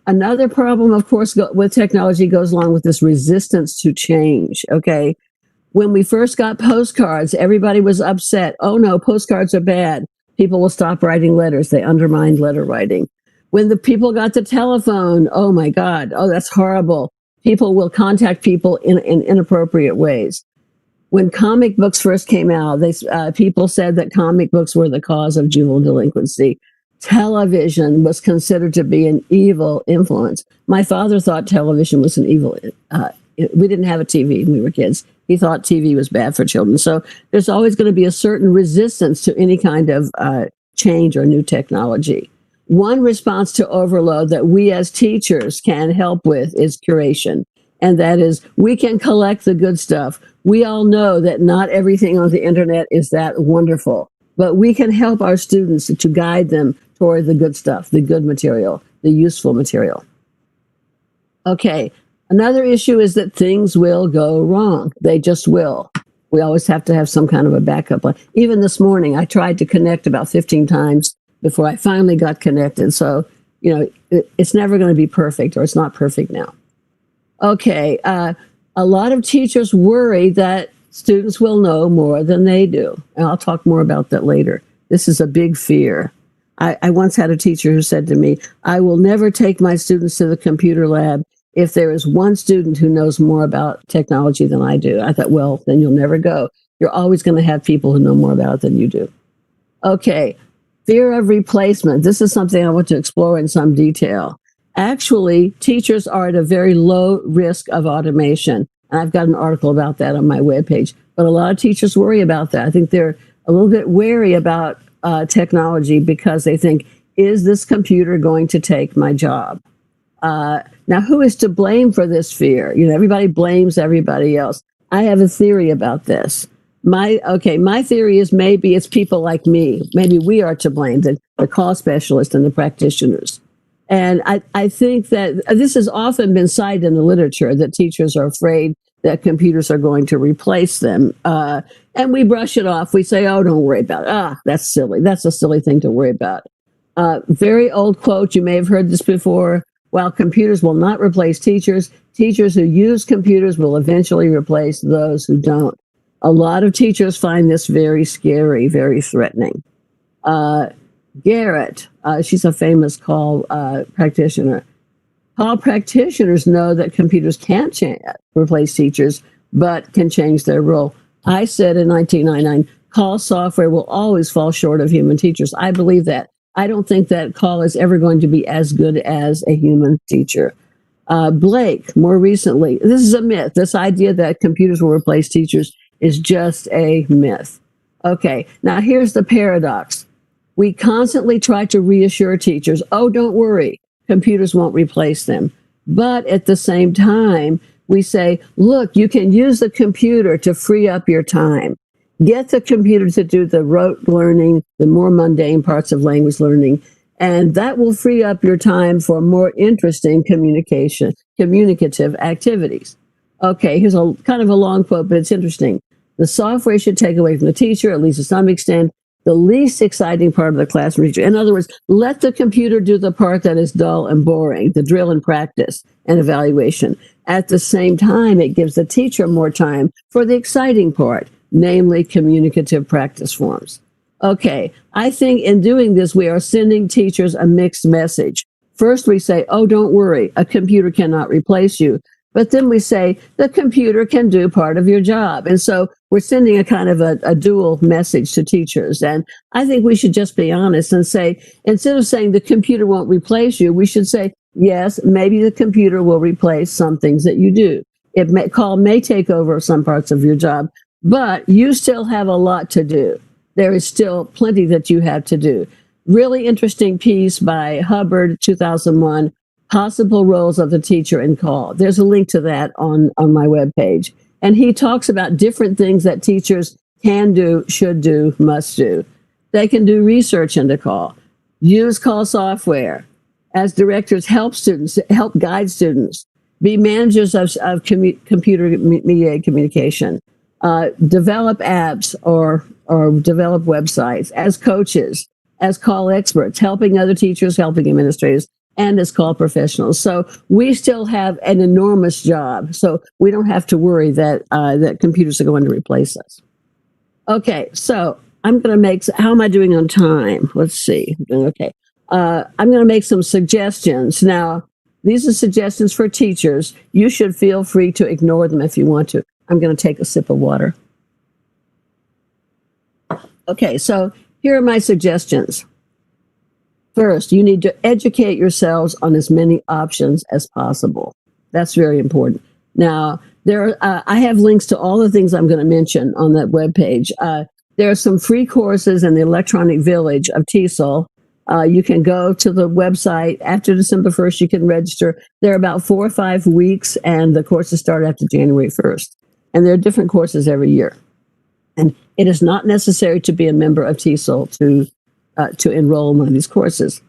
another problem, of course, with technology goes along with this resistance to change, okay? When we first got postcards, everybody was upset. Oh no, postcards are bad. People will stop writing letters. They undermined letter writing. When the people got the telephone, oh my God, oh, that's horrible. People will contact people in inappropriate ways. When comic books first came out, people said that comic books were the cause of juvenile delinquency. Television was considered to be an evil influence. My father thought television was an evil. We didn't have a TV when we were kids. He thought TV was bad for children. So there's always going to be a certain resistance to any kind of change or new technology. One response to overload that we as teachers can help with is curation. And that is, we can collect the good stuff. We all know that not everything on the internet is that wonderful, but we can help our students to guide them toward the good stuff, the good material, the useful material. Okay, another issue is that things will go wrong. They just will. We always have to have some kind of a backup plan. Even this morning, I tried to connect about 15 times before I finally got connected. So, you know, it's never going to be perfect, or it's not perfect now. Okay, a lot of teachers worry that students will know more than they do. And I'll talk more about that later. This is a big fear. I once had a teacher who said to me, I will never take my students to the computer lab if there is one student who knows more about technology than I do. I thought, well, then you'll never go. You're always going to have people who know more about it than you do. Okay, fear of replacement. This is something I want to explore in some detail. Actually, teachers are at a very low risk of automation. And I've got an article about that on my webpage. But a lot of teachers worry about that. I think they're a little bit wary about technology because they think, is this computer going to take my job? Now, who is to blame for this fear? You know, everybody blames everybody else. I have a theory about this. My theory is maybe it's people like me. Maybe we are to blame, the call specialists and the practitioners. And I think that this has often been cited in the literature that teachers are afraid that computers are going to replace them. And we brush it off. We say, oh, don't worry about it. That's silly. That's a silly thing to worry about. Very old quote. You may have heard this before. While computers will not replace teachers, teachers who use computers will eventually replace those who don't. A lot of teachers find this very scary, very threatening. Garrett, she's a famous call practitioner. Call practitioners know that computers can't replace teachers, but can change their role. I said in 1999, call software will always fall short of human teachers. I believe that. I don't think that call is ever going to be as good as a human teacher. Blake, more recently, this is a myth. This idea that computers will replace teachers is just a myth. Okay, now here's the paradox. We constantly try to reassure teachers, oh, don't worry, computers won't replace them. But at the same time, we say, look, you can use the computer to free up your time. Get the computer to do the rote learning, the more mundane parts of language learning, and that will free up your time for more interesting communicative activities. Okay, here's a kind of a long quote, but it's interesting. The software should take away from the teacher, at least to some extent, the least exciting part of the classroom teacher. In other words, let the computer do the part that is dull and boring, the drill and practice and evaluation. At the same time, it gives the teacher more time for the exciting part, namely communicative practice forms. Okay, I think in doing this, we are sending teachers a mixed message. First, we say, oh, don't worry, a computer cannot replace you. But then we say, the computer can do part of your job. And so we're sending a kind of a dual message to teachers. And I think we should just be honest and say, instead of saying the computer won't replace you, we should say, yes, maybe the computer will replace some things that you do. Call may take over some parts of your job, but you still have a lot to do. There is still plenty that you have to do. Really interesting piece by Hubbard, 2001, Possible Roles of the Teacher in Call. There's a link to that on my webpage. And he talks about different things that teachers can do, should do, must do. They can do research into call, use call software. As directors, help guide students, be managers of computer-mediated communication, develop apps or develop websites, as coaches, as call experts, helping other teachers, helping administrators, and as call professionals. So we still have an enormous job. So we don't have to worry that that computers are going to replace us. Okay, so I'm going to make. How am I doing on time? Let's see. Okay, I'm going to make some suggestions now. These are suggestions for teachers. You should feel free to ignore them if you want to. I'm going to take a sip of water. Okay, so here are my suggestions. First, you need to educate yourselves on as many options as possible. That's very important. Now, I have links to all the things I'm going to mention on that webpage. There are some free courses in the electronic village of TESOL. You can go to the website after December 1st. You can register. They're about 4 or 5 weeks, and the courses start after January 1st. And there are different courses every year. And it is not necessary to be a member of TESOL to enroll in one of these courses.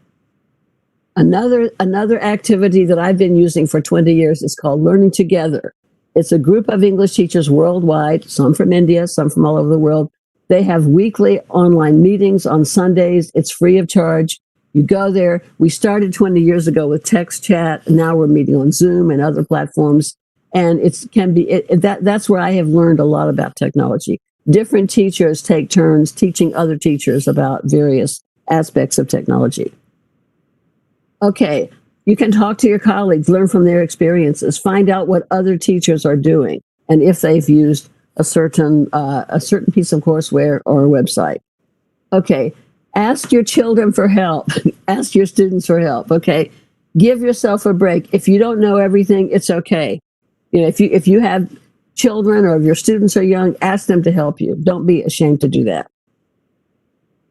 Another activity that I've been using for 20 years is called Learning Together. It's a group of English teachers worldwide, some from India, some from all over the world. They have weekly online meetings on Sundays. It's free of charge. You go there. We started 20 years ago with text chat. And now we're meeting on Zoom and other platforms. And that's where I have learned a lot about technology. Different teachers take turns teaching other teachers about various aspects of technology. Okay, you can talk to your colleagues, learn from their experiences, find out what other teachers are doing, and if they've used a certain piece of courseware or a website. Okay, ask your children for help. Ask your students for help. Okay, give yourself a break. If you don't know everything, it's okay. You know, if you have children or if your students are young, ask them to help you. Don't be ashamed to do that.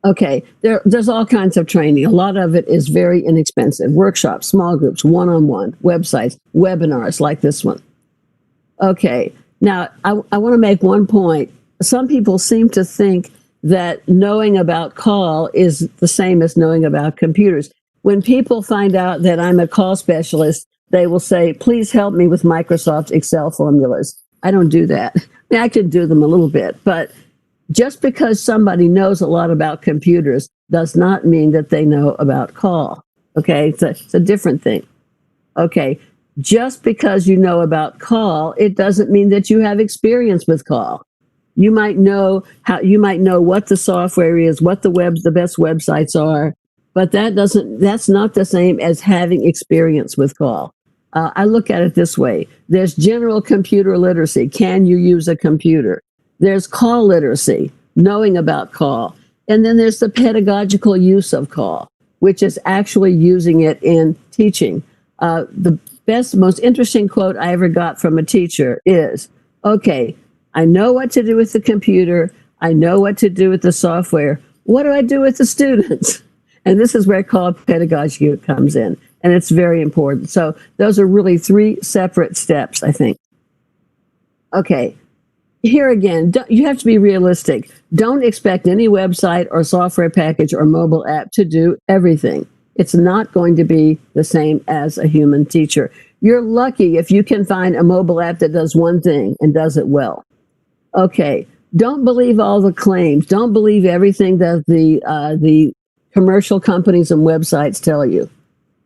Okay, there's all kinds of training. A lot of it is very inexpensive. Workshops, small groups, one-on-one, websites, webinars like this one. Okay, now I want to make one point. Some people seem to think that knowing about call is the same as knowing about computers. When people find out that I'm a call specialist, they will say, please help me with Microsoft Excel formulas. I don't do that. I mean, I could do them a little bit, but just because somebody knows a lot about computers does not mean that they know about call. Okay, it's a different thing. Okay, just because you know about call, it doesn't mean that you have experience with call. You might know what the software is, what the best websites are, but that's not the same as having experience with call. I look at it this way. There's general computer literacy. Can you use a computer? There's call literacy, knowing about call. And then there's the pedagogical use of call, which is actually using it in teaching. The most interesting quote I ever got from a teacher is, okay, I know what to do with the computer. I know what to do with the software. What do I do with the students? And this is where call pedagogy comes in. And it's very important. So those are really 3 separate steps, I think. Okay. Here again, you have to be realistic. Don't expect any website or software package or mobile app to do everything. It's not going to be the same as a human teacher. You're lucky if you can find a mobile app that does one thing and does it well. Okay, don't believe all the claims. Don't believe everything that the commercial companies and websites tell you.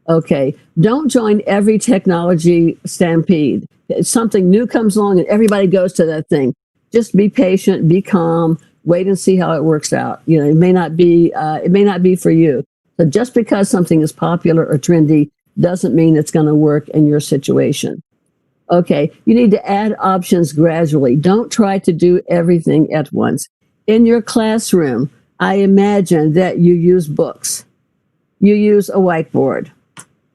Okay, don't join every technology stampede. Something new comes along and everybody goes to that thing. Just be patient, be calm, wait and see how it works out. You know, it may not be for you. So just because something is popular or trendy doesn't mean it's going to work in your situation. Okay, you need to add options gradually. Don't try to do everything at once. In your classroom, I imagine that you use books. You use a whiteboard.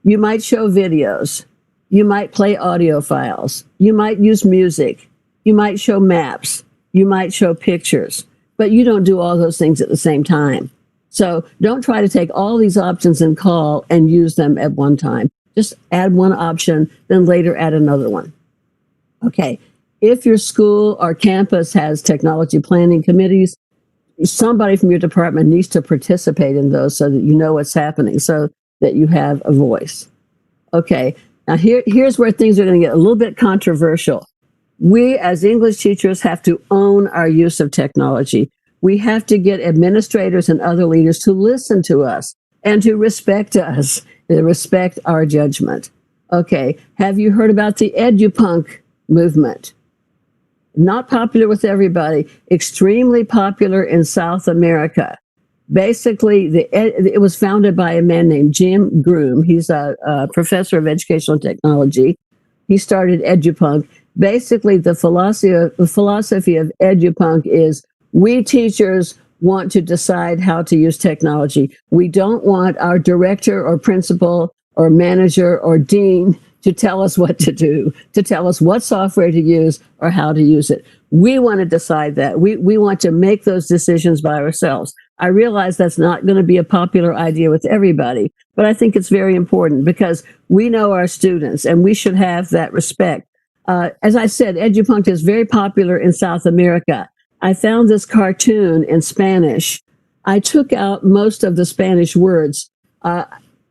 You might show videos. You might play audio files. You might use music. You might show maps. You might show pictures. But you don't do all those things at the same time. So don't try to take all these options in call and use them at one time. Just add one option, then later add another one. Okay, if your school or campus has technology planning committees, somebody from your department needs to participate in those so that you know what's happening, so that you have a voice. Okay, now here's where things are going to get a little bit controversial. We as English teachers have to own our use of technology. We have to get administrators and other leaders to listen to us and to respect us They respect our judgment. Okay. Have you heard about the edupunk movement? Not popular with everybody, extremely popular in South America. Basically, it was founded by a man named Jim Groom. He's a professor of educational technology. He started edupunk. Basically, the philosophy of edupunk is we teachers want to decide how to use technology. We don't want our director or principal or manager or dean to tell us what to do, to tell us what software to use or how to use it. We want to decide that. We want to make those decisions by ourselves. I realize that's not going to be a popular idea with everybody, but I think it's very important because we know our students and we should have that respect. As I said, edupunk is very popular in South America. I found this cartoon in Spanish. I took out most of the Spanish words.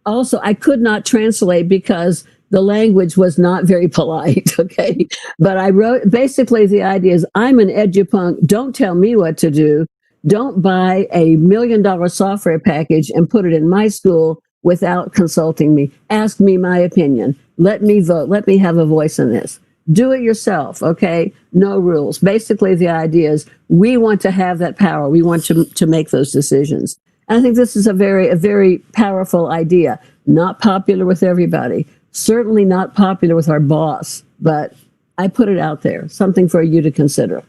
Also, I could not translate because the language was not very polite, okay? But I wrote, basically the idea is I'm an edupunk, don't tell me what to do. Don't buy $1 million software package and put it in my school without consulting me. Ask me my opinion. Let me vote. Let me have a voice in this. Do it yourself, okay? No rules. Basically, the idea is we want to have that power. We want to make those decisions. And I think this is a very powerful idea. Not popular with everybody. Certainly not popular with our boss, but I put it out there. Something for you to consider.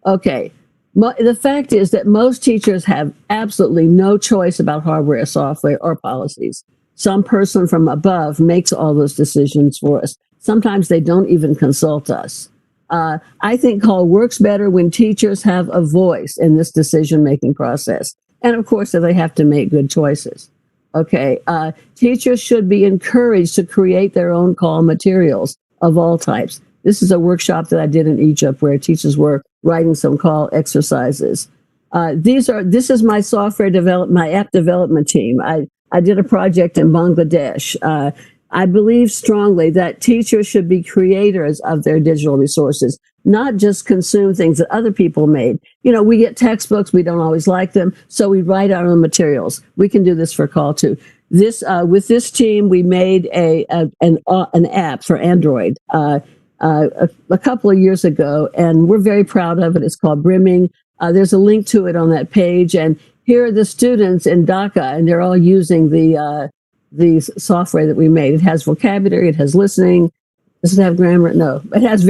Okay. The fact is that most teachers have absolutely no choice about hardware, software, or policies. Some person from above makes all those decisions for us. Sometimes they don't even consult us. I think CALL works better when teachers have a voice in this decision-making process. And of course, they have to make good choices. Okay, teachers should be encouraged to create their own CALL materials of all types. This is a workshop that I did in Egypt where teachers were writing some CALL exercises. This is my software development, my app development team. I did a project in Bangladesh. I believe strongly that teachers should be creators of their digital resources, not just consume things that other people made. You know, we get textbooks, we don't always like them, so we write our own materials. We can do this for CALL too. With this team, we made an app for Android a couple of years ago, and we're very proud of it. It's called Brimming. There's a link to it on that page, and here are the students in Dhaka, and they're all using the software that we made. It has vocabulary, it has listening. Does it have grammar? No, it has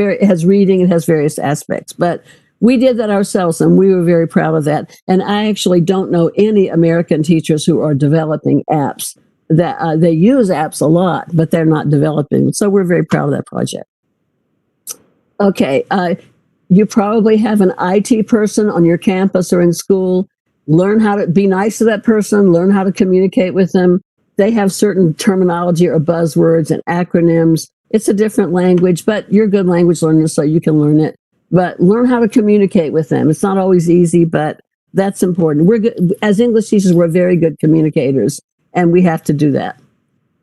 reading, it has various aspects. But we did that ourselves, and we were very proud of that. And I actually don't know any American teachers who are developing apps. That they use apps a lot, but they're not developing. So we're very proud of that project. Okay, you probably have an IT person on your campus or in school. Learn how to be nice to that person. Learn how to communicate with them. They have certain terminology or buzzwords and acronyms. It's a different language, but you're good language learners, so you can learn it. But learn how to communicate with them. It's not always easy, but that's important. We're good, as English teachers, we're very good communicators, and we have to do that.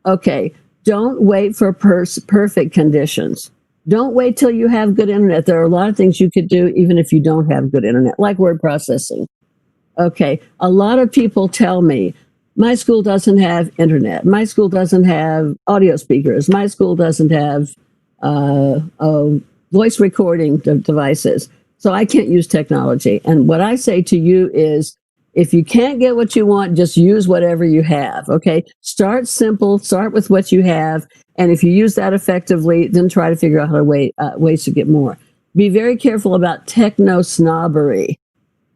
Okay, don't wait for perfect conditions. Don't wait till you have good internet. There are a lot of things you could do even if you don't have good internet, like word processing. Okay, a lot of people tell me, my school doesn't have internet. My school doesn't have audio speakers. My school doesn't have voice recording devices. So I can't use technology. And what I say to you is, if you can't get what you want, just use whatever you have, okay? Start simple, start with what you have. And if you use that effectively, then try to figure out how to ways to get more. Be very careful about techno snobbery.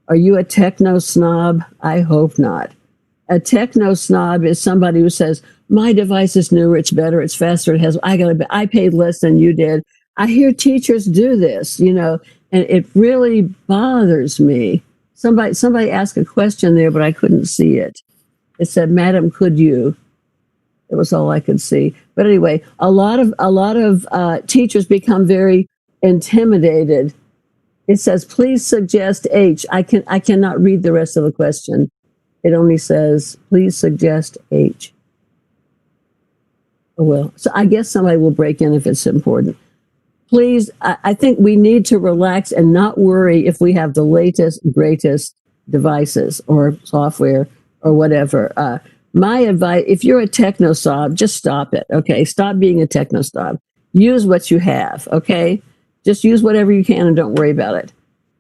Are you a techno snob? I hope not. A techno snob is somebody who says, my device is newer, it's better, it's faster, I paid less than you did. I hear teachers do this, you know, and it really bothers me. Somebody asked a question there, but I couldn't see it. It said, Madam, could you? It was all I could see. But anyway, a lot of teachers become very intimidated. It says, please suggest H. I cannot read the rest of the question. It only says, please suggest H. Oh, well, so I guess somebody will break in if it's important. Please, I think we need to relax and not worry if we have the latest, greatest devices or software or whatever. My advice, if you're a techno snob, just stop it. Okay. Stop being a techno snob. Use what you have. Okay. Just use whatever you can and don't worry about it.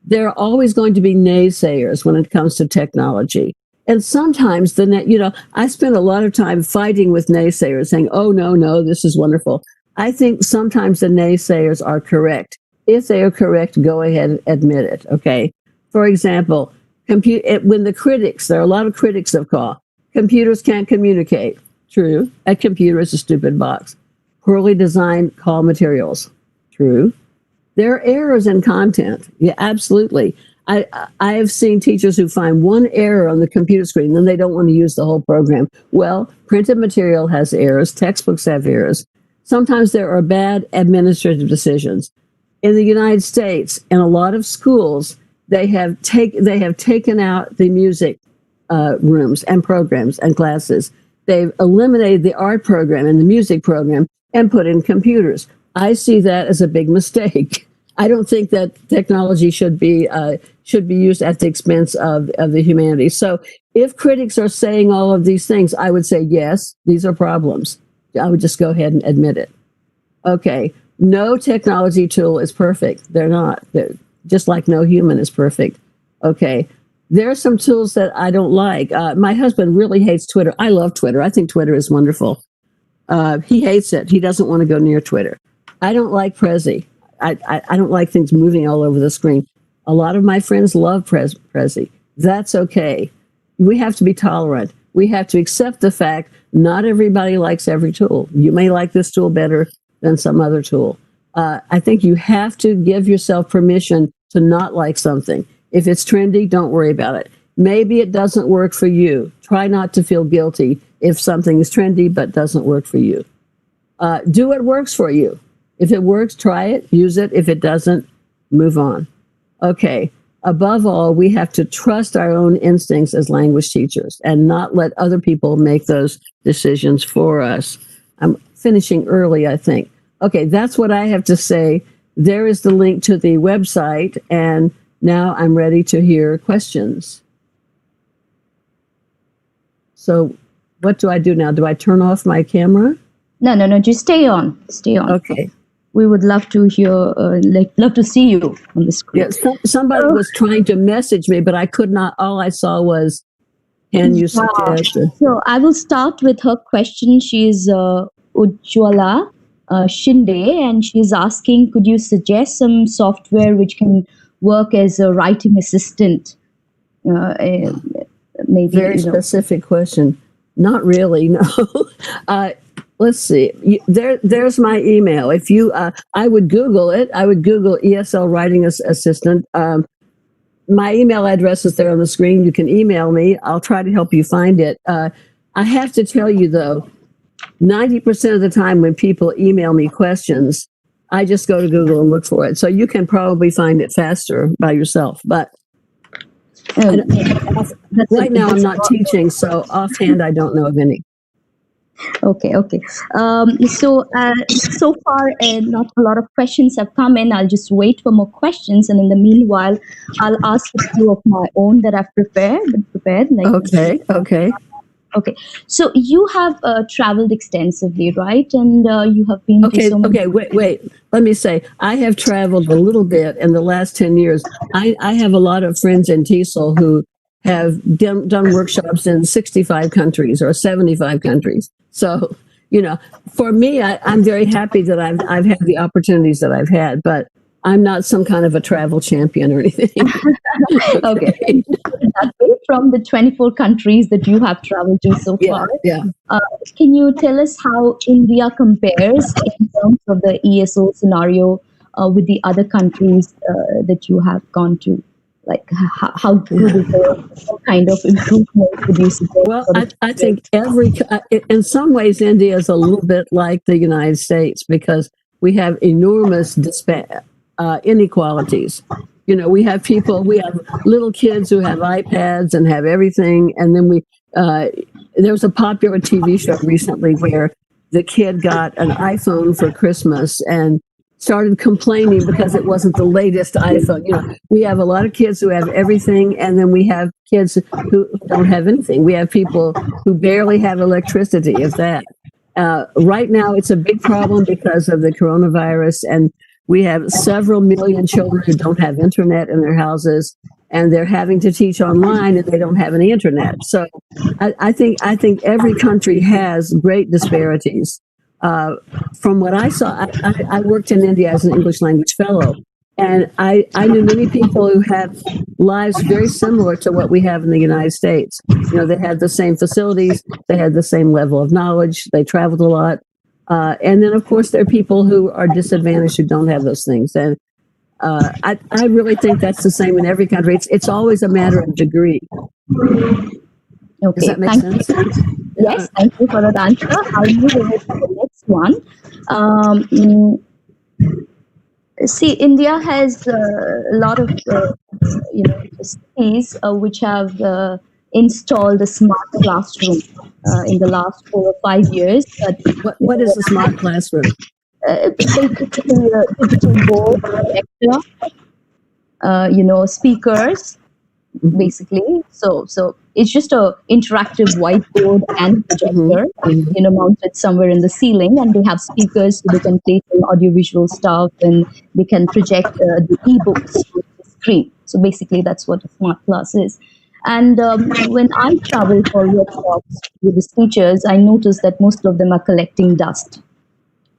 There are always going to be naysayers when it comes to technology. And sometimes I spend a lot of time fighting with naysayers saying, oh, no, this is wonderful. I think sometimes the naysayers are correct. If they are correct, go ahead and admit it. Okay. For example, when there are a lot of critics of call, computers can't communicate. True. A computer is a stupid box. Poorly designed call materials. True. There are errors in content. Yeah, absolutely. I have seen teachers who find one error on the computer screen, then they don't want to use the whole program. Well, printed material has errors. Textbooks have errors. Sometimes there are bad administrative decisions. In the United States, in a lot of schools, they have taken out the music rooms and programs and classes. They've eliminated the art program and the music program and put in computers. I see that as a big mistake. I don't think that technology should be used at the expense of the humanities. So if critics are saying all of these things, I would say, yes, these are problems. I would just go ahead and admit it. Okay. No technology tool is perfect. They're not. They're just like no human is perfect. Okay. There are some tools that I don't like. My husband really hates Twitter. I love Twitter. I think Twitter is wonderful. He hates it. He doesn't want to go near Twitter. I don't like Prezi. I don't like things moving all over the screen. A lot of my friends love Prezi. That's okay. We have to be tolerant. We have to accept the fact not everybody likes every tool. You may like this tool better than some other tool. I think you have to give yourself permission to not like something. If it's trendy, don't worry about it. Maybe it doesn't work for you. Try not to feel guilty if something is trendy but doesn't work for you. Do what works for you. If it works, try it, use it. If it doesn't, move on. Okay. Above all, we have to trust our own instincts as language teachers and not let other people make those decisions for us. I'm finishing early, I think. Okay, that's what I have to say. There is the link to the website, and now I'm ready to hear questions. So what do I do now? Do I turn off my camera? No, just stay on. Stay on. Okay. We would love to hear, love to see you on the screen. Yes, somebody was trying to message me, but I could not. All I saw was, can you suggest? So I will start with her question. She's Ujjwala Shinde, and she's asking, could you suggest some software which can work as a writing assistant? Maybe Very specific question. Not really, no. Let's see. There's my email. If you, I would Google it. I would Google ESL Writing Assistant. My email address is there on the screen. You can email me. I'll try to help you find it. I have to tell you, though, 90% of the time when people email me questions, I just go to Google and look for it. So you can probably find it faster by yourself. But right now I'm not teaching, so offhand I don't know of any. Okay. So far, not a lot of questions have come in. I'll just wait for more questions, and in the meanwhile, I'll ask a few of my own that I've prepared. Okay. So you have traveled extensively, right? And you have been to so many. Wait. Let me say, I have traveled a little bit in the last 10 years. I have a lot of friends in TESOL who have done workshops in 65 countries or 75 countries. So, for me, I'm very happy that I've had the opportunities that I've had, but I'm not some kind of a travel champion or anything. Okay. From the 24 countries that you have traveled to so far, can you tell us how India compares in terms of the ESO scenario with the other countries that you have gone to? Like how good is it? What kind of improvement would you suggest? Well, I think in some ways, India is a little bit like the United States because we have enormous inequalities. We have little kids who have iPads and have everything. And then there was a popular TV show recently where the kid got an iPhone for Christmas and started complaining because it wasn't the latest iPhone. We have a lot of kids who have everything, and then we have kids who don't have anything. We have people who barely have electricity, if that. Right now, it's a big problem because of the coronavirus, and we have several million children who don't have internet in their houses, and they're having to teach online, and they don't have any internet. So, I think every country has great disparities. From what I saw, I worked in India as an English language fellow, and I knew many people who have lives very similar to what we have in the United States. They had the same facilities, they had the same level of knowledge, they traveled a lot. And then, of course, there are people who are disadvantaged who don't have those things. And I really think that's the same in every country. It's always a matter of degree. Okay, Does that make sense? Yes, thank you for that answer. I'll move over to the next one. See, India has a lot of cities which have installed a smart classroom in the last 4 or 5 years. But what is a smart classroom? Basically, a digital board, projector, speakers, basically. So it's just a interactive whiteboard and projector, mounted somewhere in the ceiling, and they have speakers so they can play some audiovisual stuff, and they can project the ebooks on the screen. So basically, that's what a smart class is. And when I travel for workshops with the teachers, I notice that most of them are collecting dust.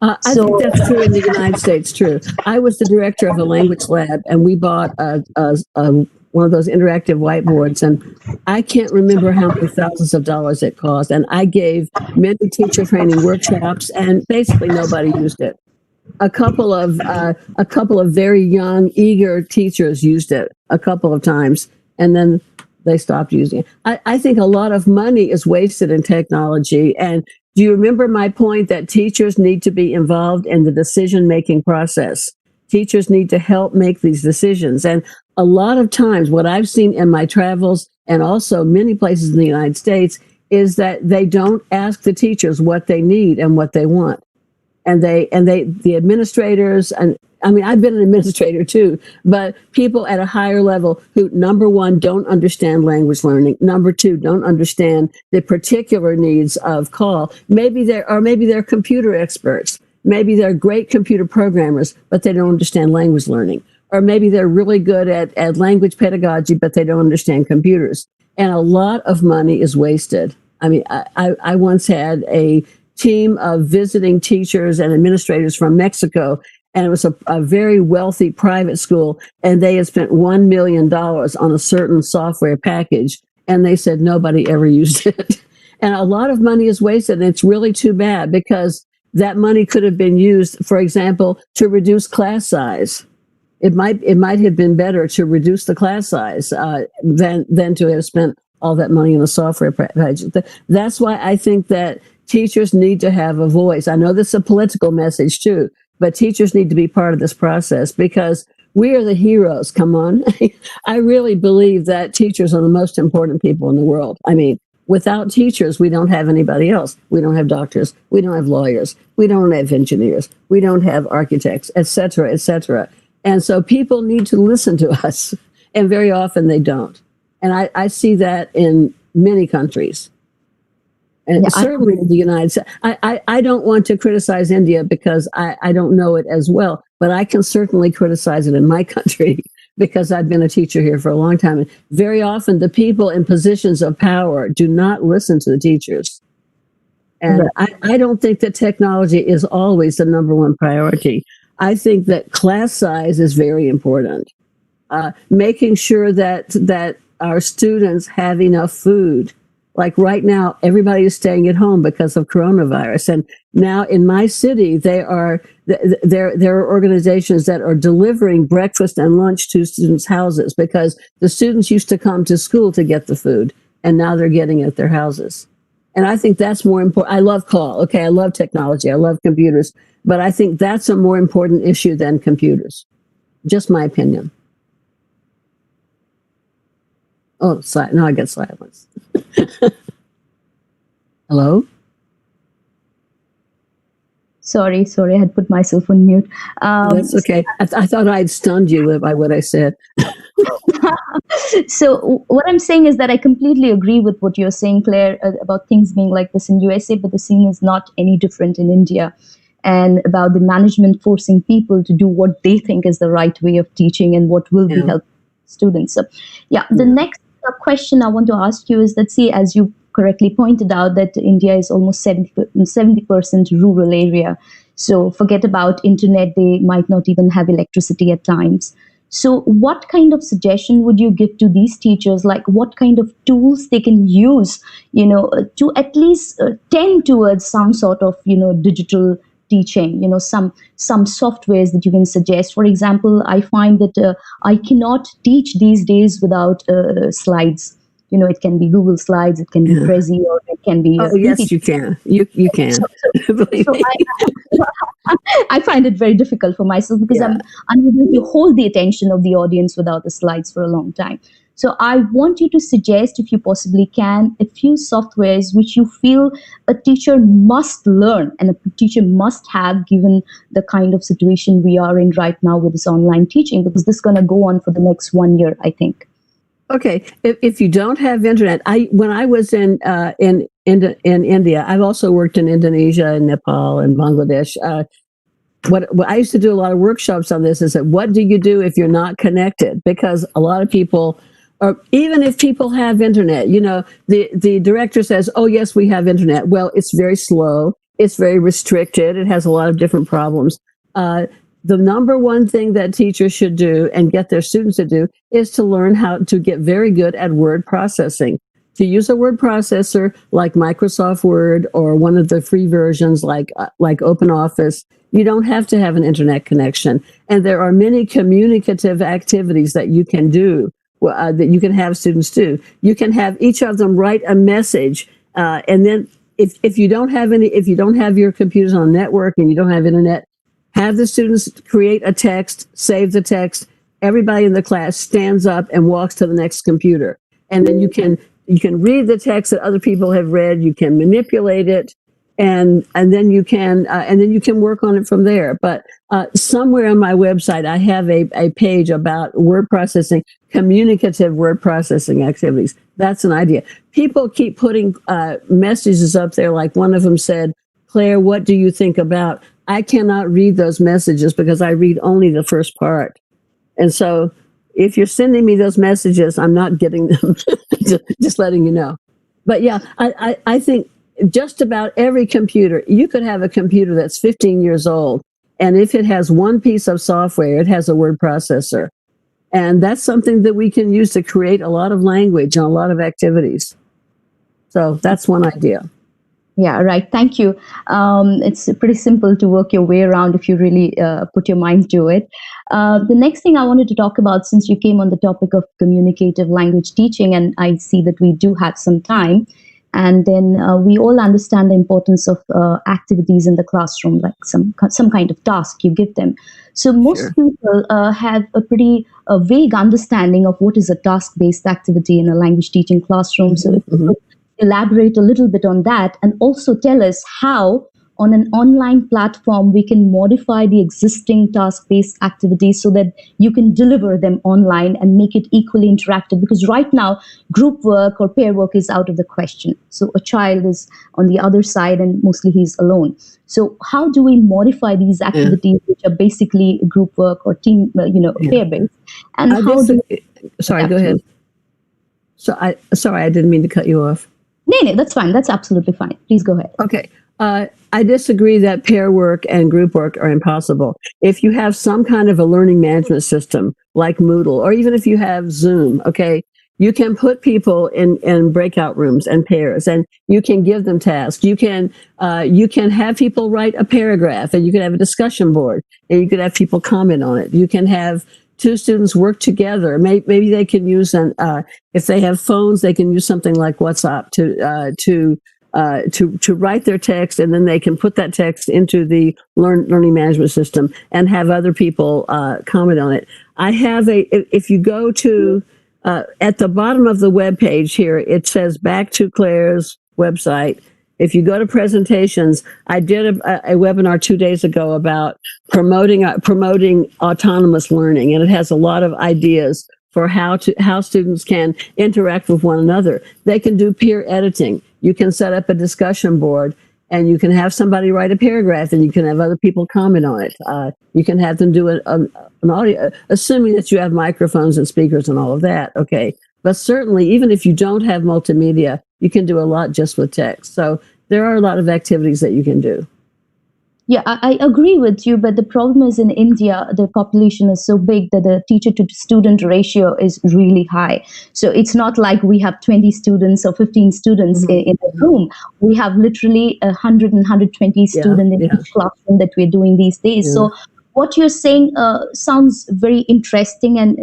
I think that's true in the United States, true. I was the director of a language lab, and we bought one of those interactive whiteboards, and I can't remember how many thousands of dollars it cost. And I gave many teacher training workshops, and basically nobody used it. A couple of very young, eager teachers used it a couple of times, and then they stopped using it. I think a lot of money is wasted in technology. And do you remember my point that teachers need to be involved in the decision-making process? Teachers need to help make these decisions. And a lot of times what I've seen in my travels, and also many places in the United States, is that they don't ask the teachers what they need and what they want. And the administrators, and I mean, I've been an administrator too, but people at a higher level who, number one, don't understand language learning. Number two, don't understand the particular needs of call. Maybe they're computer experts. Maybe they're great computer programmers, but they don't understand language learning. Or maybe they're really good at language pedagogy, but they don't understand computers. And a lot of money is wasted. I mean, I once had a team of visiting teachers and administrators from Mexico, and it was a very wealthy private school, and they had spent $1 million on a certain software package, and they said nobody ever used it. And a lot of money is wasted, and it's really too bad, because that money could have been used, for example, to reduce class size. It might have been better to reduce the class size than to have spent all that money on a software package. That's why I think that teachers need to have a voice. I know this is a political message too, but teachers need to be part of this process, because we are the heroes. Come on. I really believe that teachers are the most important people in the world. I mean, without teachers, we don't have anybody else. We don't have doctors. We don't have lawyers. We don't have engineers. We don't have architects, et cetera, et cetera. And so people need to listen to us, and very often they don't. And I see that in many countries. And certainly in the United States. I don't want to criticize India because I don't know it as well, but I can certainly criticize it in my country because I've been a teacher here for a long time. And very often the people in positions of power do not listen to the teachers. And I don't think that technology is always the number one priority. I think that class size is very important. Making sure that our students have enough food. Like right now, everybody is staying at home because of coronavirus. And now in my city, there are organizations that are delivering breakfast and lunch to students' houses, because the students used to come to school to get the food, and now they're getting it at their houses. And I think that's more important. I love call. Okay, I love technology. I love computers. But I think that's a more important issue than computers. Just my opinion. Oh, now I get silence. Hello? Sorry, I had put myself on mute. That's okay. I thought I'd stunned you by what I said. So what I'm saying is that I completely agree with what you're saying, Claire, about things being like this in USA, but the scene is not any different in India. And about the management forcing people to do what they think is the right way of teaching and what will be helpful students. So, the next question I want to ask you is that, see, as you correctly pointed out, that India is almost 70% rural area. So forget about internet, they might not even have electricity at times. So what kind of suggestion would you give to these teachers, like what kind of tools they can use, to at least tend towards some sort of, digital teaching, some softwares that you can suggest? For example, I find that I cannot teach these days without slides. It can be Google Slides, it can be Prezi, or it can be. Oh, yes, you can. You can. So I find it very difficult for myself because I'm unable to hold the attention of the audience without the slides for a long time. So I want you to suggest, if you possibly can, a few softwares which you feel a teacher must learn and a teacher must have, given the kind of situation we are in right now with this online teaching, because this is going to go on for the next 1 year, I think. Okay, if you don't have internet, when I was in India, I've also worked in Indonesia and Nepal and Bangladesh. What I used to do a lot of workshops on this is that what do you do if you're not connected? Because a lot of people, or even if people have internet, the director says, "Oh yes, we have internet." Well, it's very slow. It's very restricted. It has a lot of different problems. The number one thing that teachers should do and get their students to do is to learn how to get very good at word processing. To use a word processor like Microsoft Word or one of the free versions like OpenOffice, you don't have to have an internet connection. And there are many communicative activities that you can do, that you can have students do. You can have each of them write a message, and then if you don't have your computers on a network and you don't have internet, have the students create a text, save the text. Everybody in the class stands up and walks to the next computer. And then you can read the text that other people have read. You can manipulate it, and then you can work on it from there. But somewhere on my website, I have a page about word processing, communicative word processing activities. That's an idea. People keep putting messages up there. Like one of them said, "Claire, what do you think about?" I cannot read those messages because I read only the first part. And so if you're sending me those messages, I'm not getting them, just letting you know. But yeah, I think just about every computer, you could have a computer that's 15 years old. And if it has one piece of software, it has a word processor. And that's something that we can use to create a lot of language and a lot of activities. So that's one idea. Yeah, right. Thank you. It's pretty simple to work your way around if you really put your mind to it. The next thing I wanted to talk about, since you came on the topic of communicative language teaching, and I see that we do have some time, and then we all understand the importance of activities in the classroom, like some kind of task you give them. So most people have a pretty vague understanding of what is a task-based activity in a language teaching classroom. So if you could elaborate a little bit on that, and also tell us how on an online platform we can modify the existing task-based activities so that you can deliver them online and make it equally interactive, because right now group work or pair work is out of the question. So a child is on the other side and mostly he's alone. So how do we modify these activities which are basically group work or team pair-based, and sorry, go ahead. So I didn't mean to cut you off. No, that's fine. That's absolutely fine. Please go ahead. Okay. I disagree that pair work and group work are impossible. If you have some kind of a learning management system like Moodle, or even if you have Zoom, okay, you can put people in breakout rooms and pairs, and you can give them tasks. You can have people write a paragraph, and you can have a discussion board, and you can have people comment on it. You can have two students work together. Maybe they can use if they have phones, they can use something like WhatsApp to write their text, and then they can put that text into the learning management system and have other people comment on it. I have if you go to at the bottom of the web page here, it says back to Claire's website. If you go to presentations, I did a webinar 2 days ago about promoting autonomous learning, and it has a lot of ideas for how students can interact with one another. They can do peer editing. You can set up a discussion board, and you can have somebody write a paragraph, and you can have other people comment on it. You can have them do an audio, assuming that you have microphones and speakers and all of that. Okay. But certainly, even if you don't have multimedia, you can do a lot just with text. So there are a lot of activities that you can do. Yeah, I agree with you, but the problem is in India, the population is so big that the teacher to student ratio is really high. So it's not like we have 20 students or 15 students in the room. We have literally 100 and 120 students in each classroom that we're doing these days. So what you're saying sounds very interesting and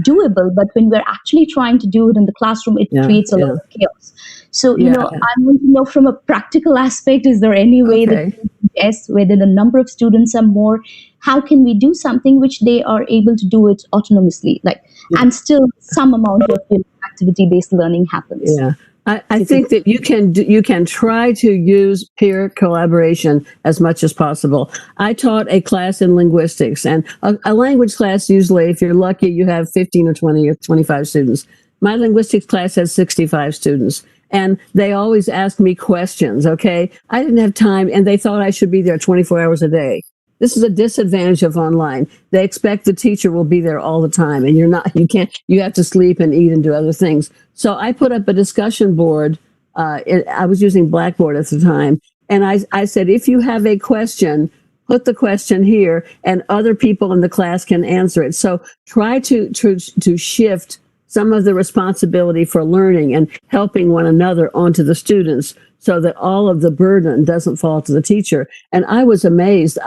doable, but when we're actually trying to do it in the classroom, it creates a lot of chaos. So I want to know from a practical aspect, is there any way that whether the number of students are more, how can we do something which they are able to do it autonomously, and still some amount of activity-based learning happens? Yeah. I think that you can try to use peer collaboration as much as possible. I taught a class in linguistics, and a language class, usually, if you're lucky, you have 15 or 20 or 25 students. My linguistics class has 65 students, and they always ask me questions, okay? I didn't have time, and they thought I should be there 24 hours a day. This is a disadvantage of online. They expect the teacher will be there all the time, and you have to sleep and eat and do other things. So I put up a discussion board. I was using Blackboard at the time. And I said, if you have a question, put the question here, and other people in the class can answer it. So try to shift some of the responsibility for learning and helping one another onto the students, so that all of the burden doesn't fall to the teacher. And I was amazed.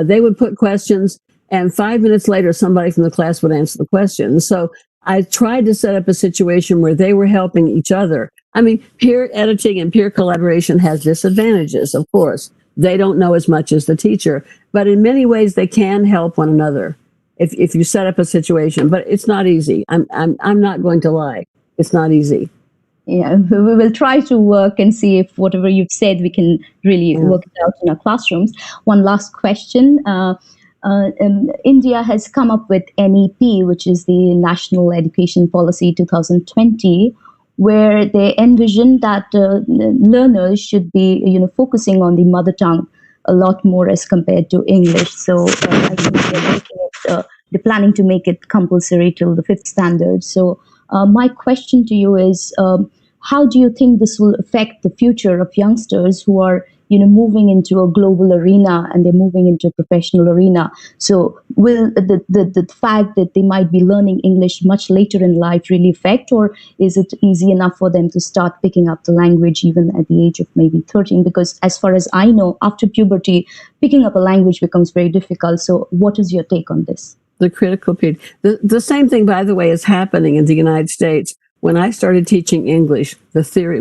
They would put questions, and 5 minutes later, somebody from the class would answer the question. So I tried to set up a situation where they were helping each other. I mean, peer editing and peer collaboration has disadvantages, of course. They don't know as much as the teacher, but in many ways, they can help one another if you set up a situation. But it's not easy. I'm not going to lie. It's not easy. Yeah, we will try to work and see if whatever you've said, we can really work it out in our classrooms. One last question. India has come up with NEP, which is the National Education Policy 2020, where they envision that learners should be, focusing on the mother tongue a lot more as compared to English. So I think they're planning to make it compulsory till the 5th standard. So my question to you is, how do you think this will affect the future of youngsters who are, moving into a global arena and they're moving into a professional arena? So will the fact that they might be learning English much later in life really affect, or is it easy enough for them to start picking up the language even at the age of maybe 13? Because as far as I know, after puberty, picking up a language becomes very difficult. So what is your take on this? The critical period. The same thing, by the way, is happening in the United States. When I started teaching English, the theory,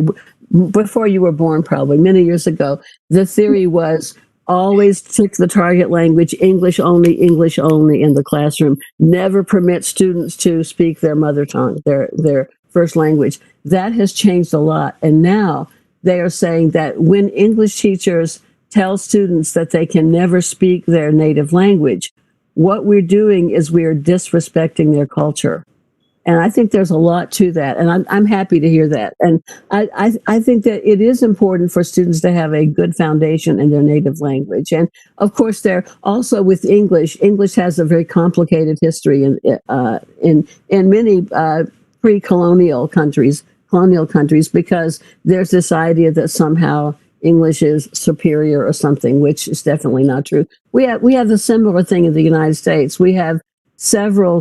before you were born, probably many years ago, the theory was always pick the target language, English only in the classroom. Never permit students to speak their mother tongue, their first language. That has changed a lot. And now they are saying that when English teachers tell students that they can never speak their native language, what we're doing is we're disrespecting their culture. And I think there's a lot to that. And I'm happy to hear that. And I think that it is important for students to have a good foundation in their native language. And of course, they're also with English. English has a very complicated history in many pre-colonial countries, because there's this idea that somehow English is superior or something, which is definitely not true. We have a similar thing in the United States. We have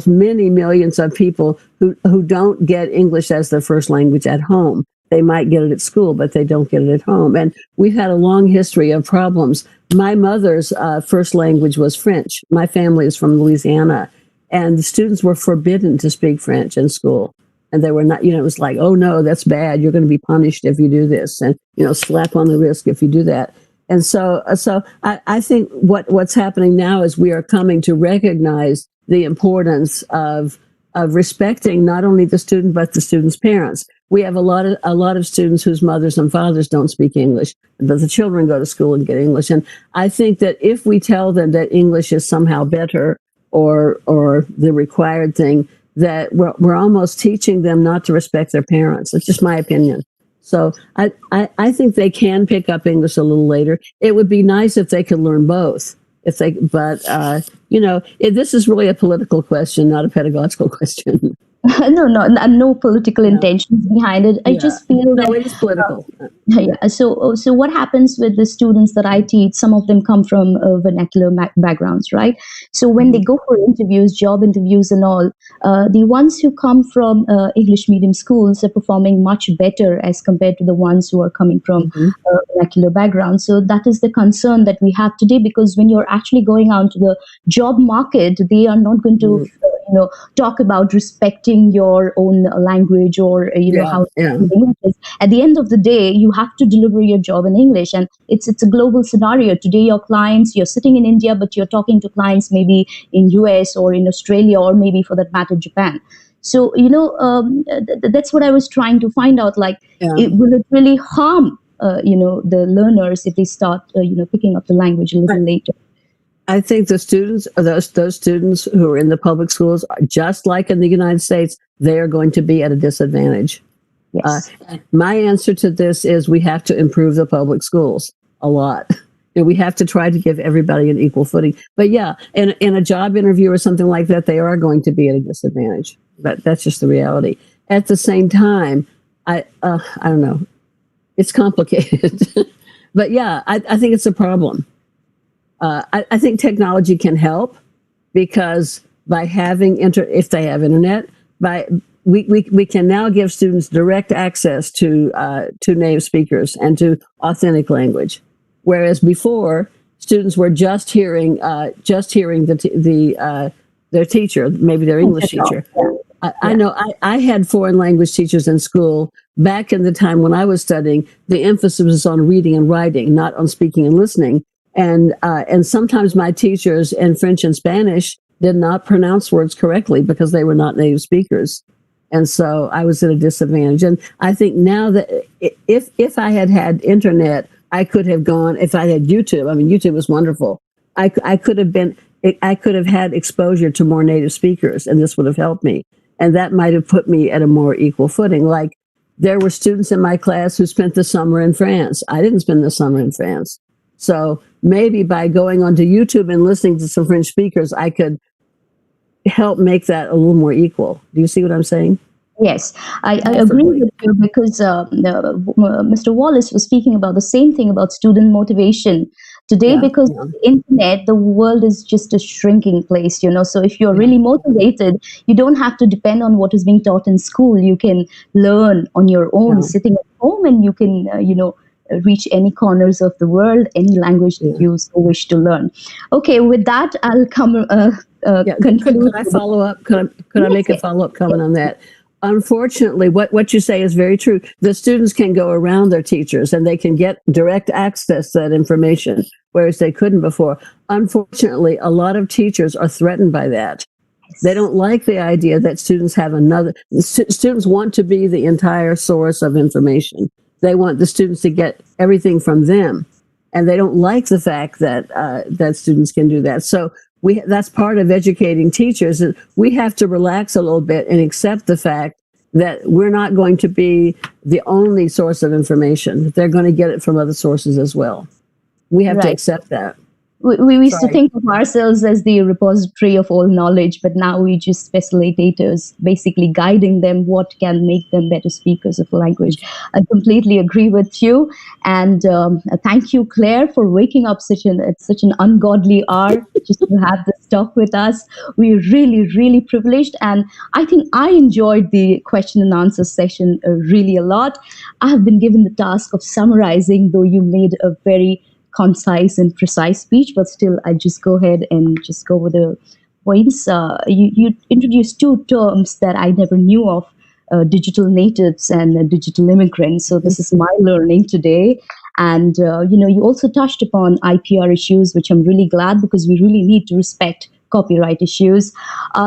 many millions of people who don't get English as their first language at home. They might get it at school, but they don't get it at home. And we've had a long history of problems. My mother's first language was French. My family is from Louisiana, and the students were forbidden to speak French in school. And they were not, it was like, oh no, that's bad. You're going to be punished if you do this, and, slap on the wrist if you do that. And so I think what's happening now is we are coming to recognize the importance of respecting not only the student, but the student's parents. We have a lot of students whose mothers and fathers don't speak English, but the children go to school and get English. And I think that if we tell them that English is somehow better or the required thing, that we're almost teaching them not to respect their parents. It's just my opinion. So I think they can pick up English a little later. It would be nice if they could learn both. This is really a political question, not a pedagogical question. No political intentions behind it. I just feel that it is political. Yeah. So what happens with the students that I teach? Some of them come from vernacular backgrounds, right? So when they go for interviews, job interviews, and all, the ones who come from English medium schools are performing much better as compared to the ones who are coming from vernacular backgrounds. So that is the concern that we have today, because when you're actually going out to the job market, they are not going to talk about respecting your own language or how English is. At the end of the day, you have to deliver your job in English, and it's a global scenario. Today, your clients, you're sitting in India, but you're talking to clients maybe in US or in Australia, or maybe for that matter, Japan. So that's what I was trying to find out. Will it really harm the learners if they start picking up the language a little later? I think the students, those students who are in the public schools, just like in the United States, they are going to be at a disadvantage. Yes. My answer to this is we have to improve the public schools a lot. We have to try to give everybody an equal footing. But yeah, in a job interview or something like that, they are going to be at a disadvantage. But that's just the reality. At the same time, I don't know. It's complicated. But yeah, I think it's a problem. I think technology can help, because by having if they have internet, we can now give students direct access to native speakers and to authentic language, whereas before students were just hearing their teacher, maybe their English teacher. I know I had foreign language teachers in school back in the time when I was studying. The emphasis was on reading and writing, not on speaking and listening. And sometimes my teachers in French and Spanish did not pronounce words correctly because they were not native speakers. And so I was at a disadvantage. And I think now that if I had had internet, I could have gone, if I had YouTube, I mean, YouTube was wonderful. I could have had exposure to more native speakers, and this would have helped me. And that might have put me at a more equal footing. Like, there were students in my class who spent the summer in France. I didn't spend the summer in France. So maybe by going onto YouTube and listening to some French speakers, I could help make that a little more equal. Do you see what I'm saying? Yes, I agree with you, because Mr. Wallace was speaking about the same thing about student motivation today, because the internet, the world is just a shrinking place, so if you're really motivated, you don't have to depend on what is being taught in school. You can learn on your own, sitting at home, and you can, reach any corners of the world, any language that you so wish to learn. Okay, with that, I'll come conclude. Could I follow up? Could I make a follow-up comment on that? Unfortunately, what you say is very true. The students can go around their teachers and they can get direct access to that information, whereas they couldn't before. Unfortunately, a lot of teachers are threatened by that. They don't like the idea that students have students want to be the entire source of information. They want the students to get everything from them, and they don't like the fact that that students can do that. So that's part of educating teachers. We have to relax a little bit and accept the fact that we're not going to be the only source of information. They're going to get it from other sources as well. We have to accept that. We used to think of ourselves as the repository of all knowledge, but now we're just facilitators, basically guiding them what can make them better speakers of language. I completely agree with you. And thank you, Claire, for waking up at such an ungodly hour just to have this talk with us. We're really, really privileged. And I think I enjoyed the question and answer session really a lot. I have been given the task of summarizing, though you made a very concise and precise speech, but still I'll just go ahead and just go with the points. You introduced two terms that I never knew of, digital natives and digital immigrants. So this is my learning today. And, you also touched upon IPR issues, which I'm really glad, because we really need to respect copyright issues.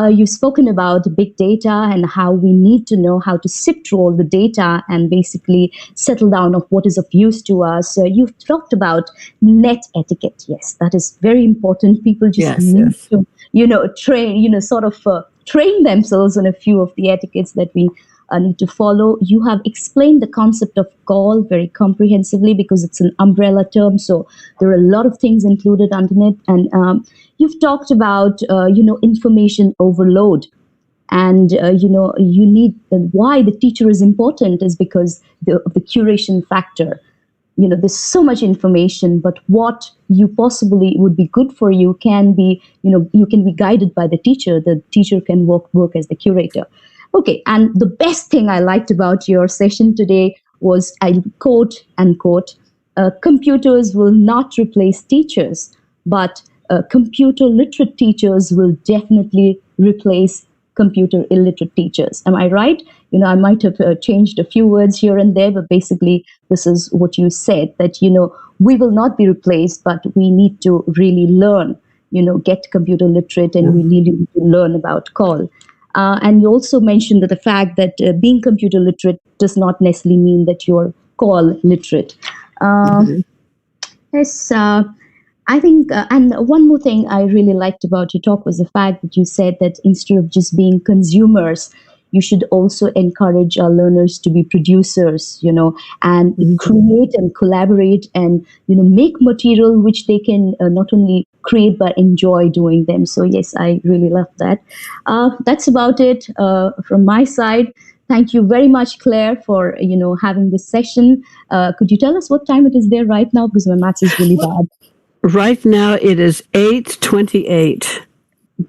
You've spoken about big data and how we need to know how to sift through all the data and basically settle down of what is of use to us. You've talked about net etiquette. Yes, that is very important. People just need to, train, train themselves on a few of the etiquettes that we need to follow. You have explained the concept of call very comprehensively because it's an umbrella term. So there are a lot of things included underneath. And you've talked about, information overload. And, you need why the teacher is important is because of the curation factor. There's so much information, but what you possibly would be good for you can be, you can be guided by the teacher. The teacher can work as the curator. Okay, and the best thing I liked about your session today was, I quote, unquote, computers will not replace teachers, but computer literate teachers will definitely replace computer illiterate teachers. Am I right? I might have changed a few words here and there, but basically this is what you said, that, we will not be replaced, but we need to really learn, get computer literate, and we really need to learn about call. And you also mentioned that the fact that being computer literate does not necessarily mean that you're call literate. Yes, I think, and one more thing I really liked about your talk was the fact that you said that instead of just being consumers, you should also encourage our learners to be producers, and create and collaborate and, make material which they can not only create but enjoy doing them. So yes, I really love that. That's about it from my side. Thank you very much, Claire, for having this session. Could you tell us what time it is there right now? Because my maths is really bad. Right now it is 8:28.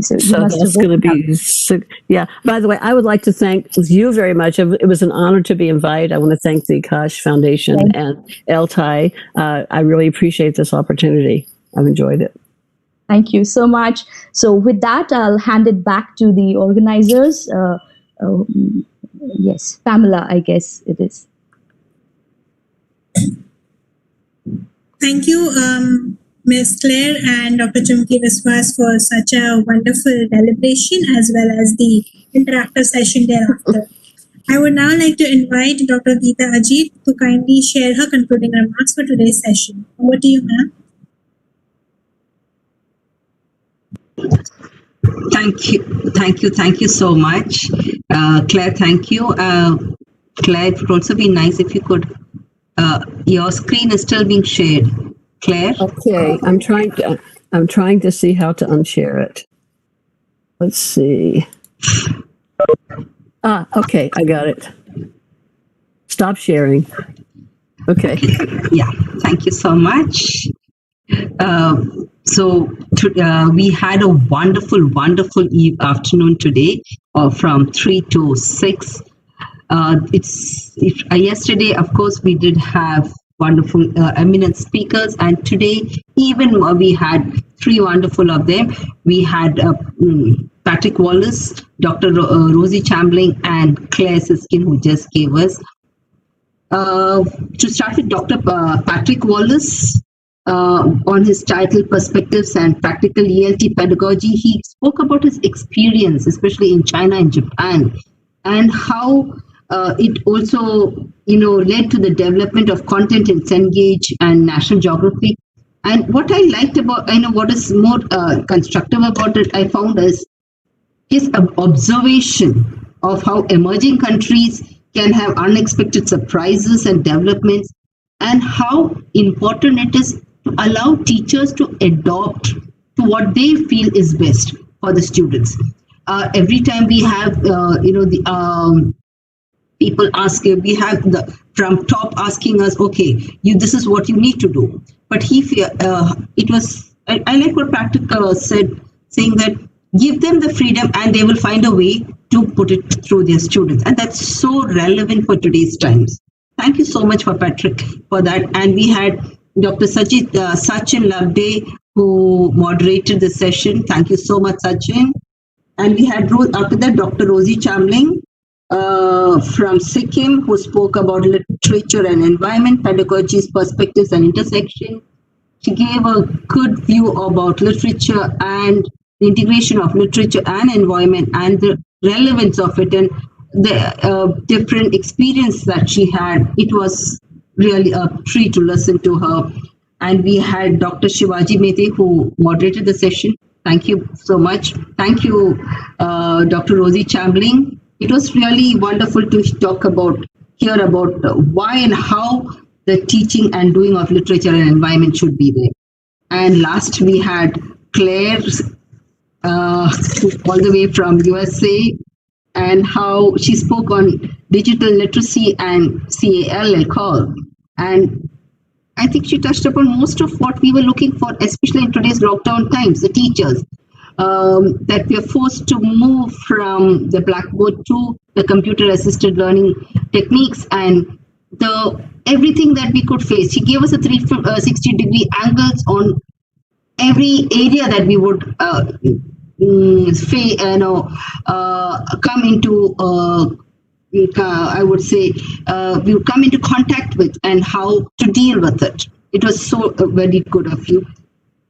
So that's going to be, yeah. By the way, I would like to thank you very much. It was an honor to be invited. I want to thank the Kaash Foundation and LTI. I really appreciate this opportunity. I've enjoyed it. Thank you so much. So with that, I'll hand it back to the organizers. Yes, Pamela, I guess it is. Thank you, Ms. Claire and Dr. Chumki Viswas for such a wonderful deliberation as well as the interactive session thereafter. I would now like to invite Dr. Geeta Ajit to kindly share her concluding remarks for today's session. Over to you, ma'am. Thank you so much. Claire, thank you. Claire, it would also be nice if you could, your screen is still being shared. Claire? Okay, I'm trying to see how to unshare it. Let's see. Okay, I got it. Stop sharing. Okay. Yeah, thank you so much. We had a wonderful afternoon today from 3 to 6. Yesterday, of course, we did have wonderful eminent speakers, and today even we had 3 wonderful of them. We had Patrick Wallace, Dr. Rosie Chamberlain, and Claire Siskin, who just gave us. To start with Dr. Patrick Wallace, on his title Perspectives and Practical ELT Pedagogy, he spoke about his experience, especially in China and Japan, and how it also, led to the development of content in Cengage and National Geographic. And what I liked about, what is more constructive about it, I found is his observation of how emerging countries can have unexpected surprises and developments, and how important it is to allow teachers to adopt to what they feel is best for the students. Every time we have, people ask, we have the from top asking us, okay, this is what you need to do. But it was, I like what Patrick said, saying that give them the freedom and they will find a way to put it through their students. And that's so relevant for today's times. Thank you so much for Patrick for that. And we had Dr. Sachin Loveday, who moderated the session. Thank you so much, Sachin. And we had after that Dr. Rosie Chamberlain from Sikkim, who spoke about literature and environment, pedagogies, perspectives, and intersection. She gave a good view about literature and the integration of literature and environment and the relevance of it and the different experience that she had. It was really a treat to listen to her. And we had Dr. Shivaji Mehte who moderated the session. Thank you so much. Thank you, Dr. Rosie Chambling. It was really wonderful to hear about why and how the teaching and doing of literature and environment should be there. And last we had Claire, all the way from USA, and how she spoke on digital literacy and CAL. And I think she touched upon most of what we were looking for, especially in today's lockdown times, the teachers, that we are forced to move from the blackboard to the computer-assisted learning techniques and everything that we could face. She gave us a 360-degree angles on every area that we would come into. I would say we would come into contact with and how to deal with it. It was so very good of you.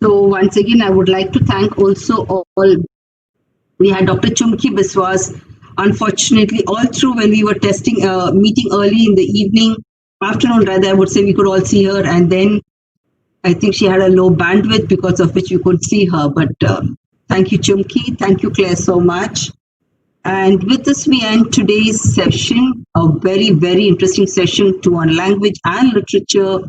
So once again, I would like to thank also all. We had Dr. Chumki Biswas. Unfortunately, all through when we were meeting early in the afternoon rather, I would say we could all see her. And then I think she had a low bandwidth because of which we could see her. But thank you, Chumki. Thank you, Claire, so much. And with this, we end today's session, a very, very interesting session on language and literature.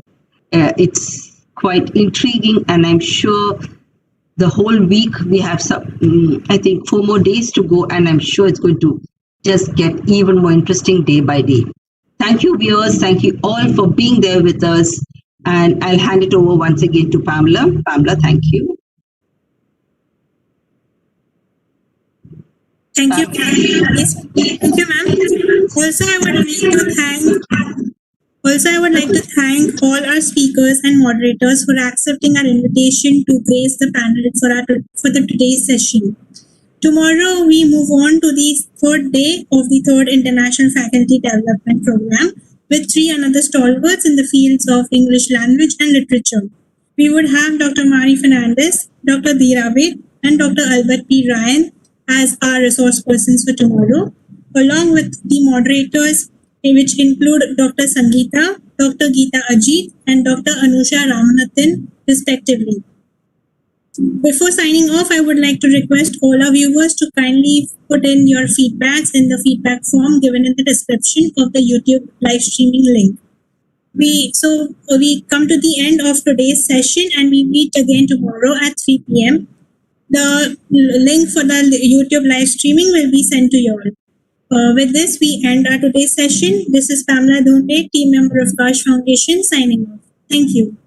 It's quite intriguing, and I'm sure the whole week we have I think 4 more days to go, and I'm sure it's going to just get even more interesting day by day. Thank you, viewers. Thank you all for being there with us. And I'll hand it over once again to Pamela. Pamela, thank you. Thank you. Yes. Thank you, ma'am. Also, I would like to thank all our speakers and moderators for accepting our invitation to grace the panel for today's session. Tomorrow, we move on to the third day of the third International Faculty Development Program with 3 another stalwarts in the fields of English language and literature. We would have Dr. Mari Fernandez, Dr. Dhirabe, and Dr. Albert P. Ryan as our resource persons for tomorrow, along with the moderators, which include Dr. Sangeeta, Dr. Geeta Ajit, and Dr. Anusha Ramanathan, respectively. Before signing off, I would like to request all our viewers to kindly put in your feedbacks in the feedback form given in the description of the YouTube live streaming link. We come to the end of today's session, and we meet again tomorrow at 3 p.m. The link for the YouTube live streaming will be sent to you all. With this, we end our today's session. This is Pamela Dhonde, team member of Kaash Foundation, signing off. Thank you.